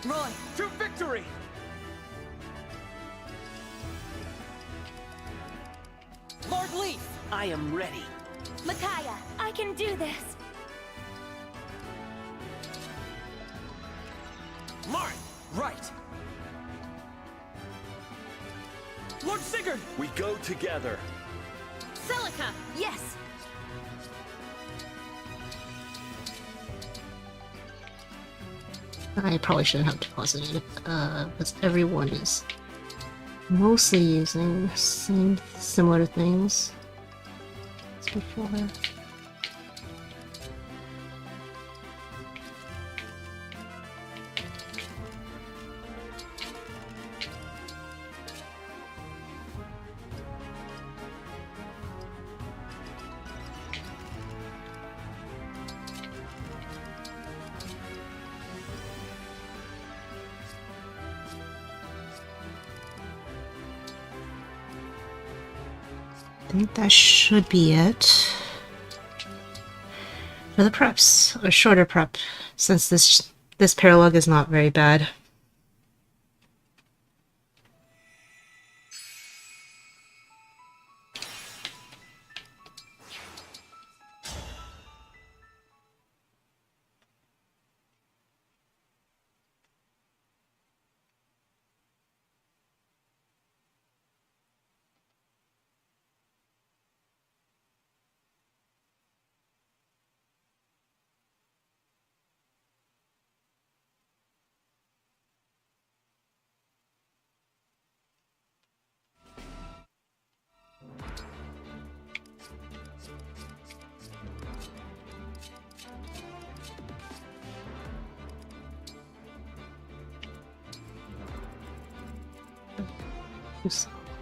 Roy, to victory! Lord Leaf! I am ready. Micaiah, I can do this. Marth, right! Lord Sigurd! We go together. Celica, Yes! I probably shouldn't have deposited, because everyone is mostly using similar things as before. I think that should be it for the preps, a shorter prep, since this paralog is not very bad.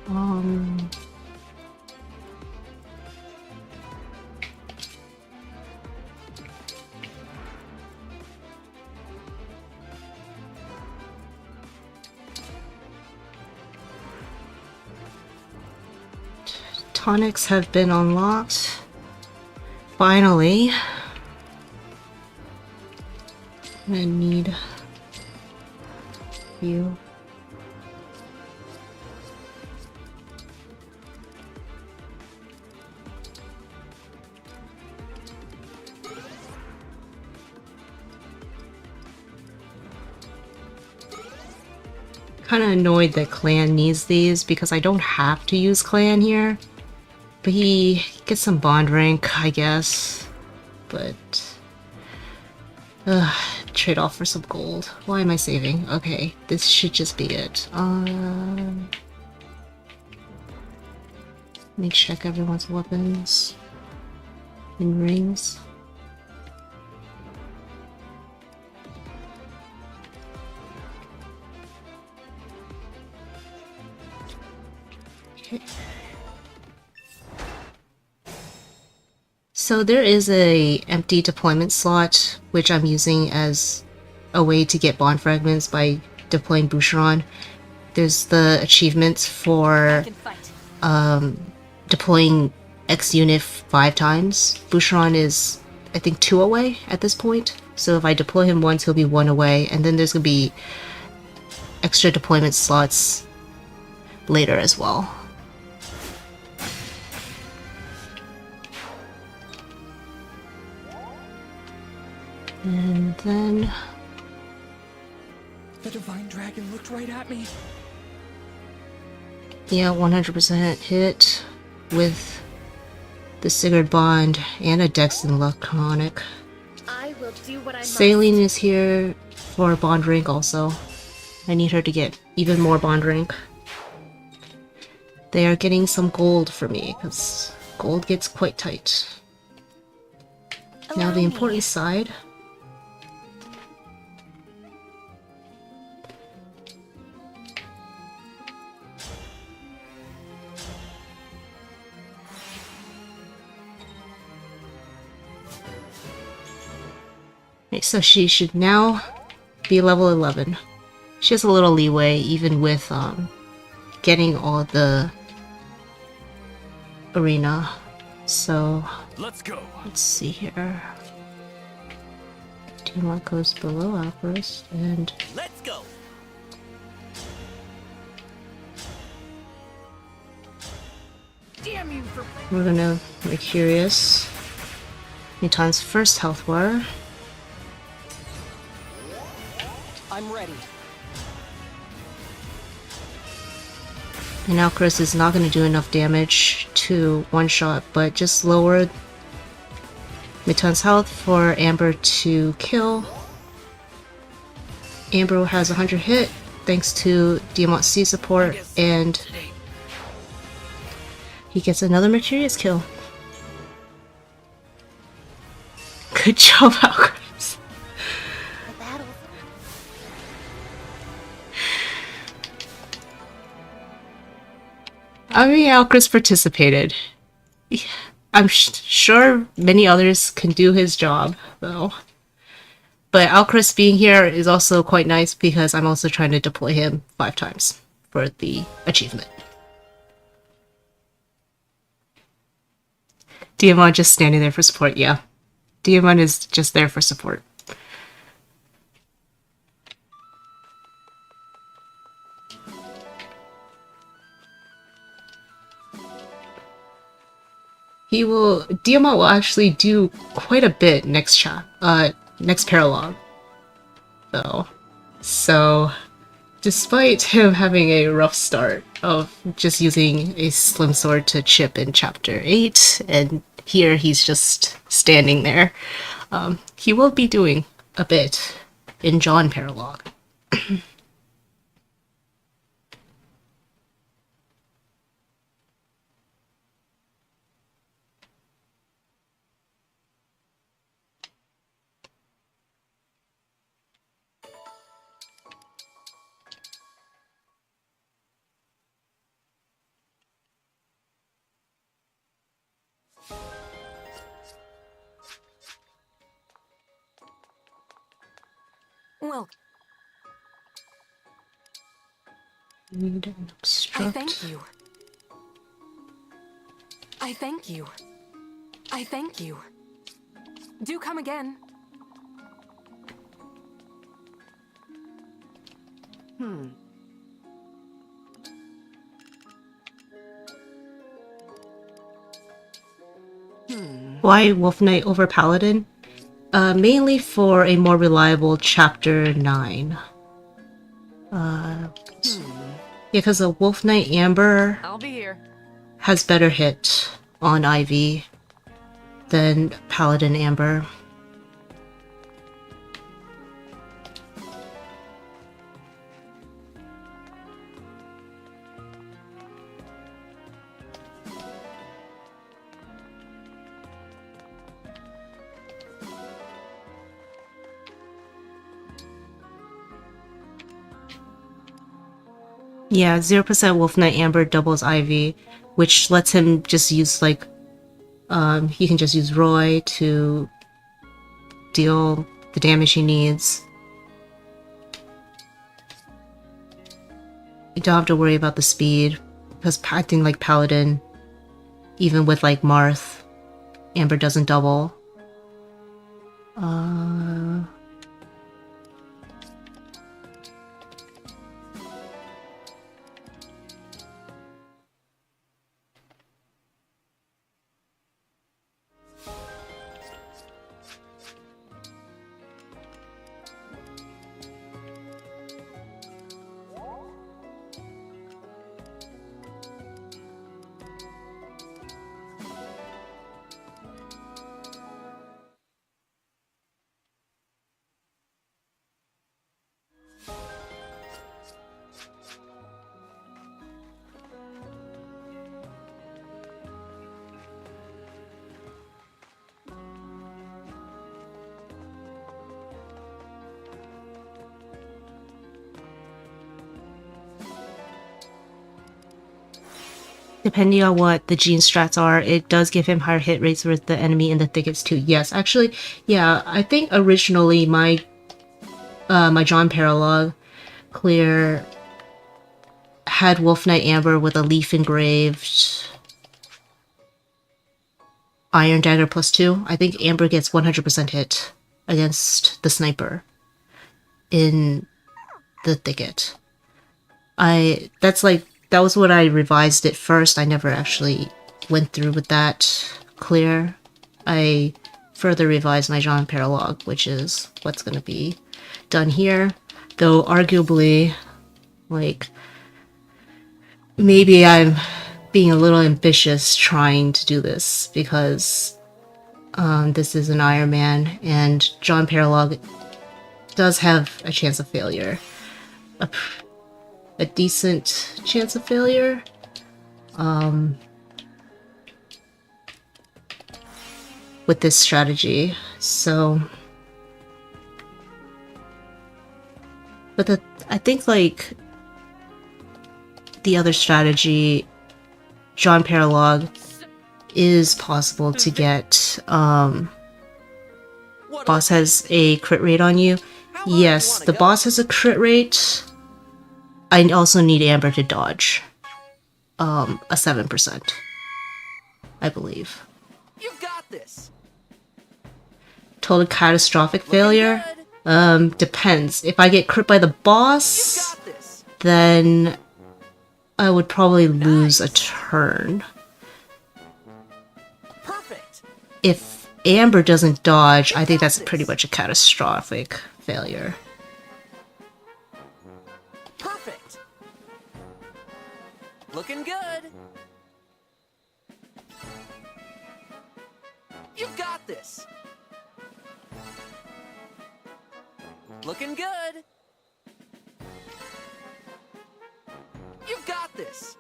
Um, tonics have been unlocked. Finally. I'm gonna need you. Kind of annoyed that Clan needs these because I don't have to use Clan here. But he gets some bond rank, I guess. But trade off for some gold. Why am I saving? Okay, this should just be it. Let me check everyone's weapons and rings. So there is a empty deployment slot, which I'm using as a way to get Bond Fragments by deploying Boucheron. There's the achievements for deploying X unit 5 times. Boucheron is, I think, 2 away at this point. So if I deploy him once, he'll be 1 away, and then there's gonna be extra deployment slots later as well. And then The Divine Dragon looked right at me. yeah, 100% hit with the Sigurd Bond and a Dex and Draconic. I will do what I must. Saline is here for Bond rank also. I need her to get even more Bond rank. They are getting some gold for me, because gold gets quite tight. Now the important side. Okay, so she should now be level 11. She has a little leeway, even with getting all the arena. So let's go. Let's see here. Tiamat goes below Alchemist, and let's go. Damn you for we're gonna Mercurius. Newton's first health bar. I'm ready. And now Chris is not going to do enough damage to one-shot, but just lower Newton's health for Amber to kill. Amber has 100 hit thanks to Diamant C support, and he gets another Mercurius kill. Good job, Alchemist. I mean, Alchemist participated. I'm sure many others can do his job, though. But Alchemist being here is also quite nice because I'm also trying to deploy him 5 times for the achievement. Diamond just standing there for support, yeah. Diamond is just there for support. Diamond will actually do quite a bit next paralogue, though. So, despite him having a rough start of just using a slim sword to chip in chapter 8, and here he's just standing there, he will be doing a bit in John paralogue. Well, Need an obstruct. I thank you. I thank you. I thank you. Do come again. Why Wolf Knight over Paladin? Mainly for a more reliable Chapter 9. Yeah, because a Wolf Knight Amber I'll be here. has better hit on IV than Paladin Amber. Yeah, 0% Wolf Knight Amber doubles IV, which lets him just use like He can just use Roy to deal the damage he needs. You don't have to worry about the speed, because acting like Paladin, even with like Marth, Amber doesn't double. Depending on what the gene strats are, it does give him higher hit rates with the enemy in the thickets too. Yes, actually, yeah, I think originally my my John Paralog clear had Wolf Knight Amber with a leaf engraved Iron Dagger +2. I think Amber gets 100% hit against the sniper in the thicket. That was what I revised it first. I never actually went through with that clear. I further revised my John Paralog, which is what's going to be done here. Though arguably, like, maybe I'm being a little ambitious trying to do this, because this is an Ironman, and John Paralog does have a chance of failure. A decent chance of failure. With this strategy. So, but I think like the other strategy, John Paralog, is possible to get. Boss has a crit rate on you. Yes, the boss has a crit rate. I also need Amber to dodge. A 7%. I believe. You got this. Total catastrophic failure? Depends. If I get crit by the boss, then I would probably lose a turn. Perfect. If Amber doesn't dodge, I think that's pretty much a catastrophic failure. Looking good. You got this. Looking good. You got this.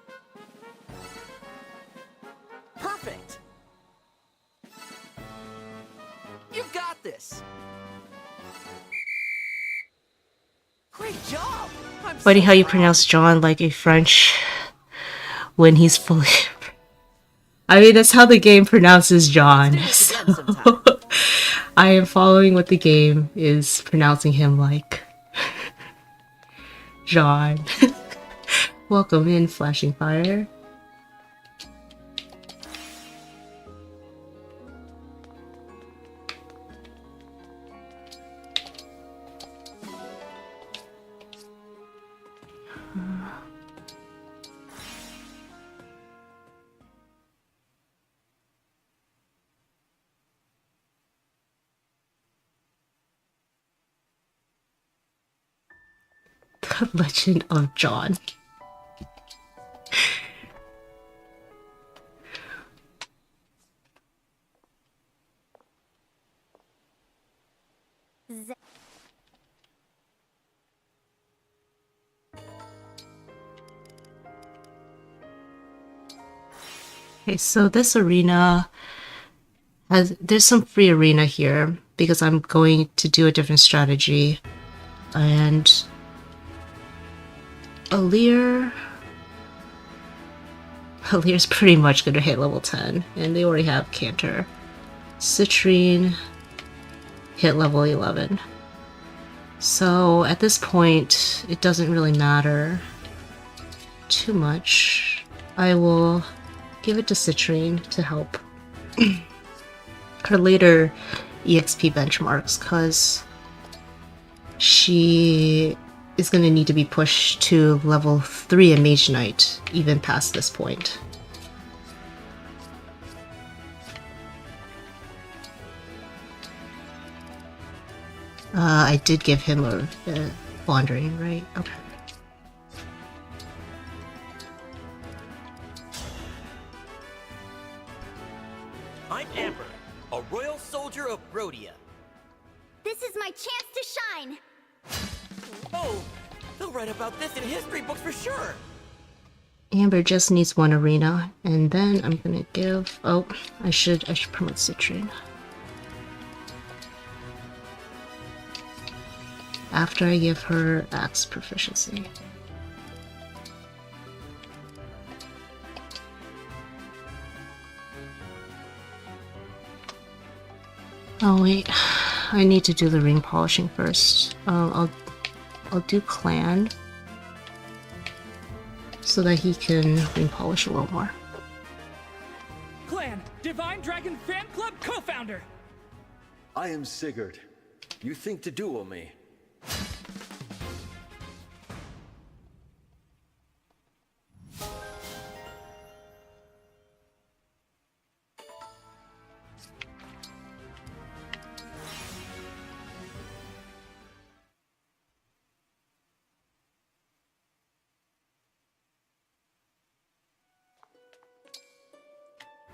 Perfect. You got this. Great job. Funny how you pronounce John like a French when he's fully... I mean, that's how the game pronounces John. So I am following what the game is pronouncing him like. John. Welcome in, Flashing Fire. The Legend of John. Okay, so this arena there's some free arena here because I'm going to do a different strategy, and Alear Alear's pretty much gonna hit level 10, and they already have Canter. Citrine hit level 11. So at this point, it doesn't really matter too much. I will give it to Citrine to help her later EXP benchmarks, because she is going to need to be pushed to level 3 in Mage Knight, even past this point. I did give him a Wandering, right? Okay. I'm Amber, a royal soldier of Brodia. This is my chance to shine. Oh, they'll write about this in history books for sure. Amber just needs one arena, and then I'm gonna give. Oh, I should promote Citrine after I give her Axe proficiency. Oh wait, I need to do the ring polishing first. I'll do Clan so that he can ring polish a little more. Clan, Divine Dragon Fan Club co-founder. I am Sigurd. You think to duel me?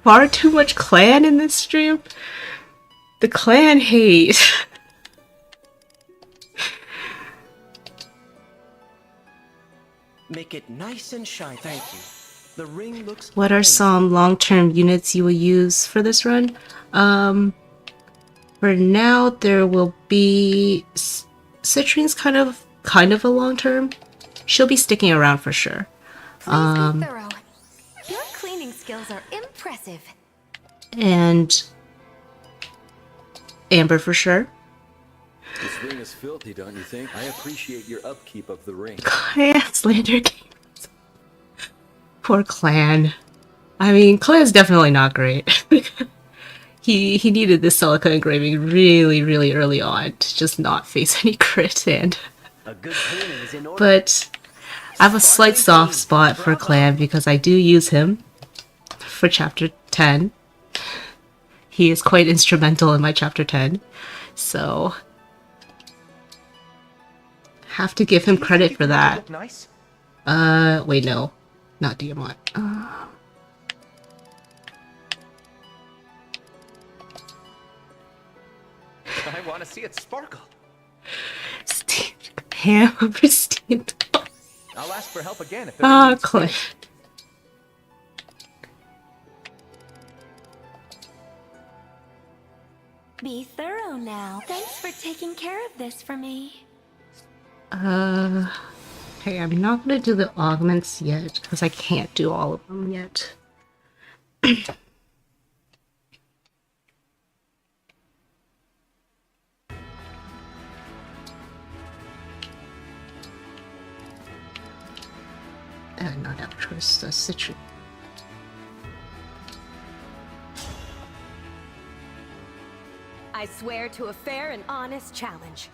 Far too much Clan in this stream. The Clan hate. Make it nice and shiny. Thank you. The ring looks. What are some long-term units you will use for this run? For now, there will be Citrine's kind of a long-term. She'll be sticking around for sure. Please be thorough. Your cleaning skills are impressive. And Amber for sure. This ring is filthy, don't you think? I appreciate your upkeep of the ring. Clan slander games. Poor Clan. I mean, Clan's definitely not great. He needed this Celica engraving really, really early on to just not face any crit and. But I have a slight soft spot for Clan because I do use him for chapter 10. He is quite instrumental in my chapter 10, so have to give him credit for that. Wait, no, not Diamant. I want to see it sparkle. Steam Ham over Steam. I'll ask for help again if Ah, Clan. Be thorough now. Thanks for taking care of this for me. Okay, I'm not gonna do the augments yet because I can't do all of them yet. Not actress, Citrine. I swear to a fair and honest challenge.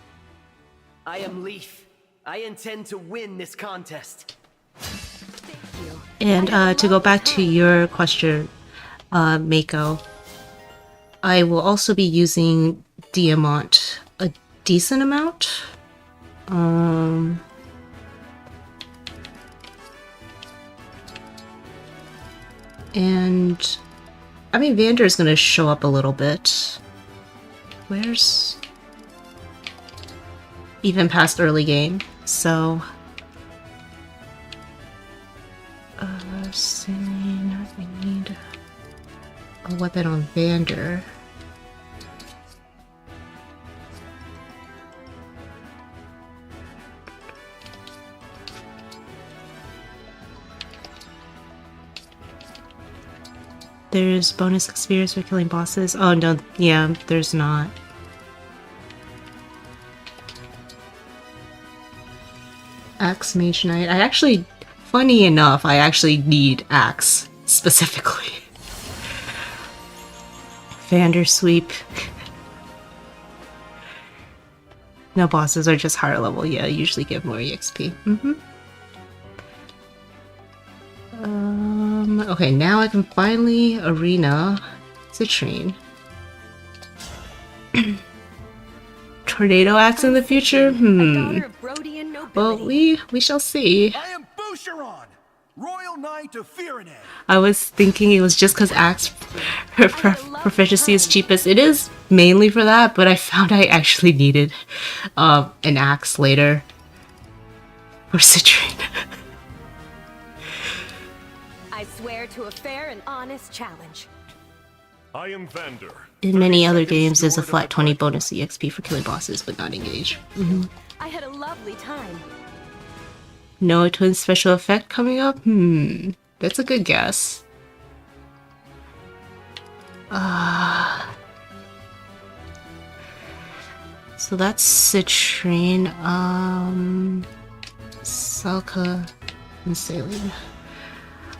I am Leaf. I intend to win this contest. Thank you. And to go back to your question, Mako, I will also be using Diamant a decent amount. And I mean, Vander is going to show up a little bit. Where's even past early game? So, Scene, I need a weapon on Vander. There's bonus experience for killing bosses. Oh no, yeah, there's not. Axe Mage Knight. I actually, funny enough, I actually need Axe specifically. Vander Sweep. No, bosses are just higher level. Yeah, usually give more EXP. Okay, now I can finally arena Citrine. Tornado axe in the future? Well, we shall see. I am Boucheron, Royal Knight of Firenze. I was thinking it was just because axe her proficiency is cheapest. It is mainly for that, but I found I actually needed an axe later for Citrine. I swear to a fair and honest challenge. I am Vander. In many other games, there's a flat 20 bonus EXP for killing bosses, but not engage. I had a lovely time. No twin special effect coming up? That's a good guess. So that's Citrine, Salka, and Saline.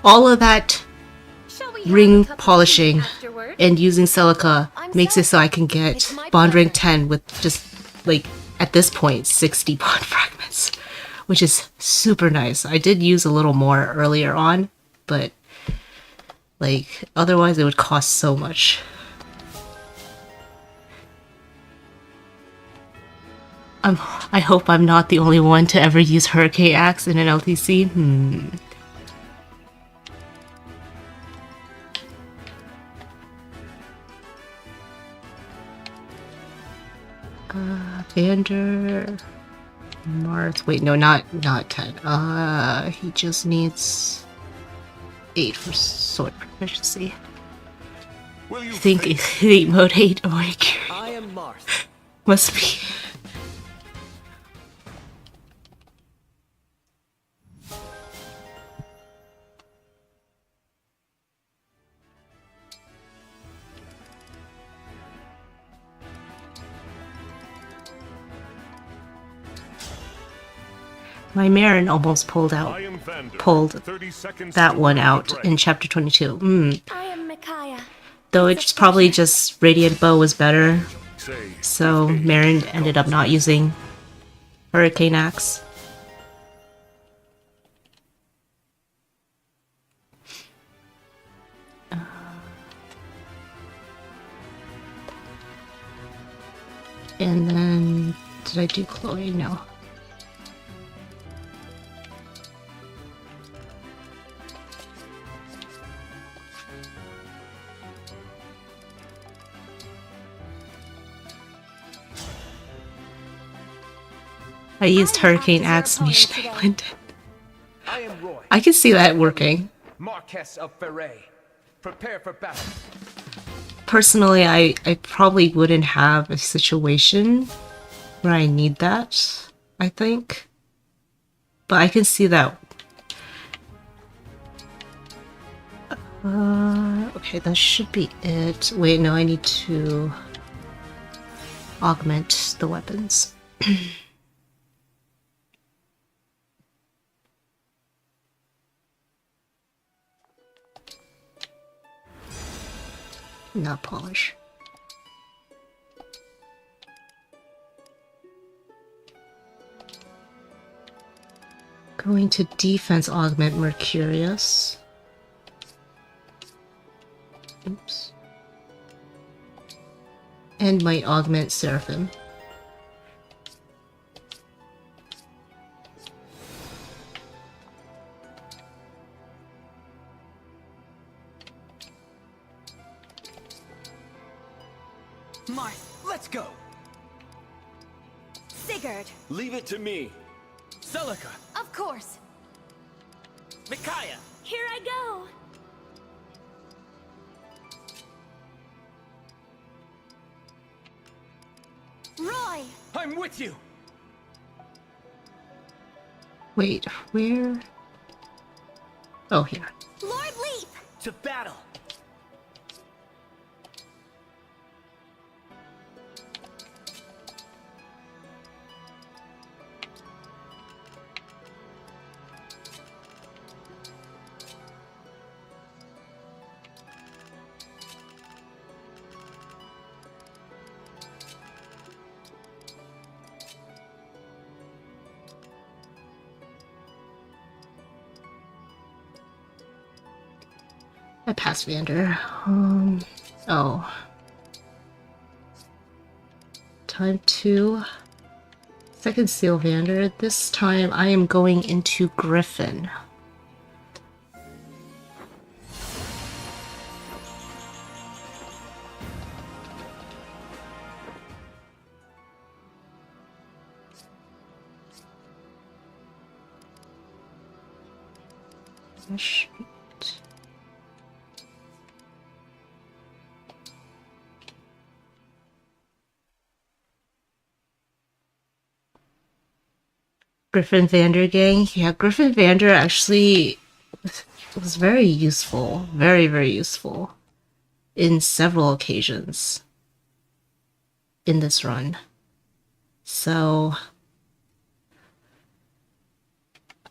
All of that ring polishing and using Celica makes it so I can get Bond rank 10 with just, like, at this point, 60 Bond Fragments, which is super nice. I did use a little more earlier on, but, like, otherwise it would cost so much. I hope I'm not the only one to ever use Hurricane Axe in an LTC. Vander... Mars... Wait, no, not 10. He just needs 8 for sword proficiency. I think Elite Mode 8 or I am Mars. must be... My Marin almost pulled that one out in chapter 22. I am Micaiah. Though it's probably just Radiant Bow was better, so Marin ended up not using Hurricane Axe. And then, did I do Chloe? No. I used Hurricane Axe Mage Knight. I am Roy, I can see that working. Marquess of Firenze. Prepare for battle. Personally, I probably wouldn't have a situation where I need that, I think. But I can see that. Okay, that should be it. Wait, no, I need to augment the weapons. Not polish. Going to defense augment Mercurius. Oops. And might augment Seraphim. Marth, let's go! Sigurd. Leave it to me. Celica! Of course. Micaiah! Here I go. Roy. I'm with you! Wait, where? Oh, here. Lord Leap. To battle! I passed Vander. Oh. Time to second seal Vander. This time I am going into Griffin. Shoot. Griffin Vander gang. Yeah, Griffin Vander actually was very useful. Very, very useful in several occasions in this run. So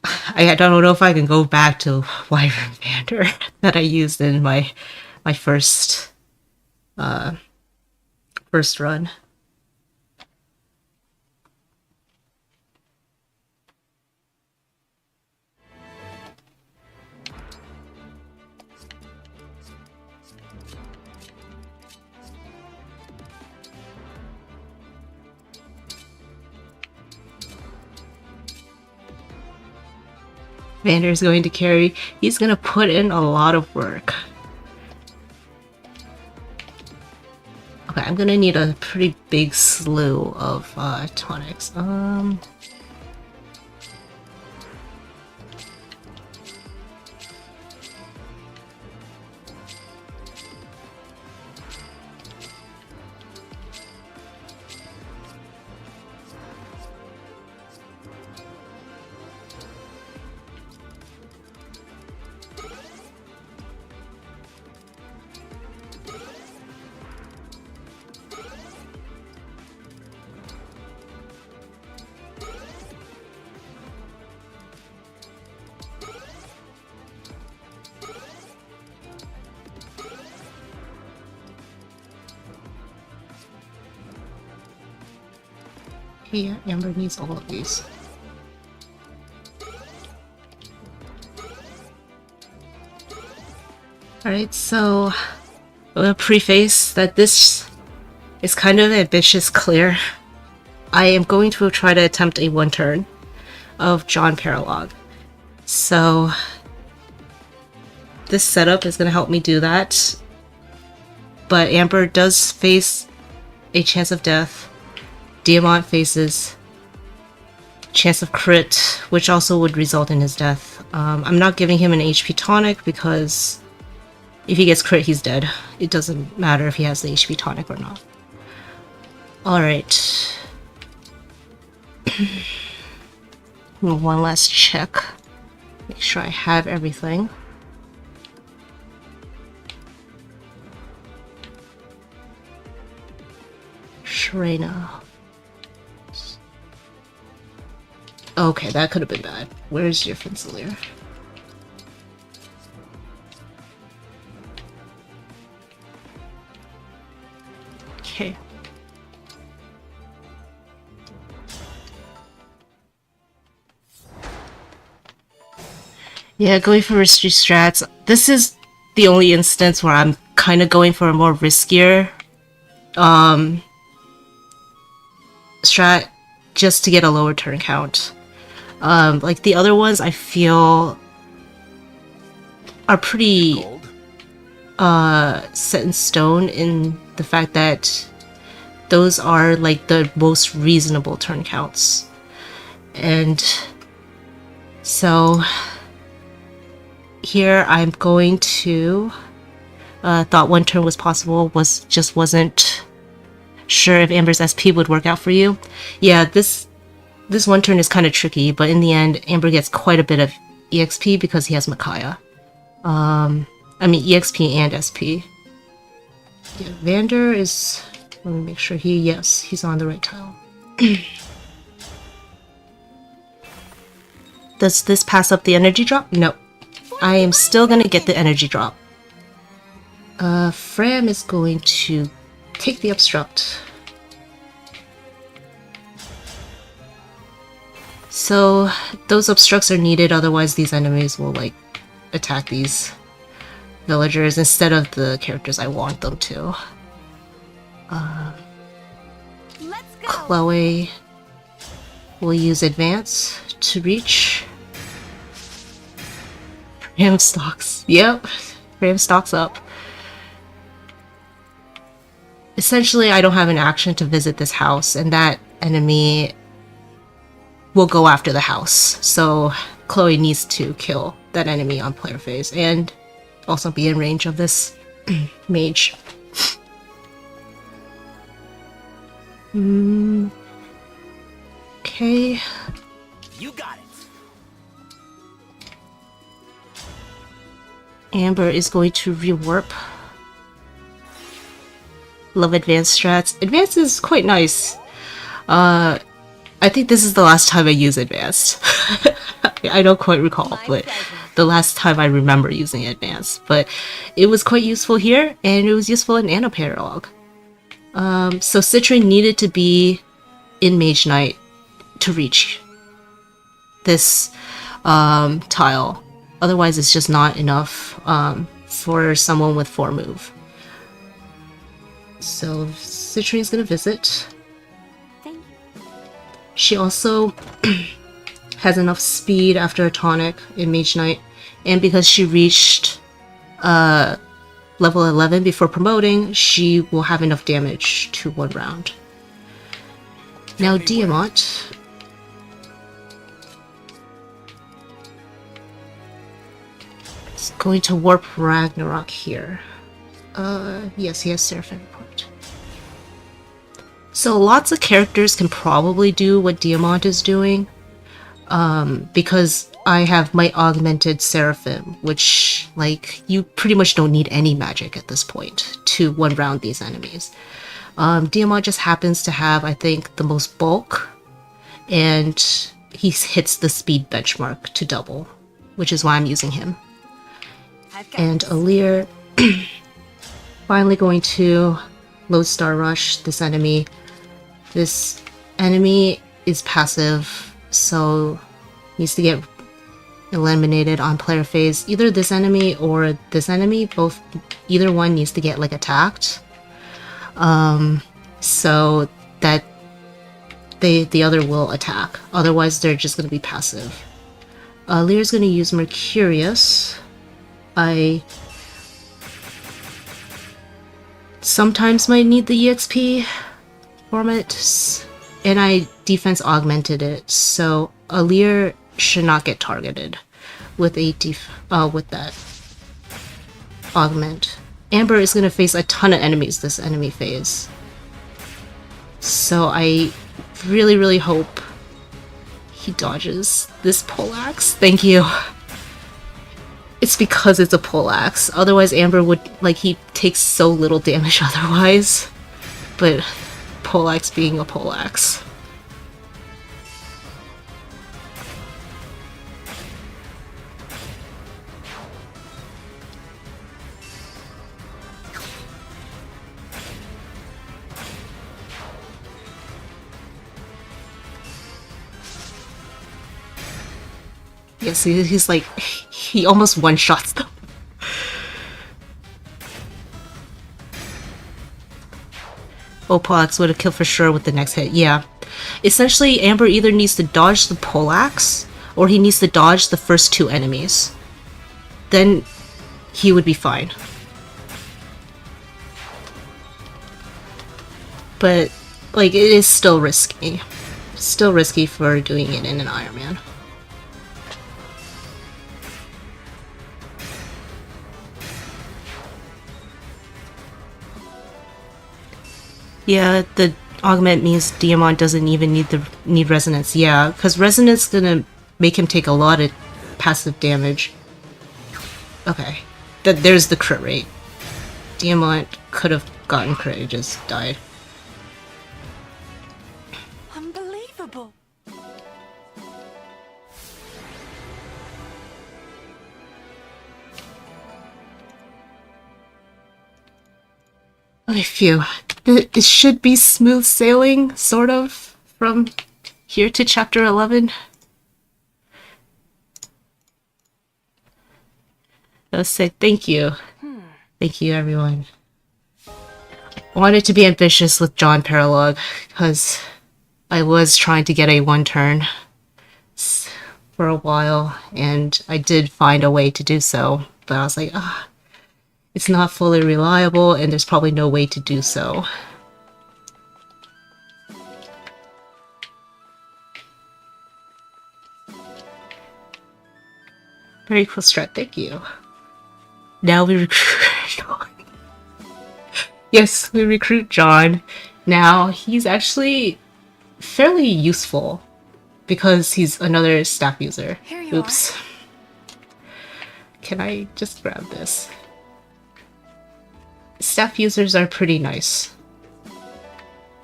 I don't know if I can go back to Wyvern Vander that I used in my first run. Vander's going to carry. He's going to put in a lot of work. Okay, I'm going to need a pretty big slew of tonics. Yeah, Amber needs all of these. Alright, so I'm gonna preface that this is kind of an ambitious clear. I am going to try to attempt a one turn of John Paralog. So this setup is going to help me do that. But Amber does face a chance of death. Diamant faces chance of crit, which also would result in his death. I'm not giving him an HP tonic because if he gets crit, he's dead. It doesn't matter if he has the HP tonic or not. Alright. One last check. Make sure I have everything. Shrena. Okay, that could have been bad. Where's your Alear? Okay. Yeah, going for risky strats. This is the only instance where I'm kind of going for a more riskier strat just to get a lower turn count. Like the other ones I feel are pretty set in stone in the fact that those are like the most reasonable turn counts. And so here I'm going to thought one turn was possible, wasn't sure if Amber's SP would work out for you. Yeah, this one turn is kind of tricky, but in the end Amber gets quite a bit of EXP because he has Micaiah. I mean EXP and SP. Yeah, Vander is, let me make sure he's on the right tile. Does this pass up the energy drop? No. I am still gonna get the energy drop. Fram is going to take the obstruct. So those obstructs are needed, otherwise these enemies will like attack the villagers instead of the characters I want them to. Let's go. Chloe will use advance to reach. Ram stocks. Yep. Ram stocks up. Essentially, I don't have an action to visit this house, and that enemy will go after the house. So Chloe needs to kill that enemy on player phase and also be in range of this mage. Okay. You got it. Amber is going to rewarp. Love advanced strats. Advanced is quite nice. I think this is the last time I use advanced. I don't quite recall, but the last time I remember using advanced. But it was quite useful here, and it was useful in Nanoparalog. So Citrine needed to be in Mage Knight to reach this tile. Otherwise, it's just not enough for someone with 4 move. So Citrine's gonna visit. Thank you. She also has enough speed after a tonic in Mage Knight, and because she reached level 11 before promoting, she will have enough damage to 1 round. Now Diamant. Is going to warp Ragnarok here. Yes, he has Seraphim Report. So lots of characters can probably do what Diamant is doing, because I have my augmented Seraphim, which, like, you pretty much don't need any magic at this point to 1 round these enemies. Diamant just happens to have, I think, the most bulk, and he hits the speed benchmark to double, which is why I'm using him. And Alear finally going to Lodestar Rush this enemy. This enemy is passive, so needs to get eliminated on player phase. Either this enemy or this enemy, either one needs to get like attacked, so that the other will attack. Otherwise, they're just going to be passive. Lear's going to use Mercurius. I sometimes might need the EXP from it, and I defense augmented it, so Alear should not get targeted with with that augment. Amber is going to face a ton of enemies this enemy phase, so I really hope he dodges this poleaxe. Thank you. It's because it's a poleaxe. Otherwise, Amber would, like, he takes so little damage otherwise. But poleaxe being a poleaxe. Yes, he's like, he almost one-shots them. Oh, poleaxe would have killed for sure with the next hit. Yeah. Essentially, Amber either needs to dodge the poleaxe, or he needs to dodge the first 2 enemies. Then he would be fine. But, like, it is still risky. Still risky for doing it in an Ironman. Yeah, the augment means Diamant doesn't even need resonance. Yeah, because resonance is gonna make him take a lot of passive damage. Okay, there's the crit rate. Diamant could have gotten crit, it just died. Unbelievable. Okay, phew. It should be smooth sailing, sort of, from here to chapter 11. I'll say thank you. Thank you, everyone. I wanted to be ambitious with John Paralog because I was trying to get a one turn for a while, and I did find a way to do so, but I was like, ah, it's not fully reliable, and there's probably no way to do so. Very cool strat, thank you. Now we recruit John. Yes, we recruit John. Now, he's actually fairly useful because he's another staff user. Oops. Can I just grab this? Staff users are pretty nice.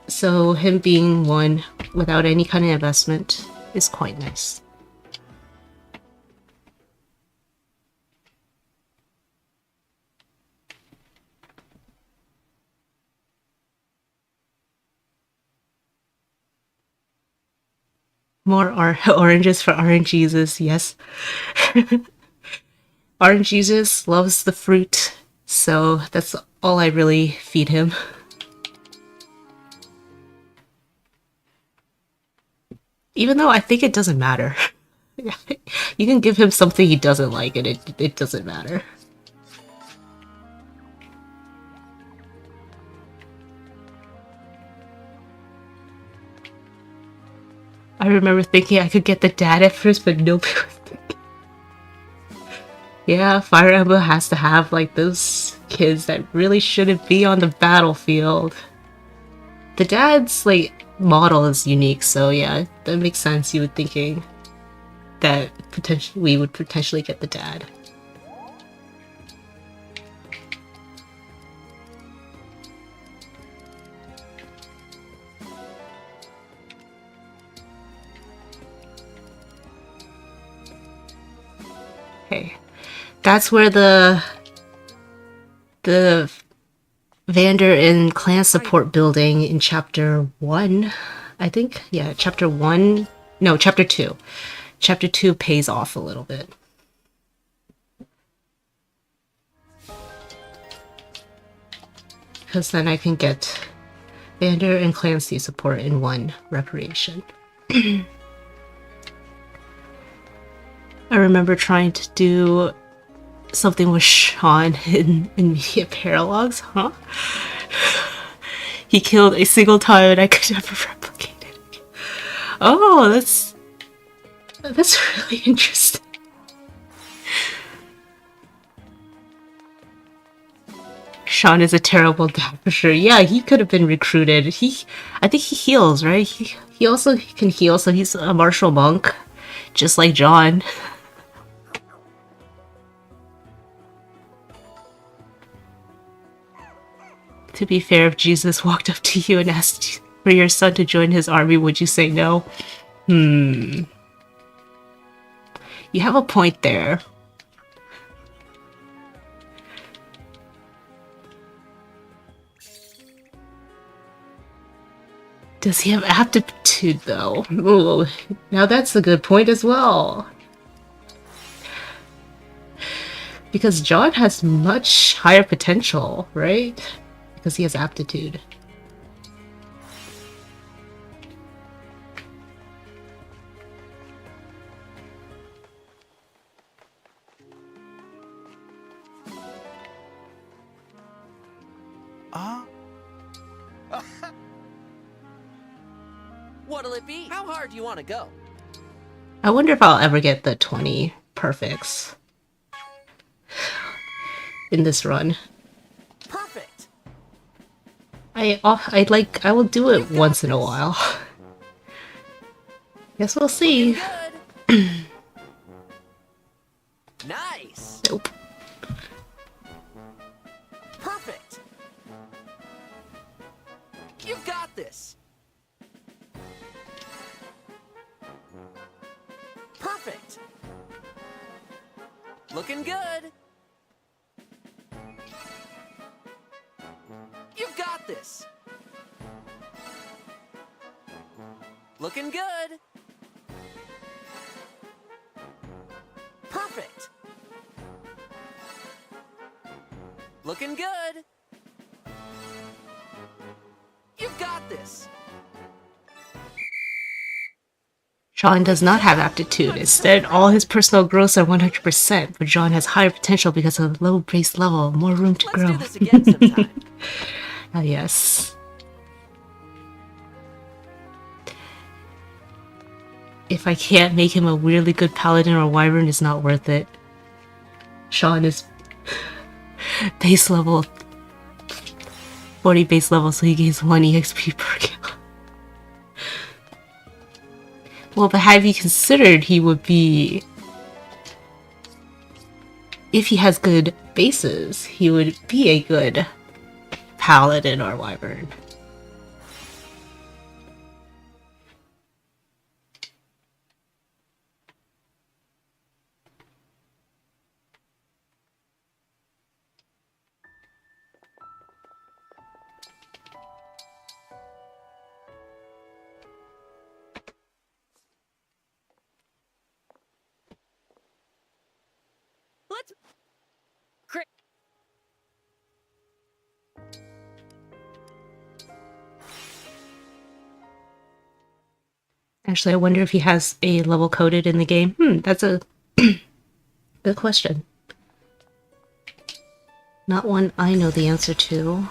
So him being one without any kind of investment is quite nice. More oranges for Orange Jesus, yes. Orange Jesus loves the fruit, so that's all I really feed him. Even though I think it doesn't matter. You can give him something he doesn't like and it doesn't matter. I remember thinking I could get the dad at first, but nobody was thinking. Yeah, Fire Emblem has to have like those kids that really shouldn't be on the battlefield. The dad's like model is unique, so yeah, that makes sense. You would thinking that potentially we would potentially get the dad. Okay, that's where the Vander and clan support building in chapter 1, I think. Yeah, chapter 1. No, chapter 2. Chapter 2 pays off a little bit. Because then I can get Vander and Clancy support in one reparation. I remember trying to do something with Sean in Immediate Paralogs, huh? He killed a single time and I could never replicate it. Oh, that's really interesting. Sean is a terrible dad for sure. Yeah, he could have been recruited. I think he heals, right? He also can heal, so he's a martial monk, just like John. To be fair, if Jesus walked up to you and asked for your son to join his army, would you say no? You have a point there. Does he have aptitude, though? Ooh, now that's a good point as well. Because John has much higher potential, right? Because he has aptitude. What'll it be? How hard do you want to go? I wonder if I'll ever get the 20 perfects in this run. Perfect. I will do it once in a while. Guess we'll see. Nice. Nope. Perfect. You've got this. Perfect. Looking good. You've got this. Looking good. Perfect. Looking good. You've got this. Sean does not have aptitude. Instead, all his personal growths are 100%, but John has higher potential because of the low base level, more room to grow. Let's do this again sometime. Ah, yes. If I can't make him a weirdly good paladin or wyvern, it's not worth it. Sean is base level 40 base level, so he gains 1 EXP per kill. Well, but have you considered he would be... If he has good bases, he would be a good paladin or wyvern. Let's... Actually, I wonder if he has a level coded in the game. That's a good question. Not one I know the answer to.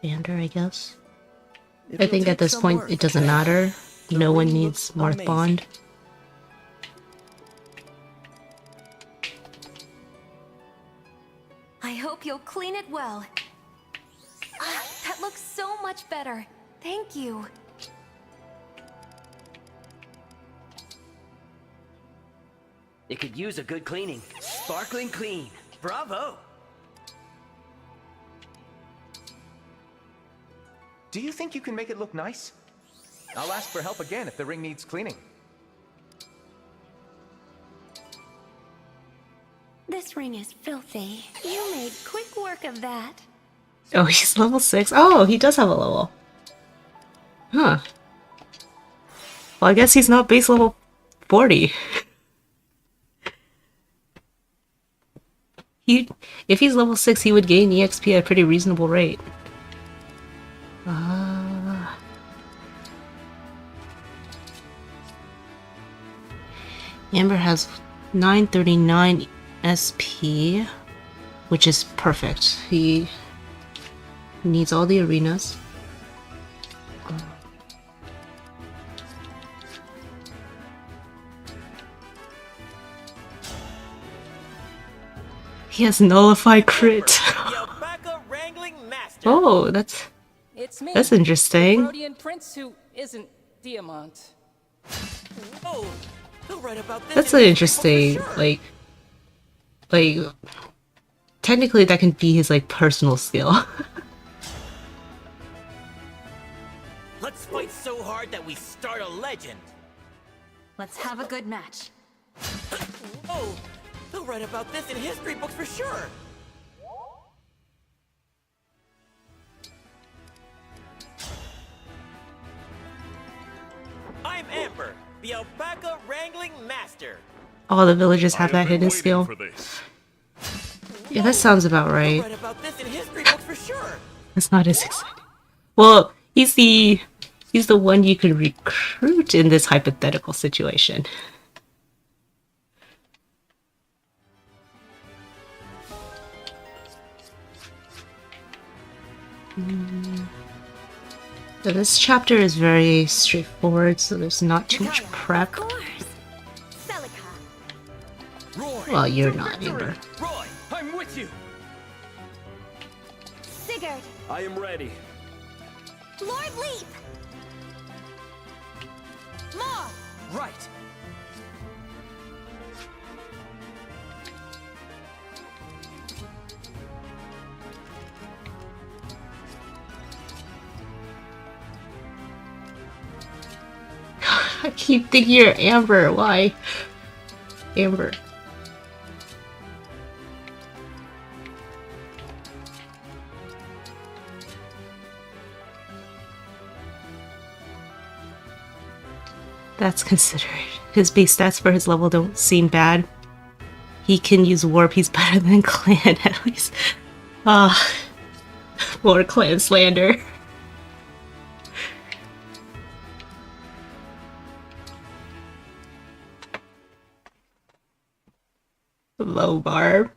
Vander, I guess. I think at this point it doesn't matter. No one needs Marth Bond. I hope you'll clean it well. Ah, that looks so much better. Thank you. It could use a good cleaning. Sparkling clean. Bravo! Do you think you can make it look nice? I'll ask for help again if the ring needs cleaning. This ring is filthy. You made quick work of that. Oh, he's level 6. Oh, he does have a level. Huh. Well, I guess he's not base level 40. If he's level 6, he would gain EXP at a pretty reasonable rate. Amber has 939 SP, which is perfect. He needs all the arenas. He has nullify crit. Oh, that's interesting. Rhodian prince who isn't Diamant. That's an interesting, like, technically that can be his, like, personal skill. Let's fight so hard that we start a legend. Let's have a good match. Oh, they'll write about this in history books for sure. I'm Amber, the alpaca wrangling master. All the villagers have that hidden skill. Yeah, that sounds about right. Write about this in history books for sure. That's not as exciting. Well, he's the one you can recruit in this hypothetical situation. So this chapter is very straightforward, so there's not too much prep. Well, you're not, Amber. Roy, I'm with you. Sigurd! I am ready. Lord Leap! More! Right. I keep thinking you're Amber. Why? Amber. That's considerate. his base stats for his level don't seem bad. He can use warp, he's better than clan at least. Ah, more clan slander. Low bar.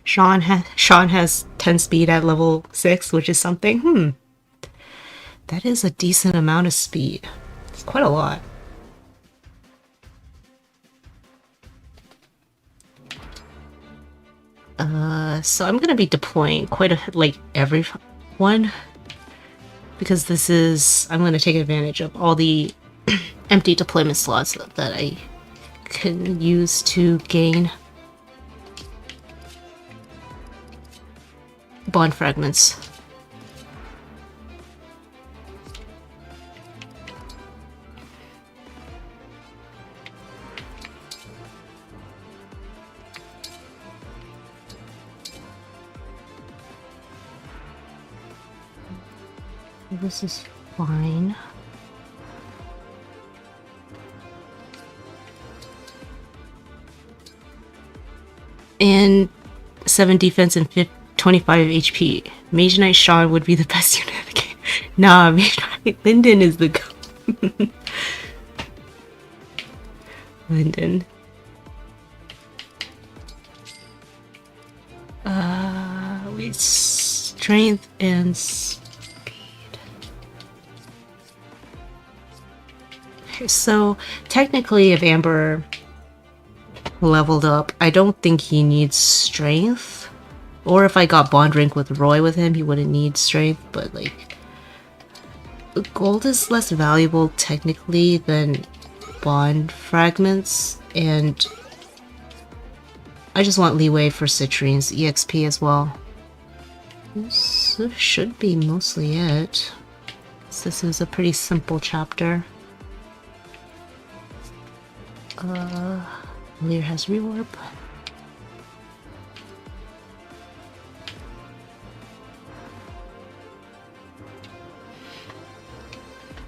Sean has 10 speed at level 6, which is something. That is a decent amount of speed. It's quite a lot. So I'm gonna be deploying quite a like every one because this is I'm gonna take advantage of all the empty deployment slots that I can use to gain Bond Fragments. This is fine. And 7 defense and 25 HP. Mage Knight Sean would be the best unit in the game. Nah, Mage Knight Linden is the goat. Linden. Wait, strength and speed. Okay, so technically if Amber leveled up, I don't think he needs strength. Or if I got Bond Rank with Roy with him, he wouldn't need strength, but like gold is less valuable technically than Bond Fragments, and I just want leeway for Citrine's EXP as well. This should be mostly it. So this is a pretty simple chapter. Alear has rewarp.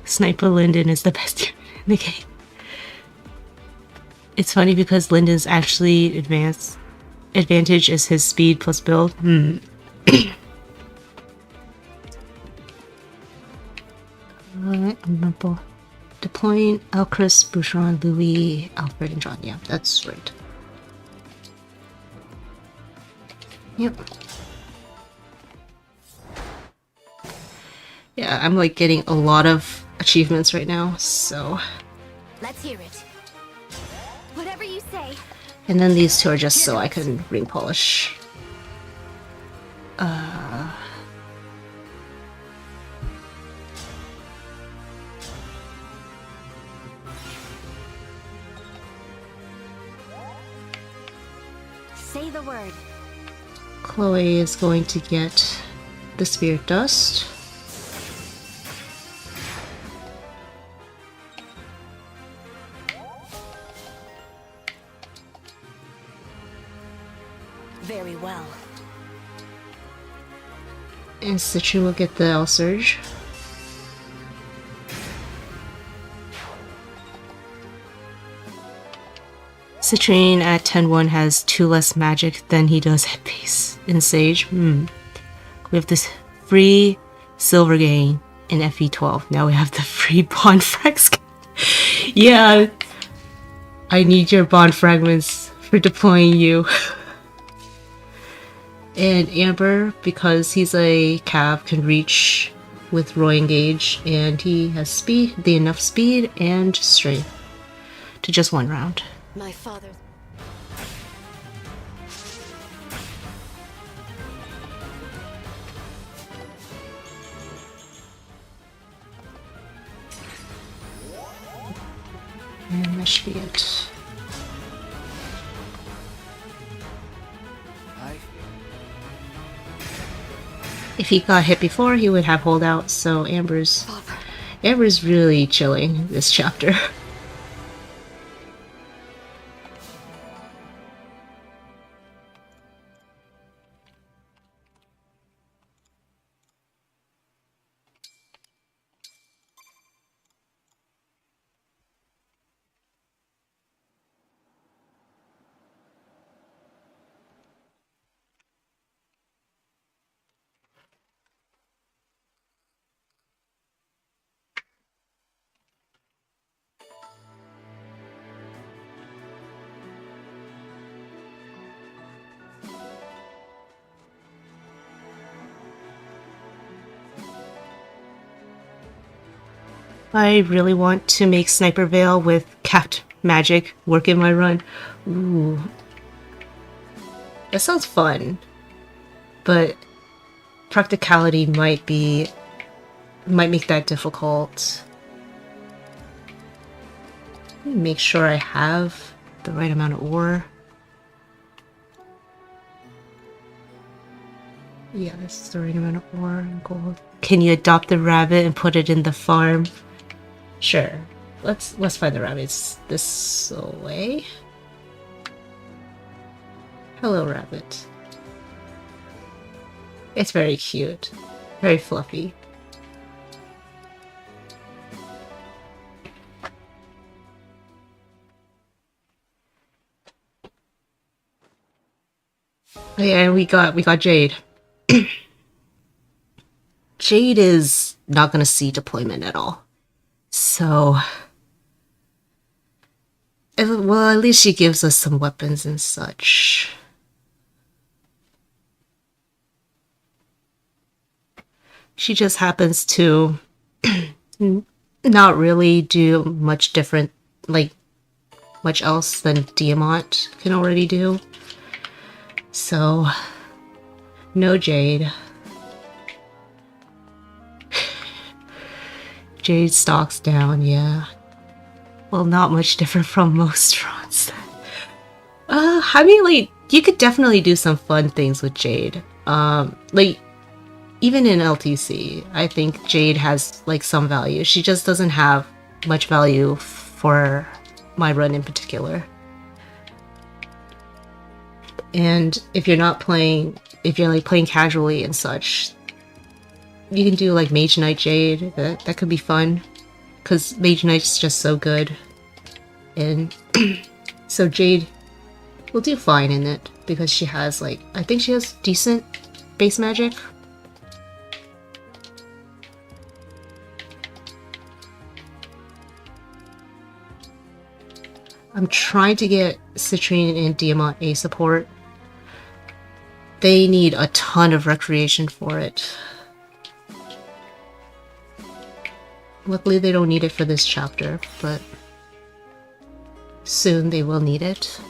Sniper Linden is the best unit in the game. It's funny because Linden's actually advantage is his speed plus build. Deploying Elchris, Boucheron, Louis, Alfred, and John. Yeah, that's right. Yep. Yeah, I'm like getting a lot of achievements right now, so. Let's hear it. Whatever you say. And then these two are just so I can ring polish. Say the word. Chloe is going to get the Spirit Dust. Very well. And Citrine will get the L Surge. Citrine at 10-1 has 2 less magic than he does at base in Sage. We have this free Silver Gain in FE12. Now we have the free Bond Frags. Yeah, I need your Bond Fragments for deploying you. And Amber, because he's a cav, can reach with Roy engage, and he has speed, enough speed and strength to just 1 round. My father. that should be it. If he got hit before, he would have holdout, so Amber's really chilling this chapter. I really want to make Sniper Veil with capped magic work in my run. Ooh. That sounds fun. But practicality might make that difficult. Make sure I have the right amount of ore. Yeah, this is the right amount of ore and gold. Can you adopt the rabbit and put it in the farm? Sure. Let's find the rabbits this way. Hello, rabbit. It's very cute. Very fluffy. Oh yeah, and we got Jade. Jade is not gonna see deployment at all. So, well, at least she gives us some weapons and such. She just happens to not really do much different, like, much else than Diamant can already do. So, no Jade. Jade stocks down, yeah. Well, not much different from most runs. I mean, like, you could definitely do some fun things with Jade. Like, even in LTC, I think Jade has, like, some value. She just doesn't have much value for my run in particular. And if you're not playing, if you're, like, playing casually and such, you can do like Mage Knight Jade. That could be fun, because Mage Knight's just so good, and so Jade will do fine in it because she has, like, I think she has decent base magic. I'm trying to get Citrine and Diamant A support. They need a ton of recreation for it. Luckily, they don't need it for this chapter, but soon they will need it.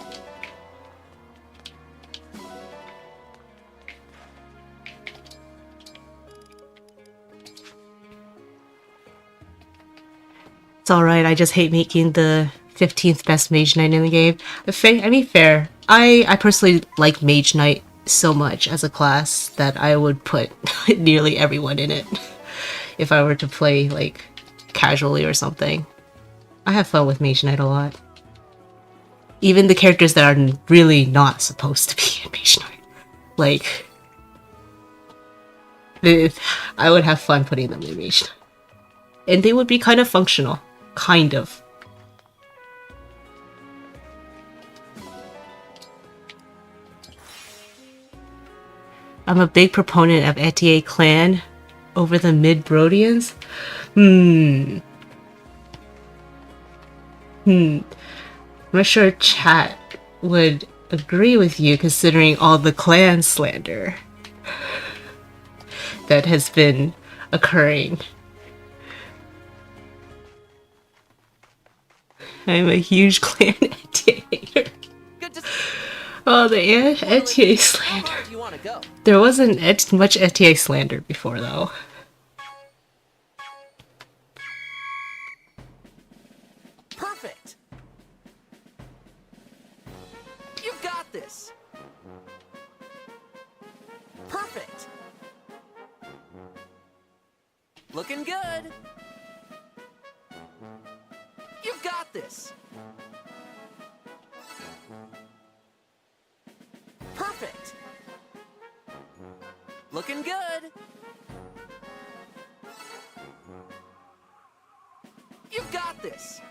It's alright, I just hate making the 15th best Mage Knight in the game. I mean, fair. I personally like Mage Knight so much as a class that I would put nearly everyone in it if I were to play, like, casually or something. I have fun with Mage Knight a lot. Even the characters that are really not supposed to be in Mage Knight. Like, I would have fun putting them in Mage Knight. And they would be kind of functional. Kind of. I'm a big proponent of Etier clan over the mid-Brodians. I'm not sure chat would agree with you, considering all the clan slander that has been occurring. I'm a huge clan Etier hater. Oh, the Etier slander. There wasn't much Etier slander before, though. Perfect. Looking good. You've got this. Perfect. Looking good. You've got this.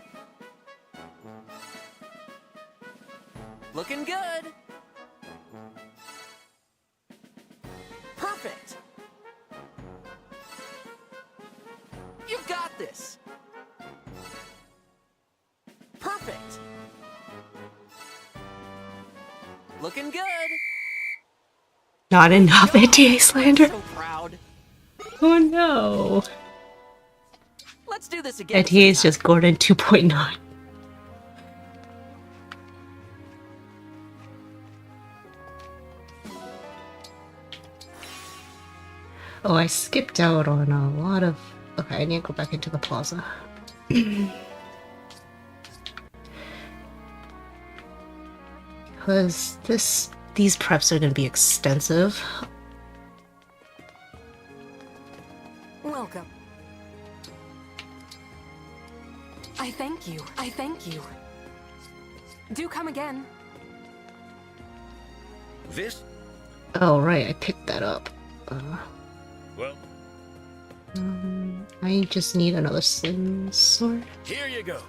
Looking good. Perfect. You've got this. Perfect. Looking good. Not enough NTA slander. So proud. Oh no. Let's do this again. NTA is just Gordon 2.9. Oh, I skipped out on a lot of... Okay, I need to go back into the plaza. Because these preps are going to be extensive. Welcome. I thank you. I thank you. Do come again. This? Oh, right, I picked that up. Well, I just need another slim sword. here you go.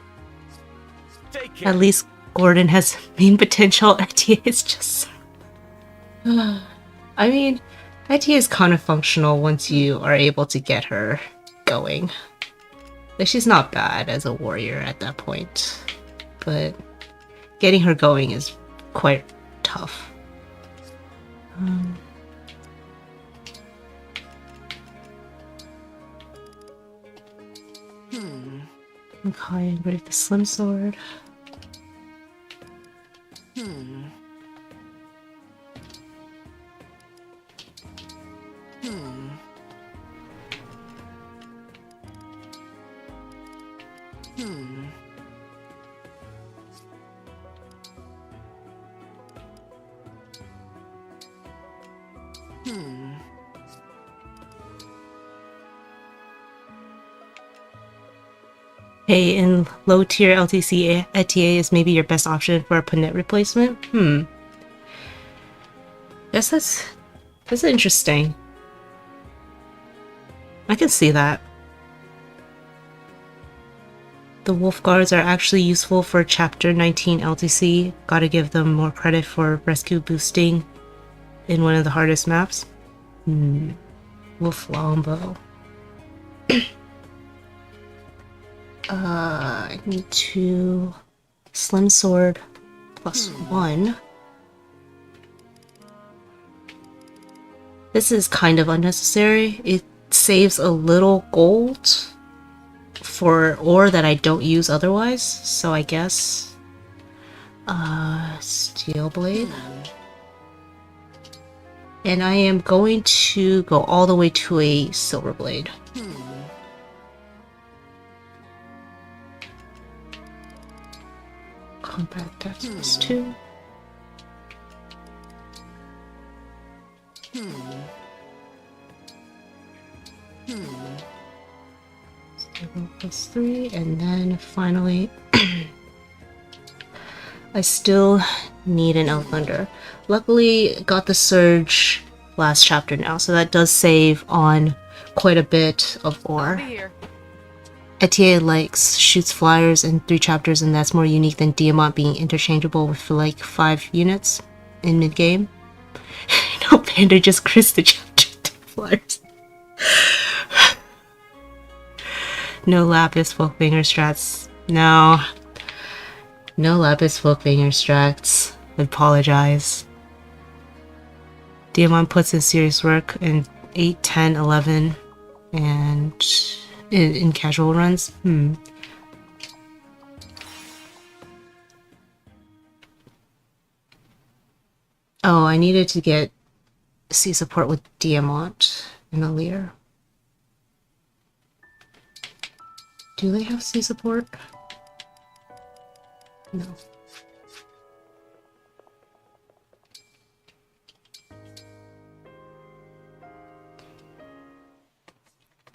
Take care. At least Gordon has main potential. ITA is just... I mean, ITA is kind of functional once you are able to get her going. Like, she's not bad as a warrior at that point, but getting her going is quite tough. Okay, I'm ready for the slim sword. Hey, in low tier LTC, ETA is maybe your best option for a Panet replacement? Guess that's interesting. I can see that. The Wolf Guards are actually useful for Chapter 19 LTC. Gotta give them more credit for rescue boosting in one of the hardest maps. Wolf Longbow. I need to slim sword +1. This is kind of unnecessary. It saves a little gold for ore that I don't use otherwise, so I guess steel blade. And I am going to go all the way to a silver blade. Compact dex +2. Stable +3, and then finally I still need an Elfthunder. Luckily got the surge last chapter now, so that does save on quite a bit of ore. ETA likes shoots flyers in 3 chapters, and that's more unique than Diamant being interchangeable with like 5 units in mid-game. No, Panda just crisped the chapter 2 flyers. No Lapis Folkvanger strats. No. No Lapis Folkvanger strats. Apologize. Diamant puts in serious work in 8, 10, 11, and in casual runs. Oh, I needed to get C support with Diamant and Alear. Do they have C support? No.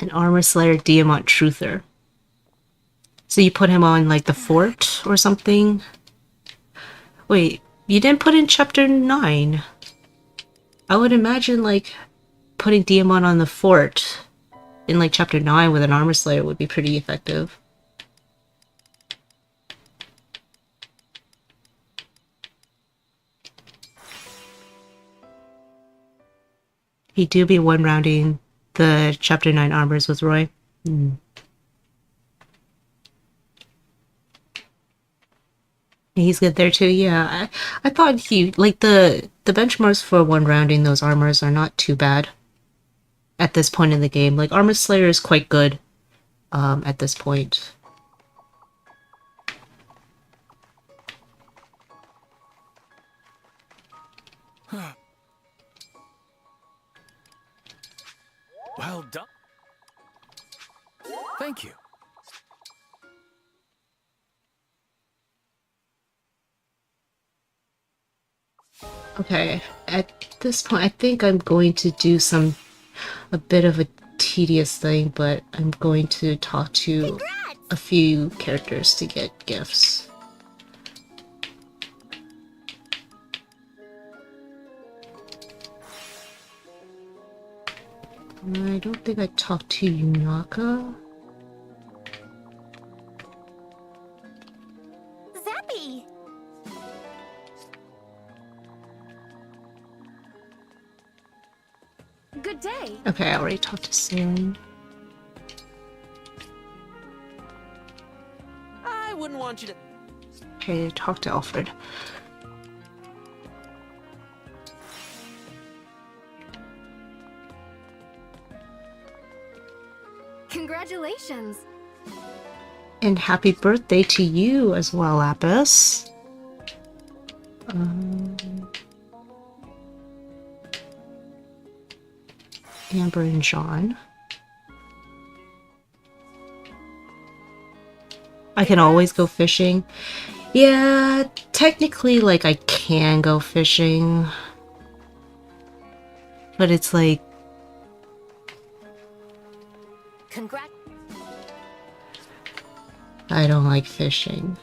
An Armor Slayer Diamant Truther. So you put him on like the fort or something? Wait, you didn't put in chapter 9. I would imagine like putting Diamant on the fort in like chapter 9 with an Armor Slayer would be pretty effective. He do be one-rounding the chapter 9 armors with Roy. He's good there too, yeah. I thought he, like, the benchmarks for one-rounding those armors are not too bad at this point in the game. Like, Armor Slayer is quite good at this point. Well done. Thank you. Okay, at this point I think I'm going to do a bit of a tedious thing, but I'm going to talk to a few characters to get gifts. I don't think I talked to Yunaka. Zappy! Good day. Okay, I already talked to Sam. I wouldn't want you to... Okay, talk to Alfred. Congratulations. And happy birthday to you as well, Lapis. Amber and John. I can always go fishing. Yeah, technically, like, I can go fishing. But it's like... Congrats. I don't like fishing.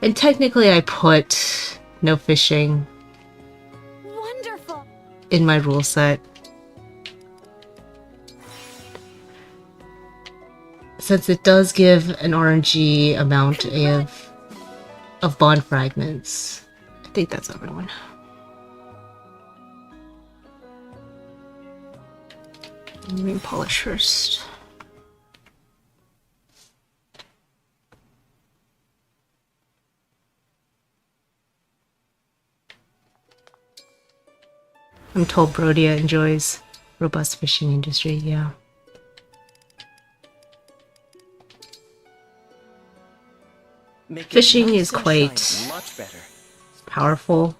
And technically I put no fishing Wonderful. in my rule set. Since it does give an RNG amount of Bond Fragments. I think that's everyone. Ring polish first. I'm told Brodia enjoys robust fishing industry, yeah. Fishing is quite much better. powerful.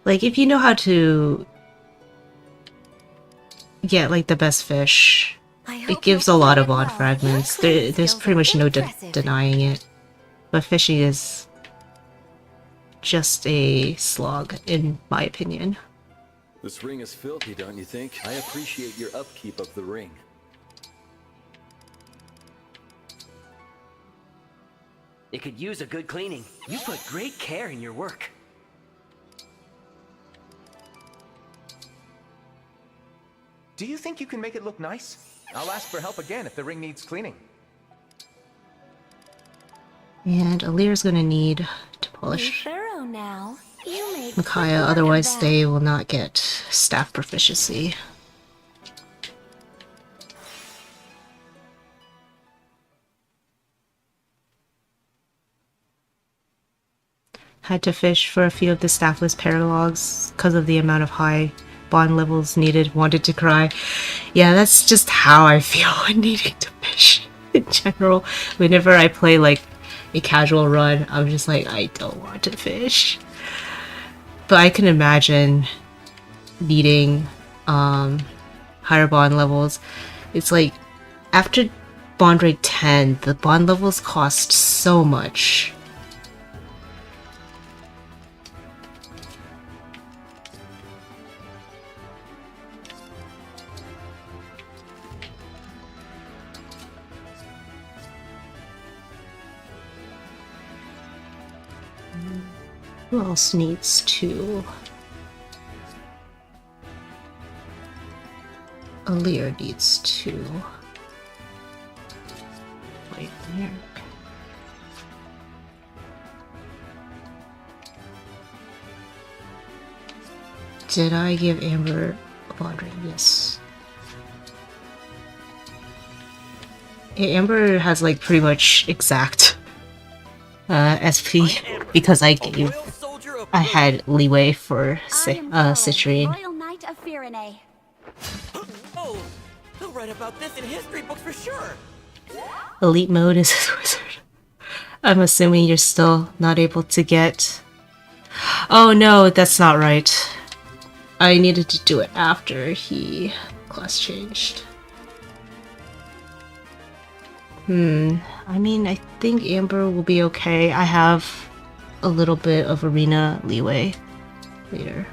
Like, if you know how to get, like, the best fish, it gives a lot of Bond Fragments. There's pretty much no denying it. But fishing is just a slog, in my opinion. This ring is filthy, don't you think? I appreciate your upkeep of the ring. It could use a good cleaning. You put great care in your work. Do you think you can make it look nice? I'll ask for help again if the ring needs cleaning. And Alear's gonna need to polish Thorough now. You made Micaiah, otherwise they will not get staff proficiency. Had to fish for a few of the staffless paralogs because of the amount of high bond levels needed. Wanted to cry. Yeah, that's just how I feel when needing to fish in general. Whenever I play like a casual run, I'm just like, I don't want to fish. But I can imagine needing higher bond levels. It's like after bond rate 10, the bond levels cost so much. Who else needs to? Alear needs to. Wait, here. Did I give Amber a bond ring? Yes. Yeah, Amber has like pretty much exact SP because I had leeway for Citrine. Royal Knight of Firenae. Oh, they'll write about this in history books for sure. Elite mode is a wizard. I'm assuming you're still not able to get. Oh no, that's not right. I needed to do it after he class changed. I mean, I think Amber will be okay. I have a little bit of arena leeway later.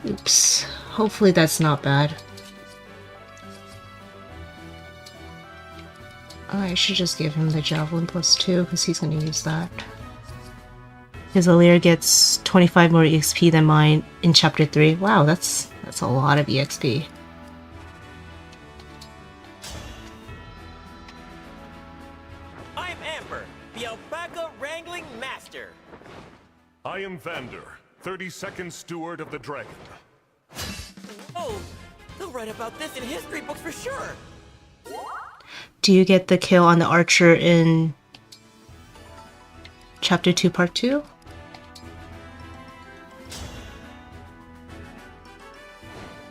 Oops. Hopefully that's not bad. I should just give him the Javelin +2 because he's going to use that. His Alear gets 25 more EXP than mine in Chapter 3. Wow, that's a lot of EXP. I'm Amber, the alpaca wrangling master. I am Vander, 32nd Steward of the Dragon. Oh, they'll write about this in history books for sure. Do you get the kill on the archer in Chapter 2, Part 2?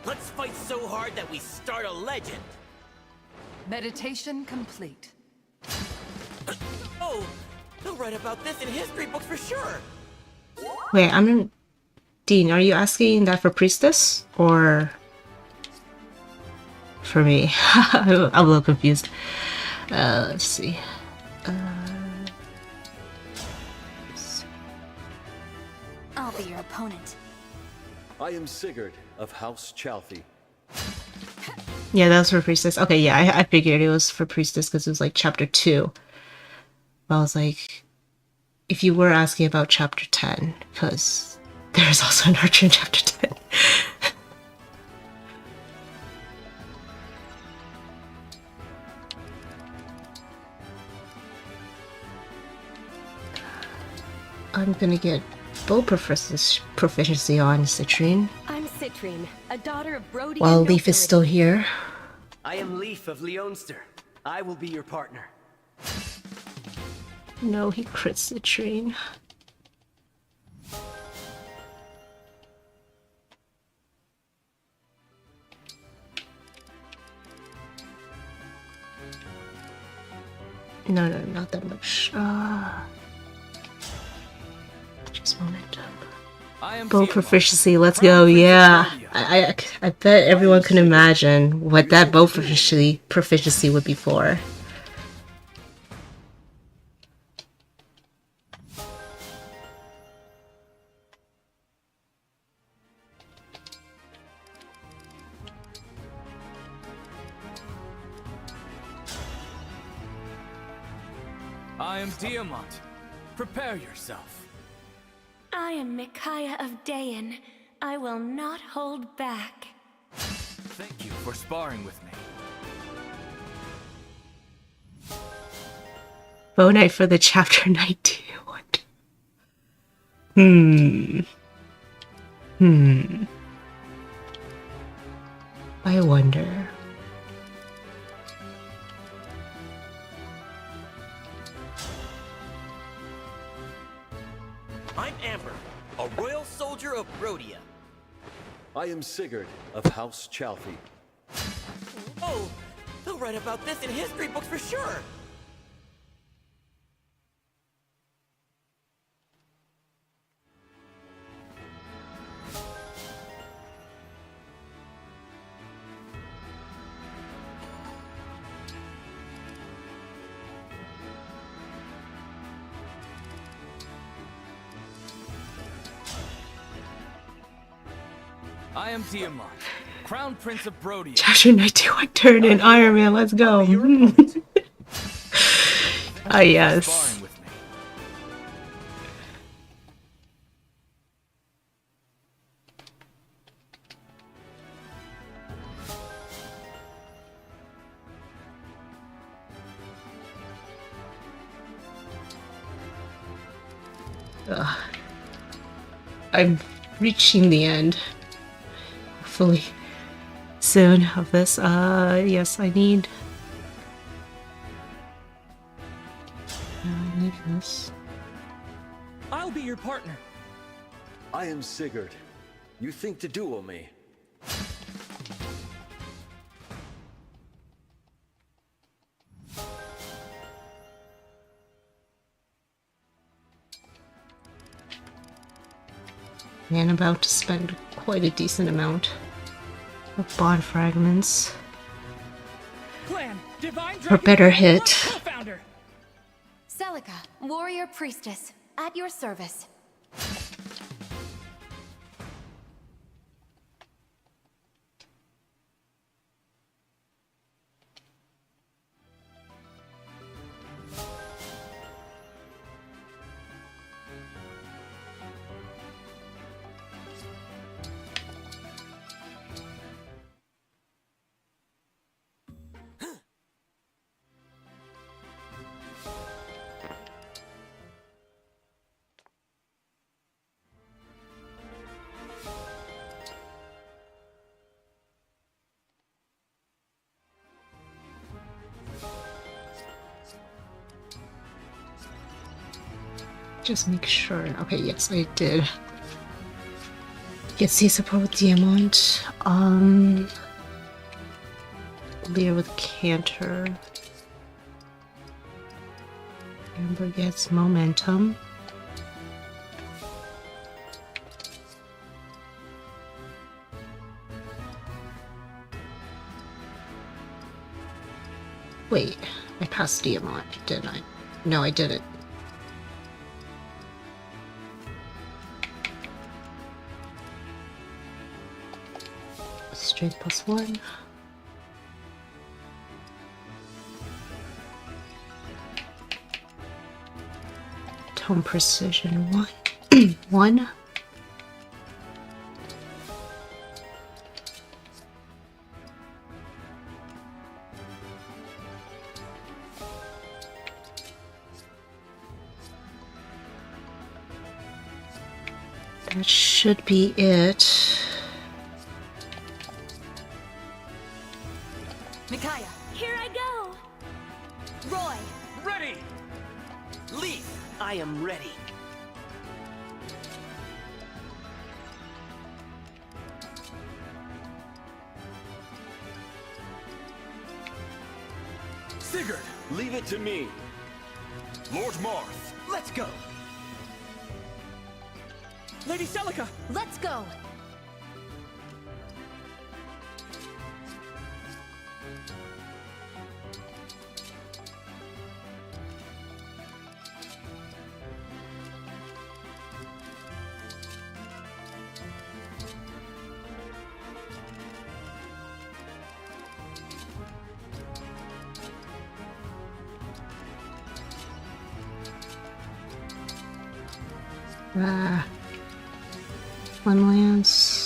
Let's fight so hard that we start a legend. Meditation complete. Oh, they'll write about this in history books for sure. Wait, Dean, are you asking that for Priestess? Or for me? I'm a little confused. Let's see. I'll be your opponent. I am Sigurd of House Chalfie. Yeah, that was for Priestess. Okay, yeah, I figured it was for Priestess because it was like Chapter 2. But I was like, if you were asking about Chapter 10, because there's also an archer in Chapter 10. I'm gonna get bow proficiency on Citrine. I'm Citrine, a daughter of Brody. While Leaf is still here. I am Leaf of Leonster. I will be your partner. No, he crits Citrine. No, not that much. Just momentum. Bow proficiency, let's go, yeah. I bet everyone can imagine what that bow proficiency would be for. I am Diamant. Prepare yourself. I am Micaiah of Dayan. I will not hold back. Thank you for sparring with me. Bow Knight for the Chapter 19 one. I wonder. I'm Amber, a royal soldier of Rhodia. I am Sigurd of House Chalfie. Oh, they'll write about this in history books for sure. I am Diamant, Crown Prince of Brodian. Chapter 91 turn in Ironman, let's go. Ah, yes. Ugh. I'm reaching the end. Hopefully soon of this. Yes, I need this. I'll be your partner. I am Sigurd. You think to duel me? And I'm about to spend quite a decent amount of Bond Fragments. Clan, Divine Or better hit. Co-founder. Celica, warrior priestess, at your service. Just make sure. Okay, yes, I did. Get C support with Diamant. Alear with Canter. Amber gets momentum. Wait, I passed Diamant, didn't I? No, I didn't. Strength +1. Tone precision 1. 1. That should be it. Micaiah. Here I go. Roy. Ready. Leaf, I am ready. Sigurd, Leave it to me. Lord Marth, let's go. Lady Celica. Let's go. One lance.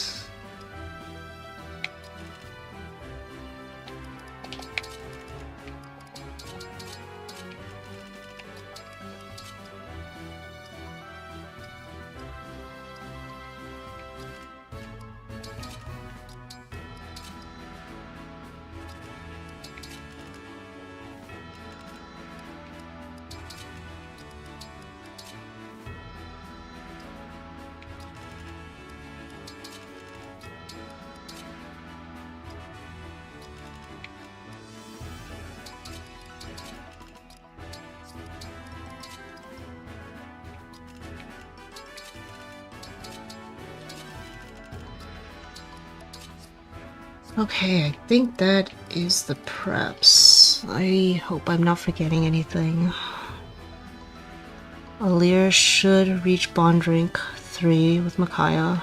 Okay, I think that is the preps. I hope I'm not forgetting anything. Alear should reach Bond rank 3 with Micaiah.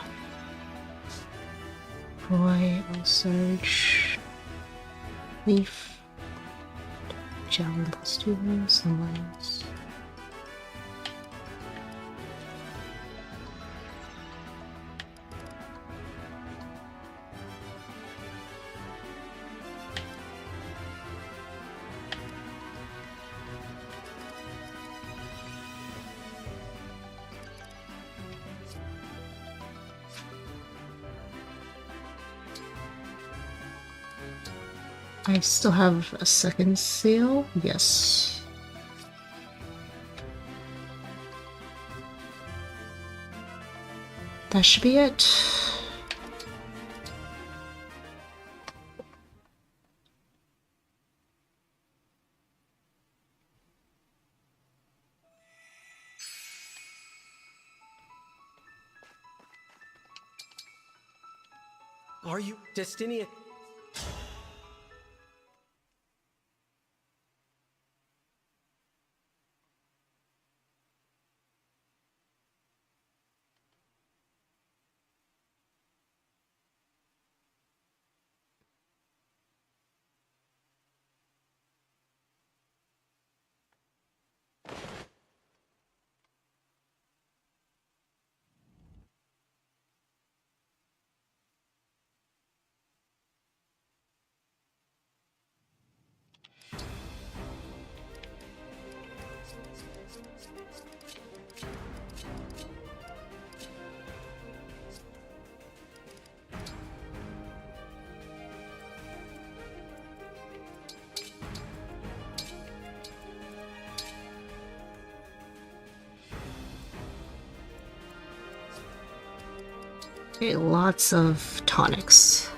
Roy, Surge, Leaf, Javelin plus 2, Sunlight. I still have a second sale. Yes. That should be it. Are you Destinia? Okay, lots of tonics.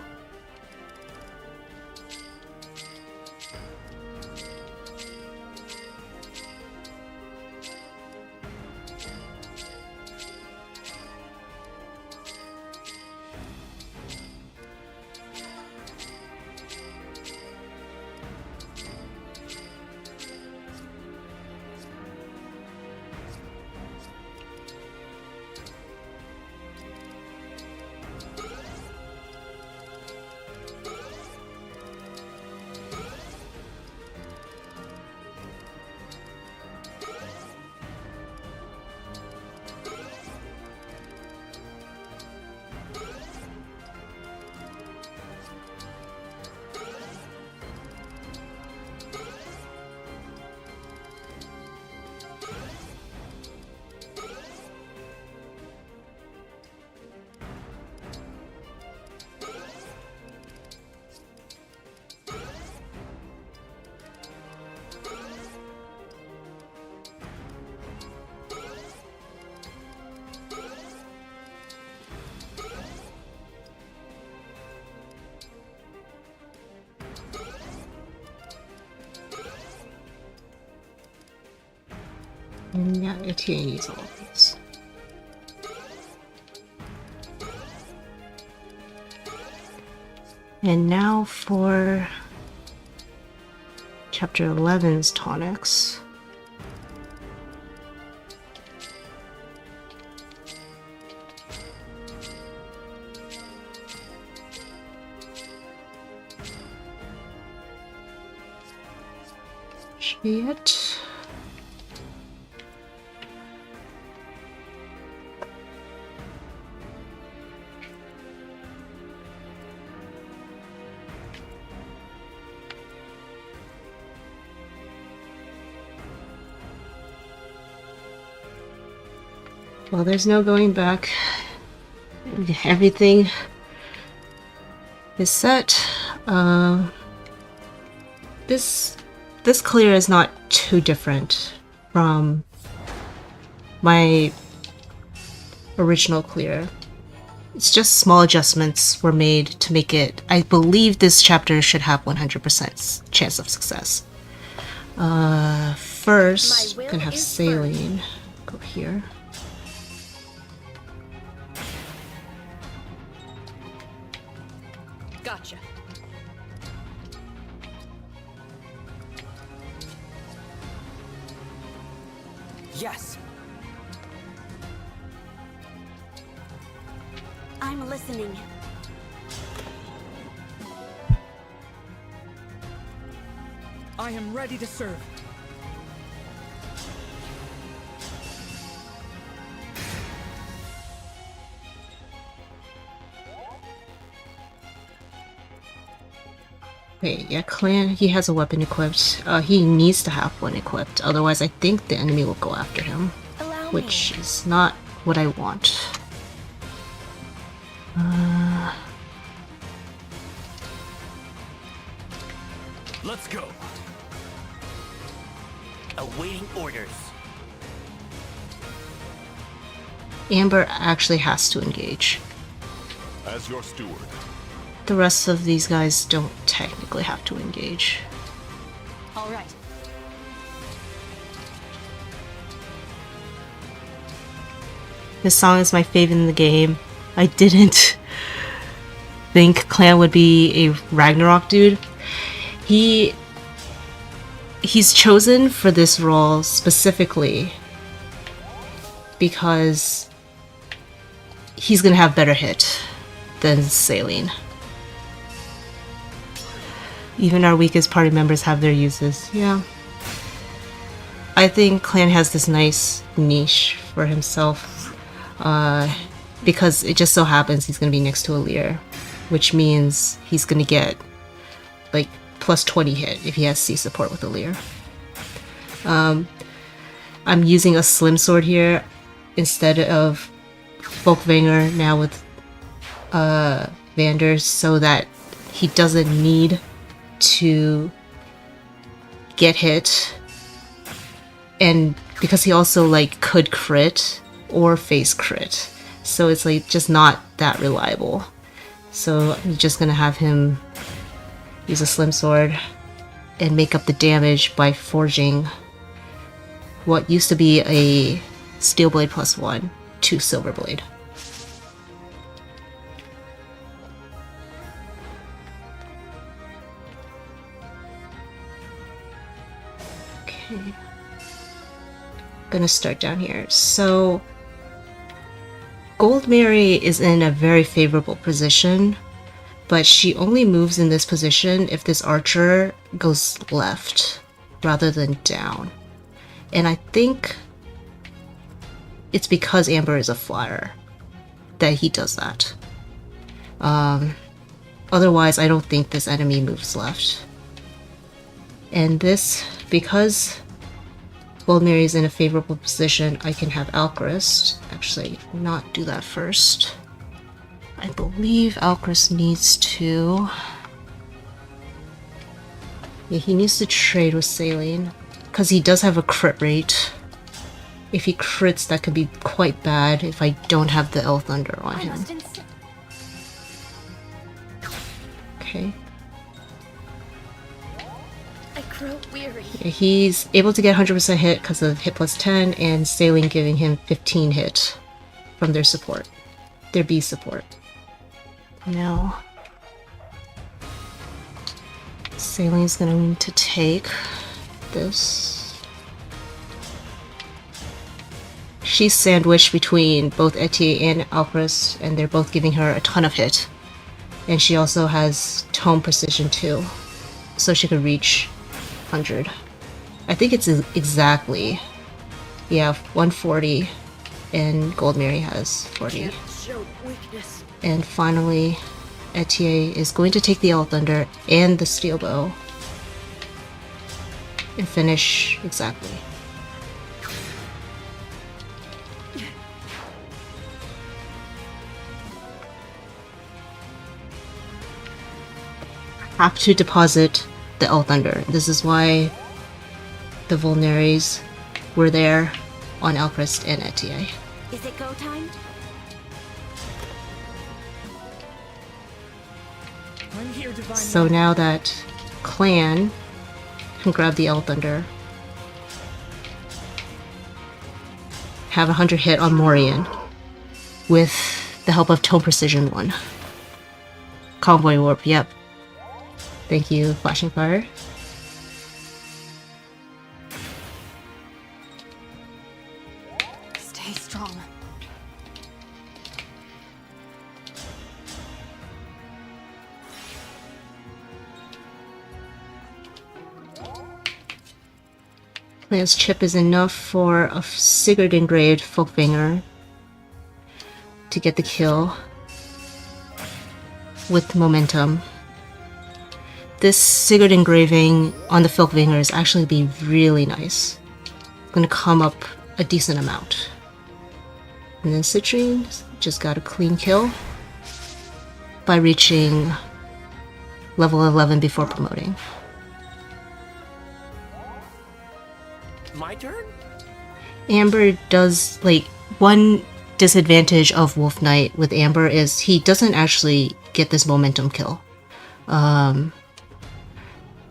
And yeah, ATA needs all of these. And now for Chapter 11's tonics. Should be it. Well, there's no going back. Everything is set. This clear is not too different from my original clear. It's just small adjustments were made to make it. I believe this chapter should have 100% chance of success. First, we're gonna have saline. Go here. Gotcha. Yes. I'm listening. I am ready to serve. Wait, yeah, Clan, he has a weapon equipped. He needs to have one equipped, otherwise I think the enemy will go after him. Which is not what I want. Let's go. Awaiting orders. Amber actually has to engage. As your steward. The rest of these guys don't technically have to engage. All right. This song is my favorite in the game. I didn't think Clan would be a Ragnarok dude. He's chosen for this role specifically because he's gonna have better hit than Saline. Even our weakest party members have their uses. Yeah. I think Clan has this nice niche for himself. Because it just so happens he's gonna be next to Alear, which means he's gonna get like plus 20 hit if he has C support with Alear. I'm using a slim sword here instead of Folkvanger now with Vander, so that he doesn't need to get hit, and because he also like could crit or face crit, so it's like just not that reliable. So I'm just gonna have him use a slim sword and make up the damage by forging what used to be a steel blade +1 to silver blade. Okay, gonna start down here. So Gold Mary is in a very favorable position, but she only moves in this position if this archer goes left rather than down. And I think it's because Amber is a flyer that he does that. Otherwise, I don't think this enemy moves left. And this, because Gold Mary is in a favorable position, I can have Alchrist actually not do that first. I believe Alchrist needs to... Yeah, he needs to trade with Saline, because he does have a crit rate. If he crits, that could be quite bad if I don't have the L Thunder on him. Okay. I grow weary. Yeah, he's able to get 100% hit because of hit plus 10, and Saline giving him 15 hit from their support. Their B support. Now, Saline's gonna need to take this. She's sandwiched between both Etier and Alchrist, and they're both giving her a ton of hit. And she also has Tome Precision too, so she could reach 100. I think it's exactly, yeah, 140, and Gold Mary has 40. And finally, Etier is going to take the L Thunder and the Steel Bow and finish exactly. Have to deposit the L Thunder. This is why the Vulneraries were there on Alchrist and Etier. Is it go time? I'm here, Divine. So now that Clan can grab the L Thunder, have 100 hit on Morian with the help of Tome Precision 1. Convoy Warp, yep. Thank you, Flashing Fire. Stay strong. Lance chip is enough for a Sigurd engraved Folkvanger to get the kill with momentum. This Sigurd engraving on the Folkvanger is actually be really nice. Gonna come up a decent amount. And then Citrine just got a clean kill by reaching level 11 before promoting. My turn? Amber does, like, one disadvantage of Wolf Knight with Amber is he doesn't actually get this momentum kill.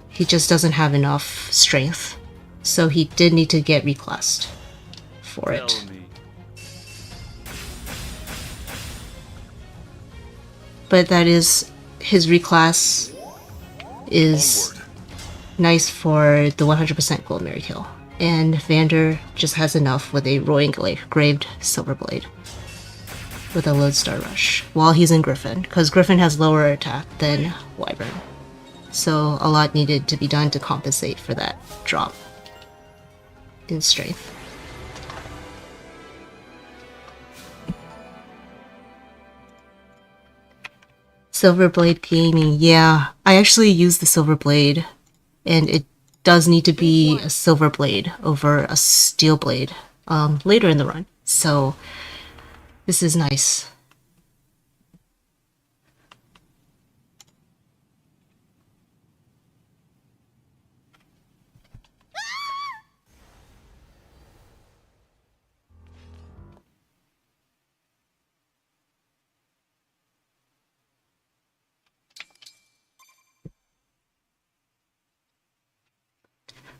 He just doesn't have enough strength. So he did need to get reclassed for it. But that is, his reclass is nice for the 100% Gold Mary kill. And Vander just has enough with a Roy engraved Silverblade with a Lodestar Rush while he's in Griffin, because Griffin has lower attack than Wyvern. So a lot needed to be done to compensate for that drop in strength. Silverblade Gaming, yeah, I actually use the Silverblade, and it does need to be a silver blade over a steel blade later in the run. So this is nice.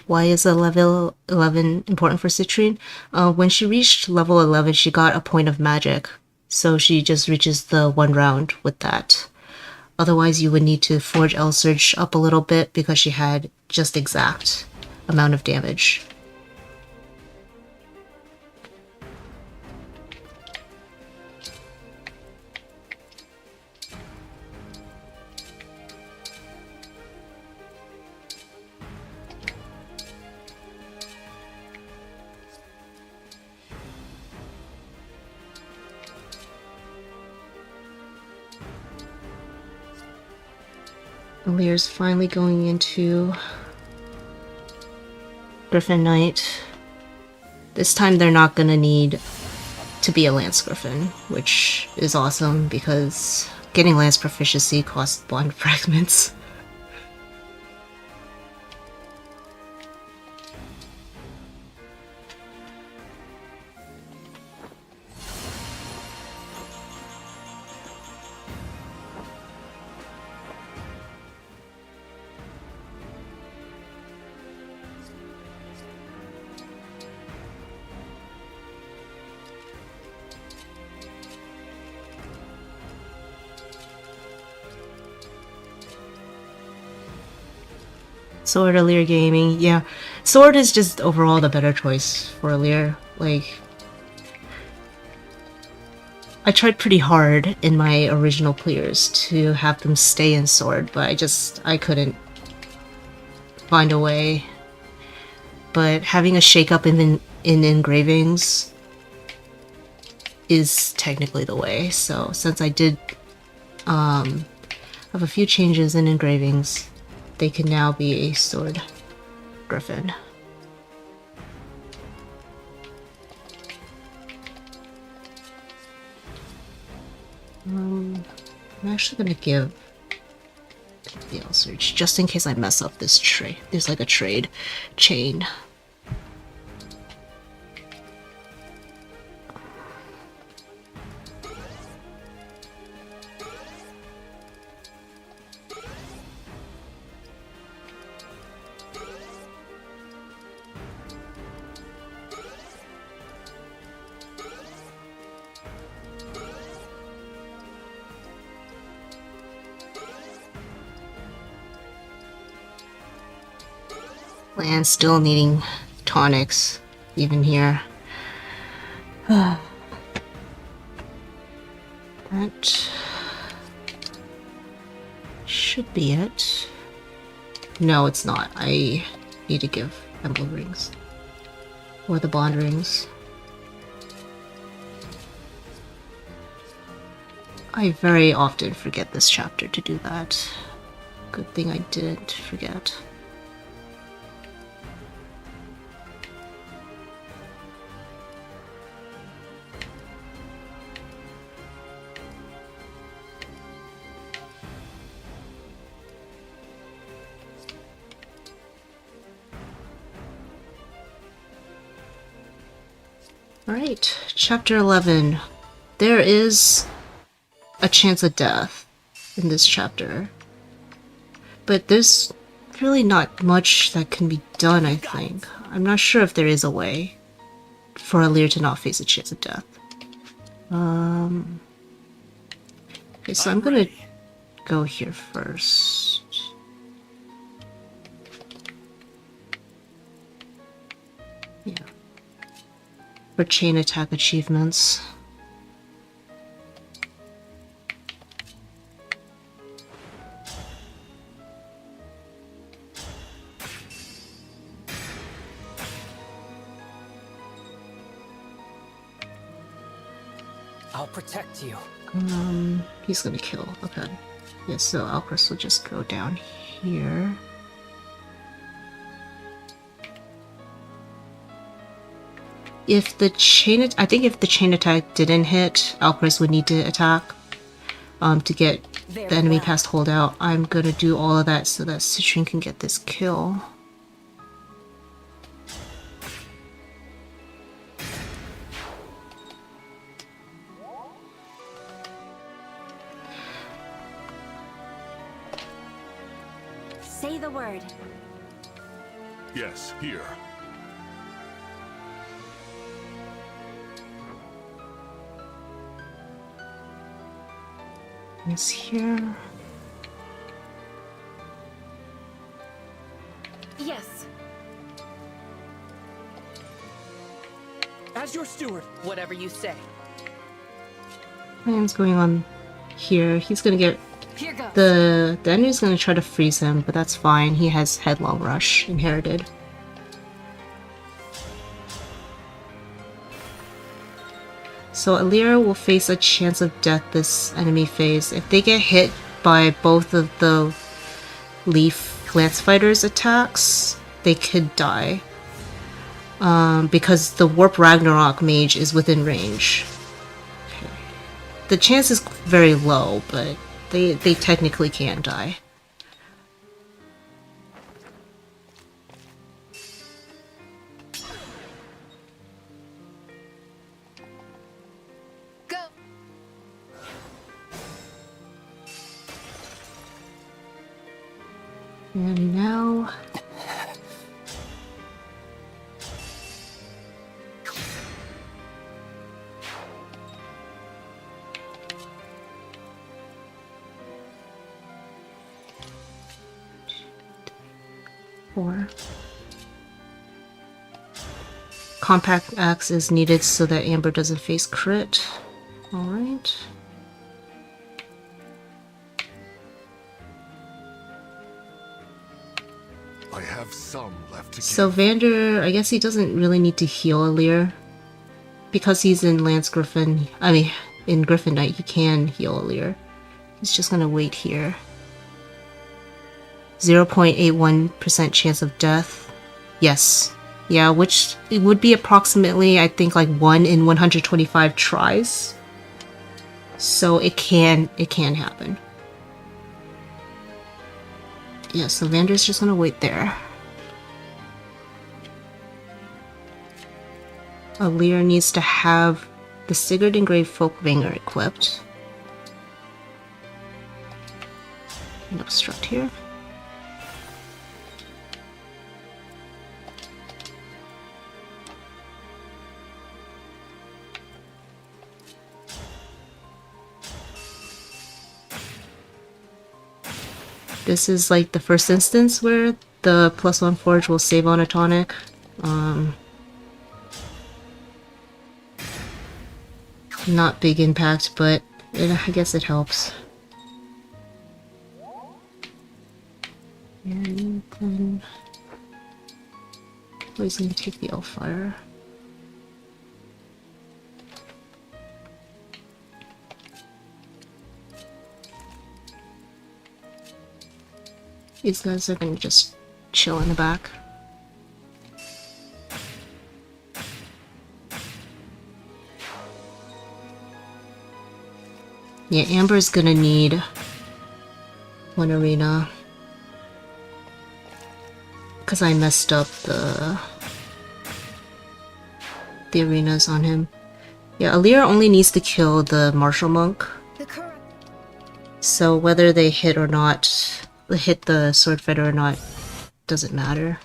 Why is a level 11 important for Citrine? When she reached level 11, she got a point of magic. So she just reaches the 1 round with that. Otherwise, you would need to forge Elixir up a little bit because she had just exact amount of damage. Alear's finally going into Griffin Knight. This time they're not gonna need to be a Lance Griffin, which is awesome because getting Lance proficiency costs Bond Fragments. Sword Alear Gaming, yeah. Sword is just overall the better choice for Alear. Like, I tried pretty hard in my original clears to have them stay in Sword, but I couldn't find a way. But having a shake-up in engravings is technically the way. So since I did have a few changes in engravings, they can now be a Sword Griffin. I'm actually gonna give the Elixir just in case I mess up this trade. There's like a trade chain. And still needing tonics, even here. That should be it. No, it's not. I need to give emblem rings. Or the bond rings. I very often forget this chapter to do that. Good thing I didn't forget. Alright, chapter 11. There is a chance of death in this chapter. But there's really not much that can be done, I think. I'm not sure if there is a way for Alear to not face a chance of death. Okay, so I'm gonna go here first. Yeah. For chain attack achievements. I'll protect you. He's gonna kill. Okay. Yeah, so Alcris will just go down here. If the chain, I think if the chain attack didn't hit, Alcris would need to attack to get the enemy past holdout. I'm gonna do all of that so that Citrine can get this kill. Say the word. Yes, here. Is here. Yes. As your steward, whatever you say. Plan's going on here. He's gonna get Here goes. the enemy's gonna try to freeze him, but that's fine. He has Headlong Rush inherited. So Alear will face a chance of death this enemy phase. If they get hit by both of the Leaf Lance Fighters attacks, they could die. Because the Warp Ragnarok mage is within range. Okay. The chance is very low, but they technically can die. Go. And now... Compact Axe is needed so that Amber doesn't face crit. Alright. I have some left to So Vander, I guess he doesn't really need to heal Alear. Because he's in Lance Griffin, in Griffin Knight, he can heal Alear. He's just gonna wait here. 0.81% chance of death. Yes. Yeah, which it would be approximately, I think, like 1 in 125 tries. So it can happen. Yeah, so Vander's just gonna wait there. Alear needs to have the Sigurd Engraved Folkvanger equipped. And obstruct here. This is like the first instance where the +1 forge will save on a tonic. Not big impact, but I guess it helps. And then... oh, he's gonna take the Elfire. These guys are gonna just chill in the back. Yeah, Amber's gonna need one arena. Because I messed up the arenas on him. Yeah, Alear only needs to kill the martial monk. So whether they hit or not, hit the sword fighter or not, doesn't matter.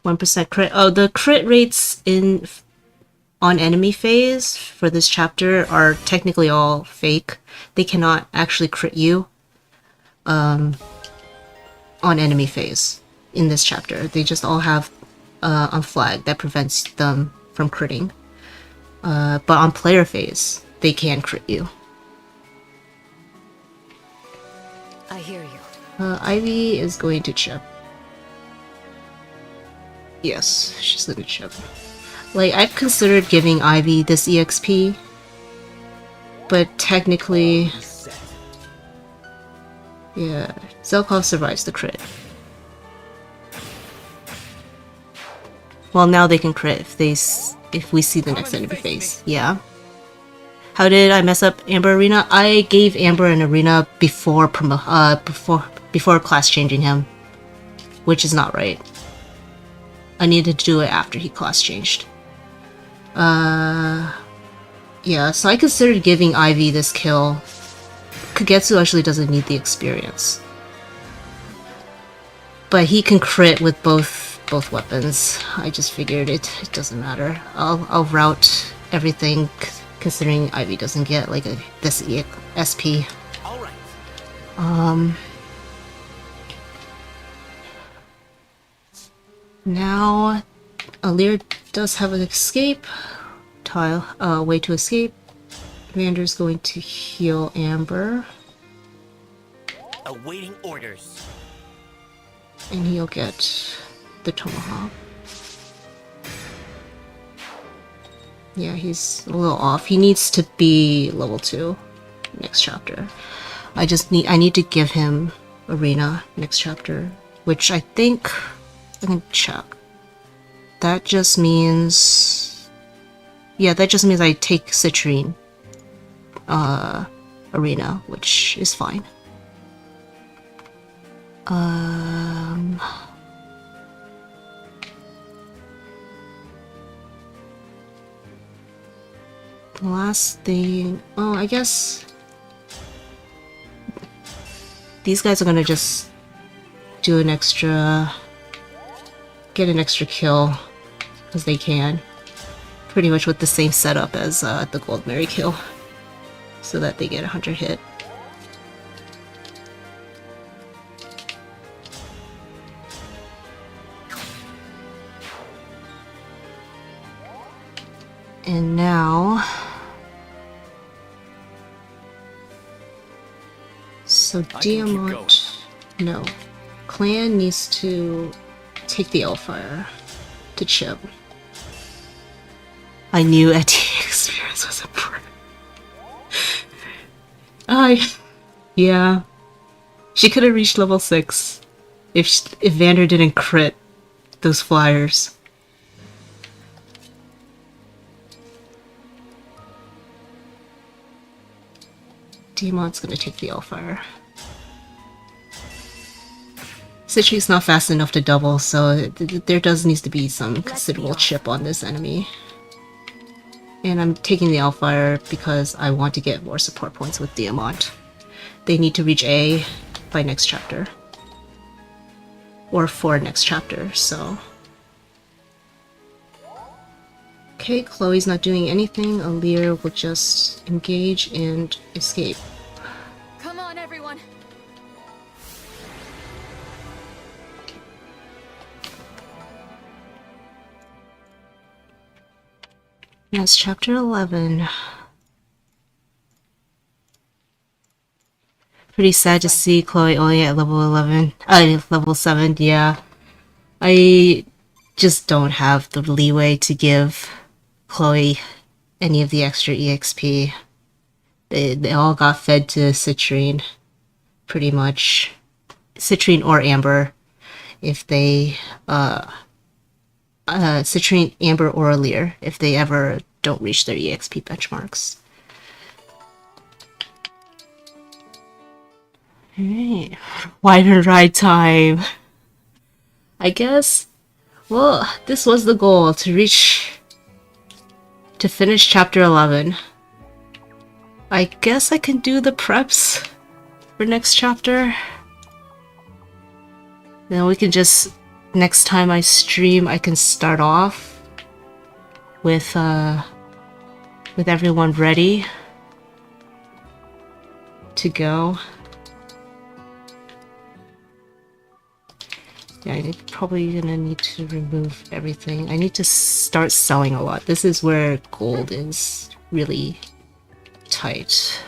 1% crit. Oh, the crit rates on enemy phase for this chapter are technically all fake. They cannot actually crit you on enemy phase in this chapter. They just all have a flag that prevents them from critting. But on player phase, they can crit you. I hear you. Ivy is going to chip. Yes, she's gonna chip. Like, I've considered giving Ivy this EXP, but technically... Yeah, Zelkov survives the crit. Well, now they can crit if we see the next enemy phase. Yeah. How did I mess up Amber Arena? I gave Amber an arena before class changing him, which is not right. I needed to do it after he class changed. Yeah, so I considered giving Ivy this kill. Kagetsu actually doesn't need the experience, but he can crit with both weapons. I just figured it doesn't matter. I'll route everything, considering Ivy doesn't get like this SP. All right. Now Alear does have an escape tile, way to escape. Vander's going to heal Amber, Awaiting orders. and he'll get the tomahawk. Yeah, he's a little off. He needs to be level 2 next chapter. I need to give him arena next chapter, which I think I can check. That just means, yeah, that just means I take Citrine arena, which is fine. The last thing, oh, I guess these guys are gonna just do an extra, get an extra kill, because they can. Pretty much with the same setup as the Gold Mary kill, so that they get 100 hit. And now, so Diamant, no, Clan needs to take the Elfire to chip. I knew LTC experience was important. Yeah, she could have reached level 6 if Vander didn't crit those flyers. Diamant's gonna take the Elfire. Citrine's not fast enough to double, so there does need to be some considerable chip on this enemy. And I'm taking the Elfire because I want to get more support points with Diamant. They need to reach A by next chapter. Or for next chapter, so... Okay, Chloe's not doing anything. Alear will just engage and escape. Come on, everyone. That's chapter 11. Pretty sad to see Chloe only at level 11. Level 7, yeah. I just don't have the leeway to give Chloe any of the extra EXP. They all got fed to Citrine, pretty much. Citrine or Amber if they Citrine, Amber, or Alear if they ever don't reach their EXP benchmarks. Alright, Wyvern Ride time. I guess, well, this was the goal, to finish chapter 11. I guess I can do the preps for next chapter. Then we can just, next time I stream, I can start off with everyone ready to go. Yeah, I'm probably gonna need to remove everything. I need to start selling a lot. This is where gold is really tight.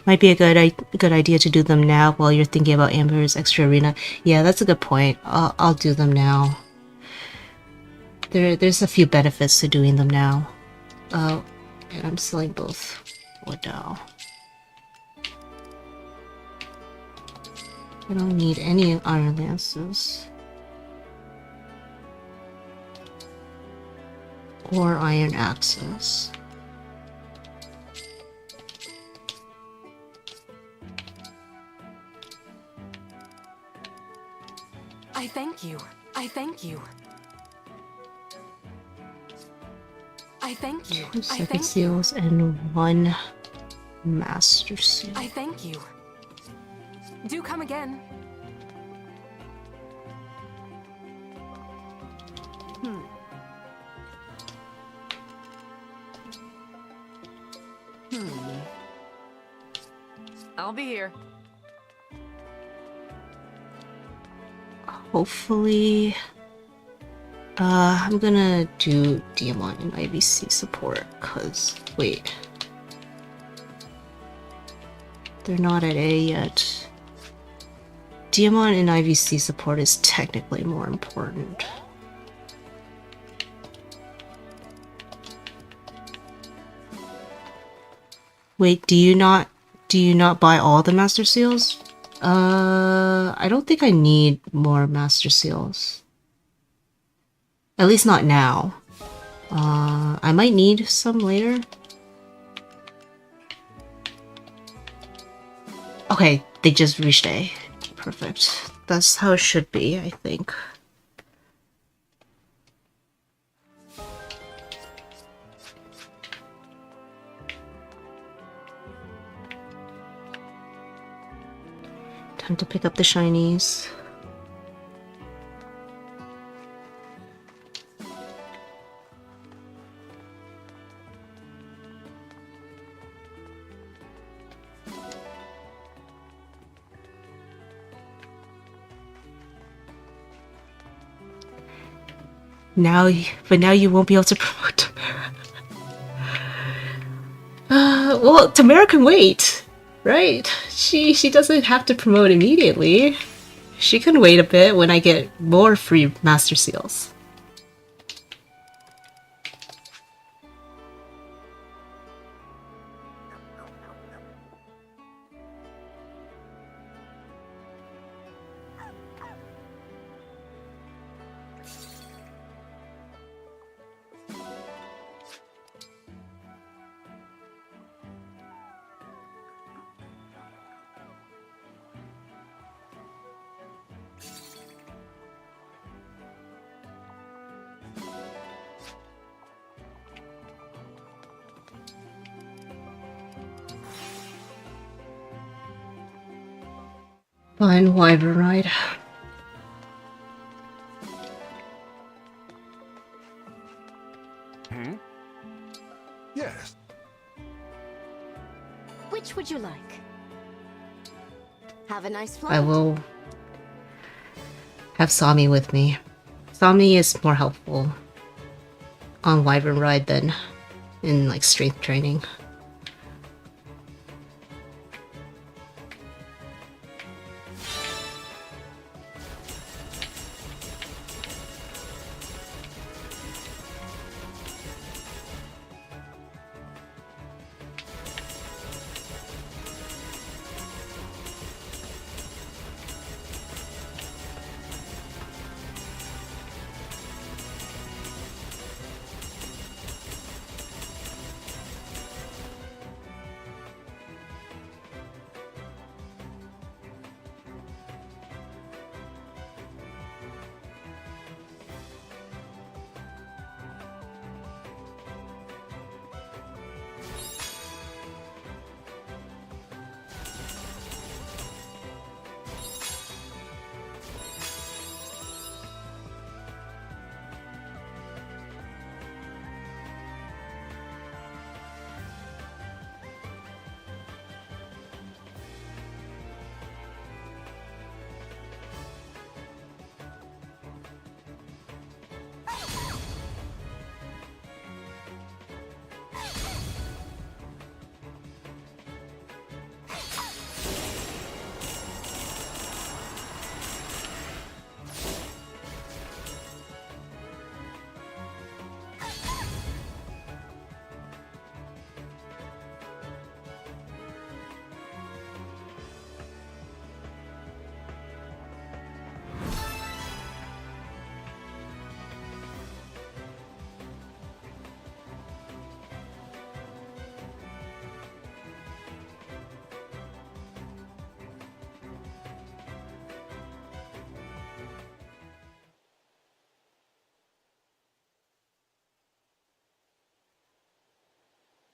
Might be a good idea to do them now while you're thinking about Amber's extra arena. Yeah, that's a good point. I'll do them now. There's a few benefits to doing them now. And I'm selling both. What now? I don't need any iron lances. Or iron axes. I thank you. I thank you. I thank you. 2 second seals and 1 master seal. I thank you. Do come again. I'll be here. Hopefully, I'm gonna do Diamond and IVC support, cause wait, they're not at A yet. Diamond and IVC support is technically more important. Wait, do you not buy all the master seals? I don't think I need more master seals. At least not now. I might need some later. Okay, they just reached A. Perfect. That's how it should be, I think. Time to pick up the shinies. But now you won't be able to promote Tamara. Well, Tamara can wait, right? She doesn't have to promote immediately. She can wait a bit when I get more free master seals. Fine, Wyvern Ride. Yes. Which would you like? Have a nice flight. I will have Sami with me. Sami is more helpful on Wyvern Ride than in like strength training.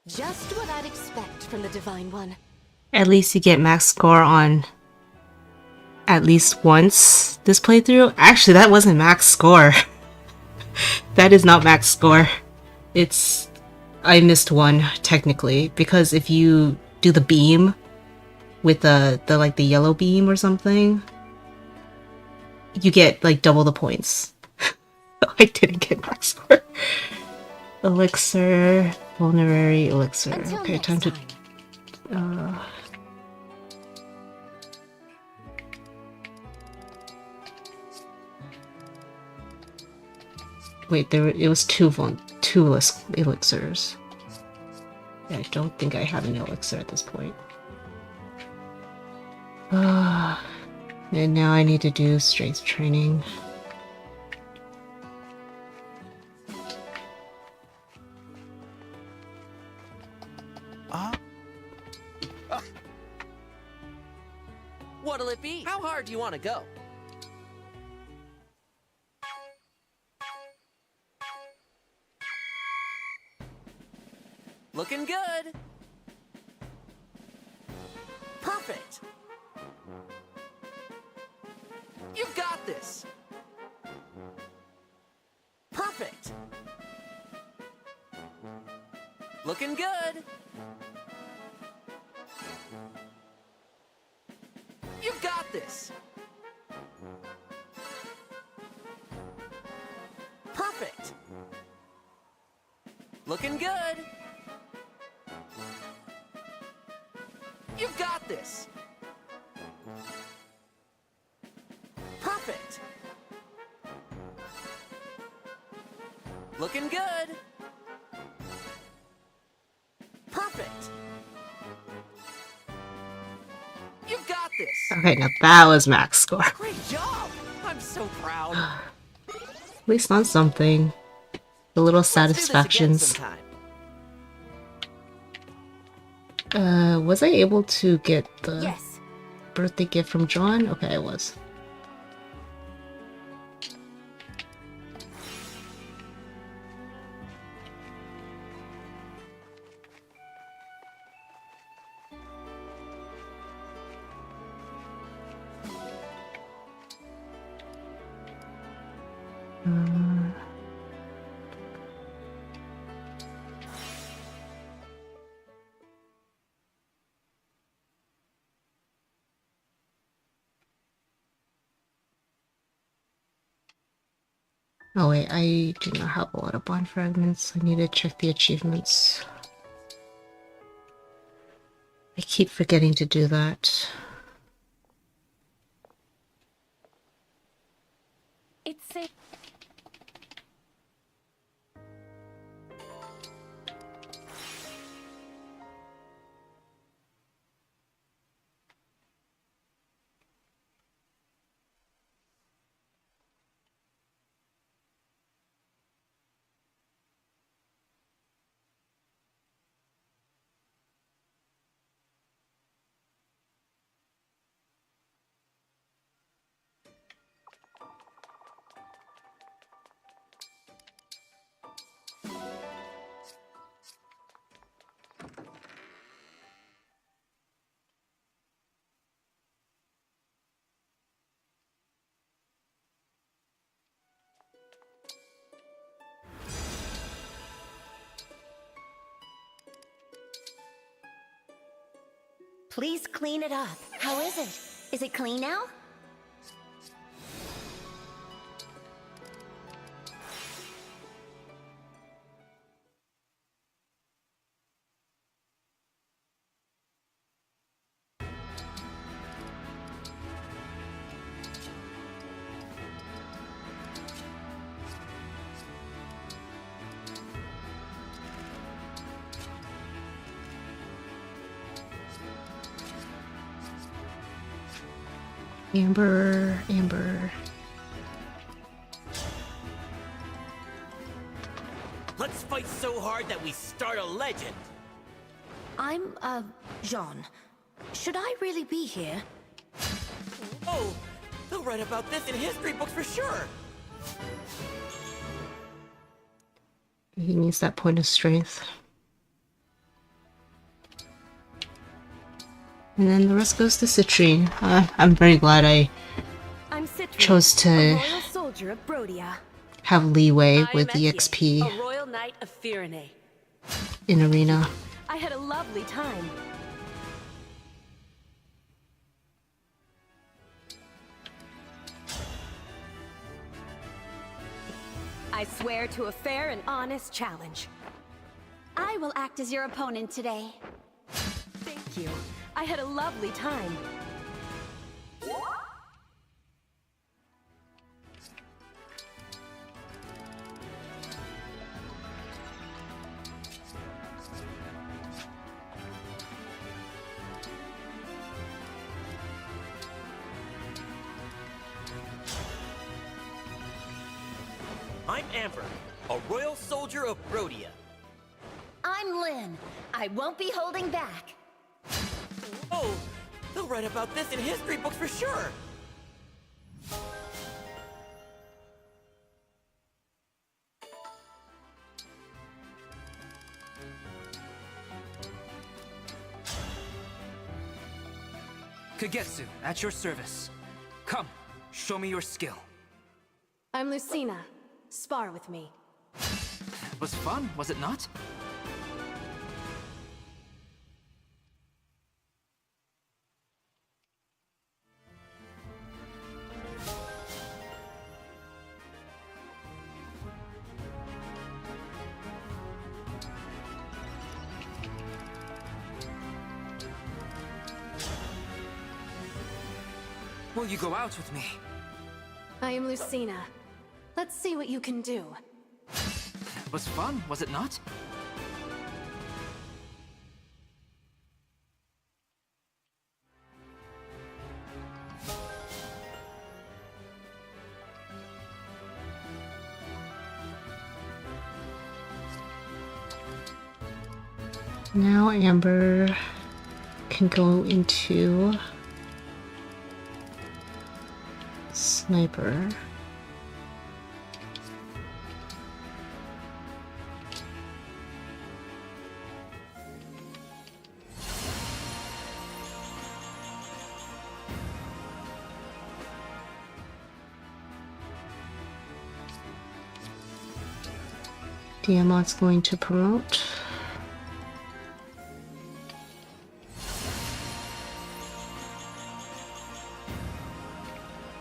Just what I'd expect from the Divine One. At least you get max score on at least once this playthrough. Actually, that wasn't max score. That is not max score. It's... I missed one, technically, because if you do the beam with the like the yellow beam or something, you get like double the points. I didn't get max score. Elixir, Vulnerary, Elixir. Okay, time to... Wait, it was two elixirs. Yeah, I don't think I have an elixir at this point. And now I need to do strength training. What'll it be? How hard do you want to go? Looking good. Perfect. You've got this. Perfect. Looking good. You've got this. Perfect. Looking good. You've got this. Perfect. Looking good. Perfect. You've got this. Okay, now that was max score. Great job. I'm so proud. At least on something. The little Let's do this again satisfactions. sometime. Was I able to get the Yes. birthday gift from John? Okay, I was. Oh wait, I do not have a lot of Bond Fragments. I need to check the achievements. I keep forgetting to do that. It's safe. Please clean it up. How is it? Is it clean now? Amber, Amber. Let's fight so hard that we start a legend. I'm, Jean. Should I really be here? Oh, they'll write about this in history books for sure. He needs that point of strength. And then the rest goes to Citrine. I'm very glad I I'm Citrine, chose a to royal soldier of Brodia. have leeway I with am the Etienne, XP a royal knight of Firene. in Arena. I had a lovely time. I swear to a fair and honest challenge. I will act as your opponent today. Thank you. I had a lovely time. I'm Amber, a royal soldier of Brodia. I'm Lynn. I won't be holding back. Oh, they'll write about this in history books for sure. Kagetsu, at your service. Come, show me your skill. I'm Lucina. Spar with me. Was fun, was it not? Will you go out with me? I am Lucina. Let's see what you can do. Was fun, was it not? Now Amber can go into Sniper. Diamant's going to promote.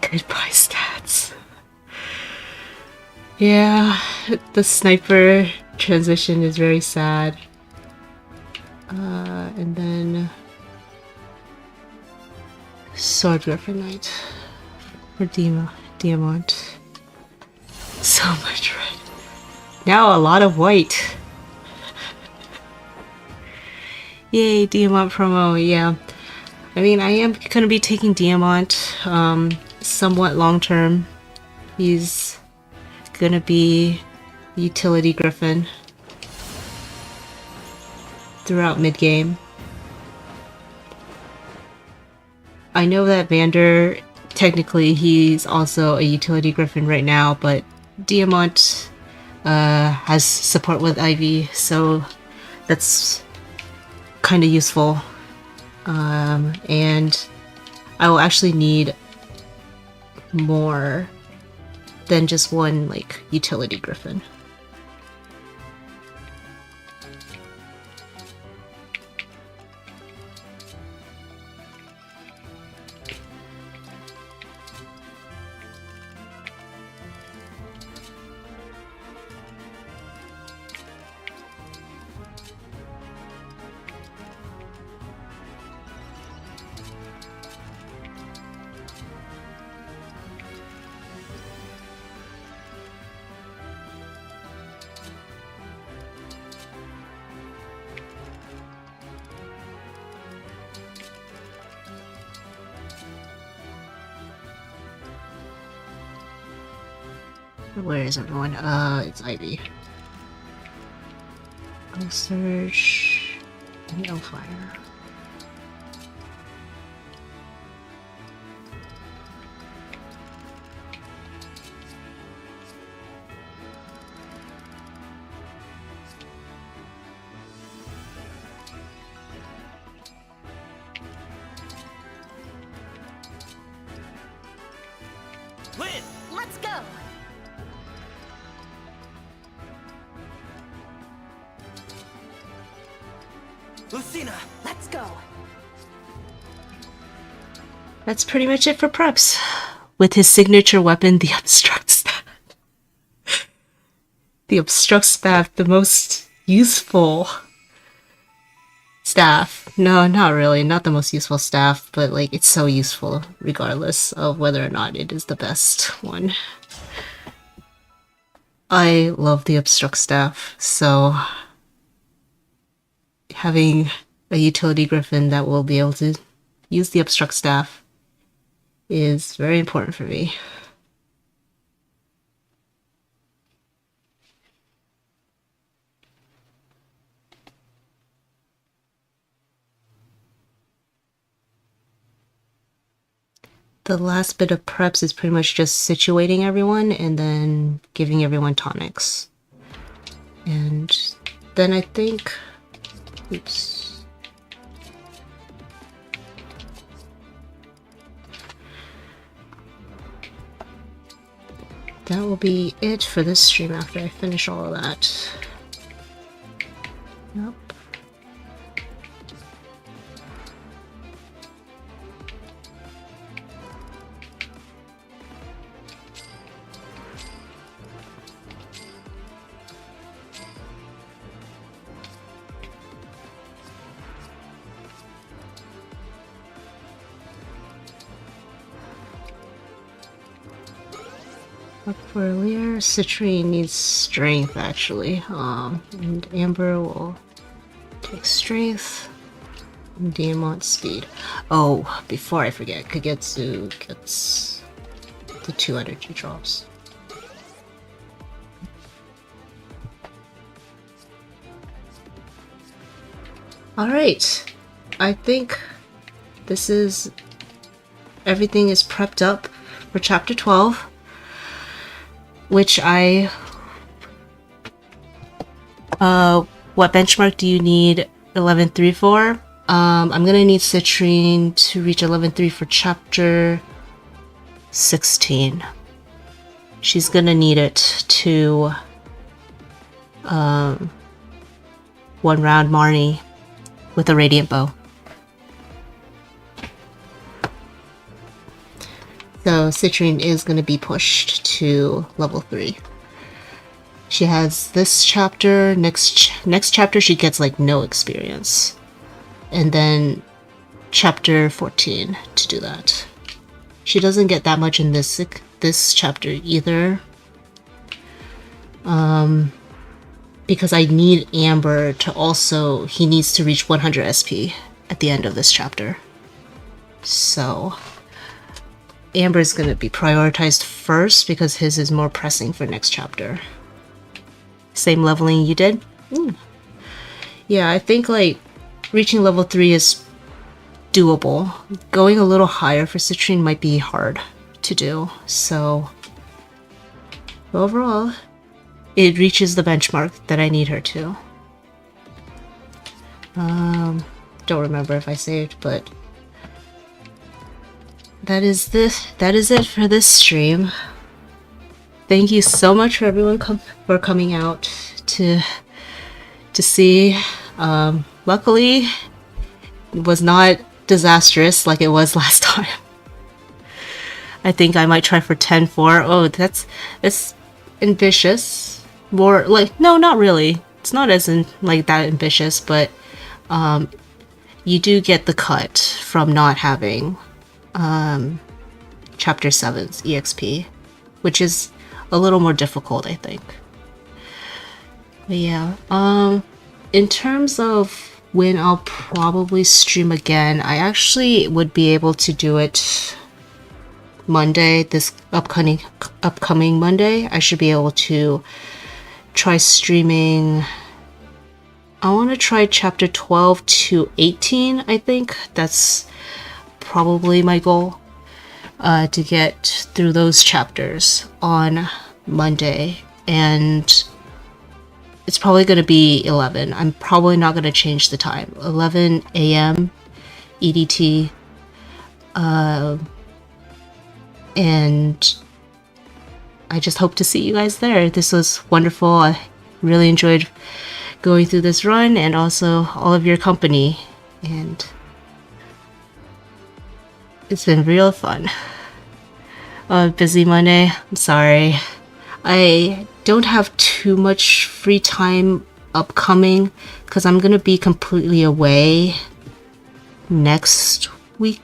Goodbye stats. Yeah, the sniper transition is very sad. And then Sword Griffin Knight for Diamant. So much red. Now a lot of white. Yay, Diamant promo, yeah. I mean, I am gonna be taking Diamant somewhat long term. He's gonna be utility Griffin throughout mid game. I know that Vander, technically he's also a utility Griffin right now, but Diamant has support with Ivy, so that's kind of useful. And I will actually need more than just one like utility Griffin. Where is everyone? It's Ivy. I'll search and Hellfire. Lucina, let's go. That's pretty much it for preps. With his signature weapon, the Obstruct Staff. The Obstruct Staff, the most useful staff. No, not really. Not the most useful staff, but like it's so useful regardless of whether or not it is the best one. I love the Obstruct Staff, so having a utility griffin that will be able to use the Obstruct Staff is very important for me. The last bit of preps is pretty much just situating everyone and then giving everyone tonics. And then I think... Oops. That will be it for this stream after I finish all of that. Yep. Look for Alear. Citrine needs strength actually. And Amber will take strength. And Diamond speed. Oh, before I forget, Kagetsu gets the 2 energy drops. Alright. I think this is everything is prepped up for chapter 12. Which what benchmark do you need 11.3 for? I'm gonna need Citrine to reach 11.3 for chapter 16. She's gonna need it to one round Marnie with a radiant bow. So Citrine is going to be pushed to level 3. She has this chapter, next chapter she gets like no experience. And then chapter 14 to do that. She doesn't get that much in this chapter either. Because I need Amber to also, he needs to reach 100 SP at the end of this chapter. So Amber's going to be prioritized first because his is more pressing for next chapter. Same leveling you did? Yeah, I think like reaching level 3 is doable. Going a little higher for Citrine might be hard to do. So overall, it reaches the benchmark that I need her to. Don't remember if I saved, but that is it for this stream. Thank you so much for everyone for coming out to see. Luckily, it was not disastrous like it was last time. I think I might try for 10-4. Oh, that's ambitious. More like, no, not really. It's not as like that ambitious, but you do get the cut from not having chapter 7's EXP, which is a little more difficult, I think. But yeah, in terms of when I'll probably stream again, I actually would be able to do it Monday, this upcoming Monday. I should be able to try streaming. I want to try chapter 12 to 18, I think. That's probably my goal, to get through those chapters on Monday. And it's probably going to be 11. I'm probably not going to change the time. 11 a.m. EDT. And I just hope to see you guys there. This was wonderful. I really enjoyed going through this run, and also all of your company, and it's been real fun. Busy Monday, I'm sorry. I don't have too much free time upcoming because I'm gonna be completely away next week.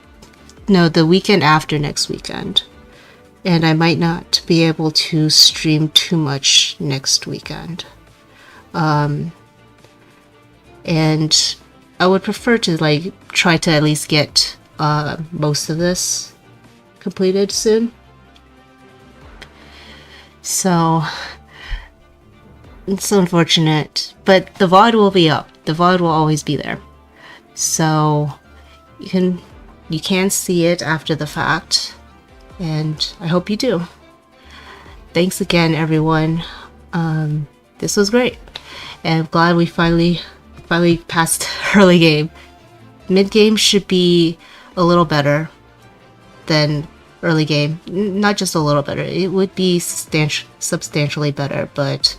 No, the weekend after next weekend. And I might not be able to stream too much next weekend. And I would prefer to like try to at least get most of this completed soon. So it's unfortunate, but the VOD will be up. The VOD will always be there, so you can see it after the fact, and I hope you do. Thanks again, everyone. This was great, and I'm glad we finally passed early game. Mid game should be a little better than early game. Not just a little better, it would be substantially better, but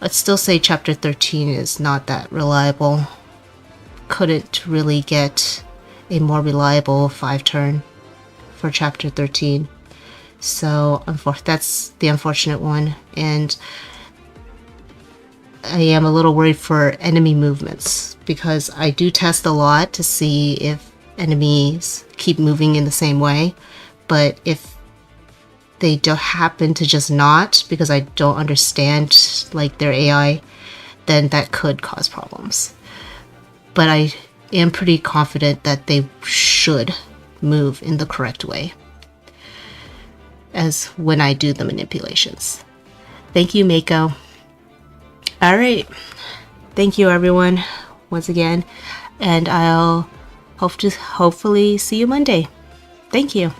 I'd still say chapter 13 is not that reliable. Couldn't really get a more reliable 5-turn for chapter 13. So that's the unfortunate one, and I am a little worried for enemy movements because I do test a lot to see if enemies keep moving in the same way, but if they don't happen to just not, because I don't understand like their AI, then that could cause problems. But I am pretty confident that they should move in the correct way as when I do the manipulations. Thank you, Mako. Alright, thank you everyone once again, and I'll hopefully see you Monday. Thank you.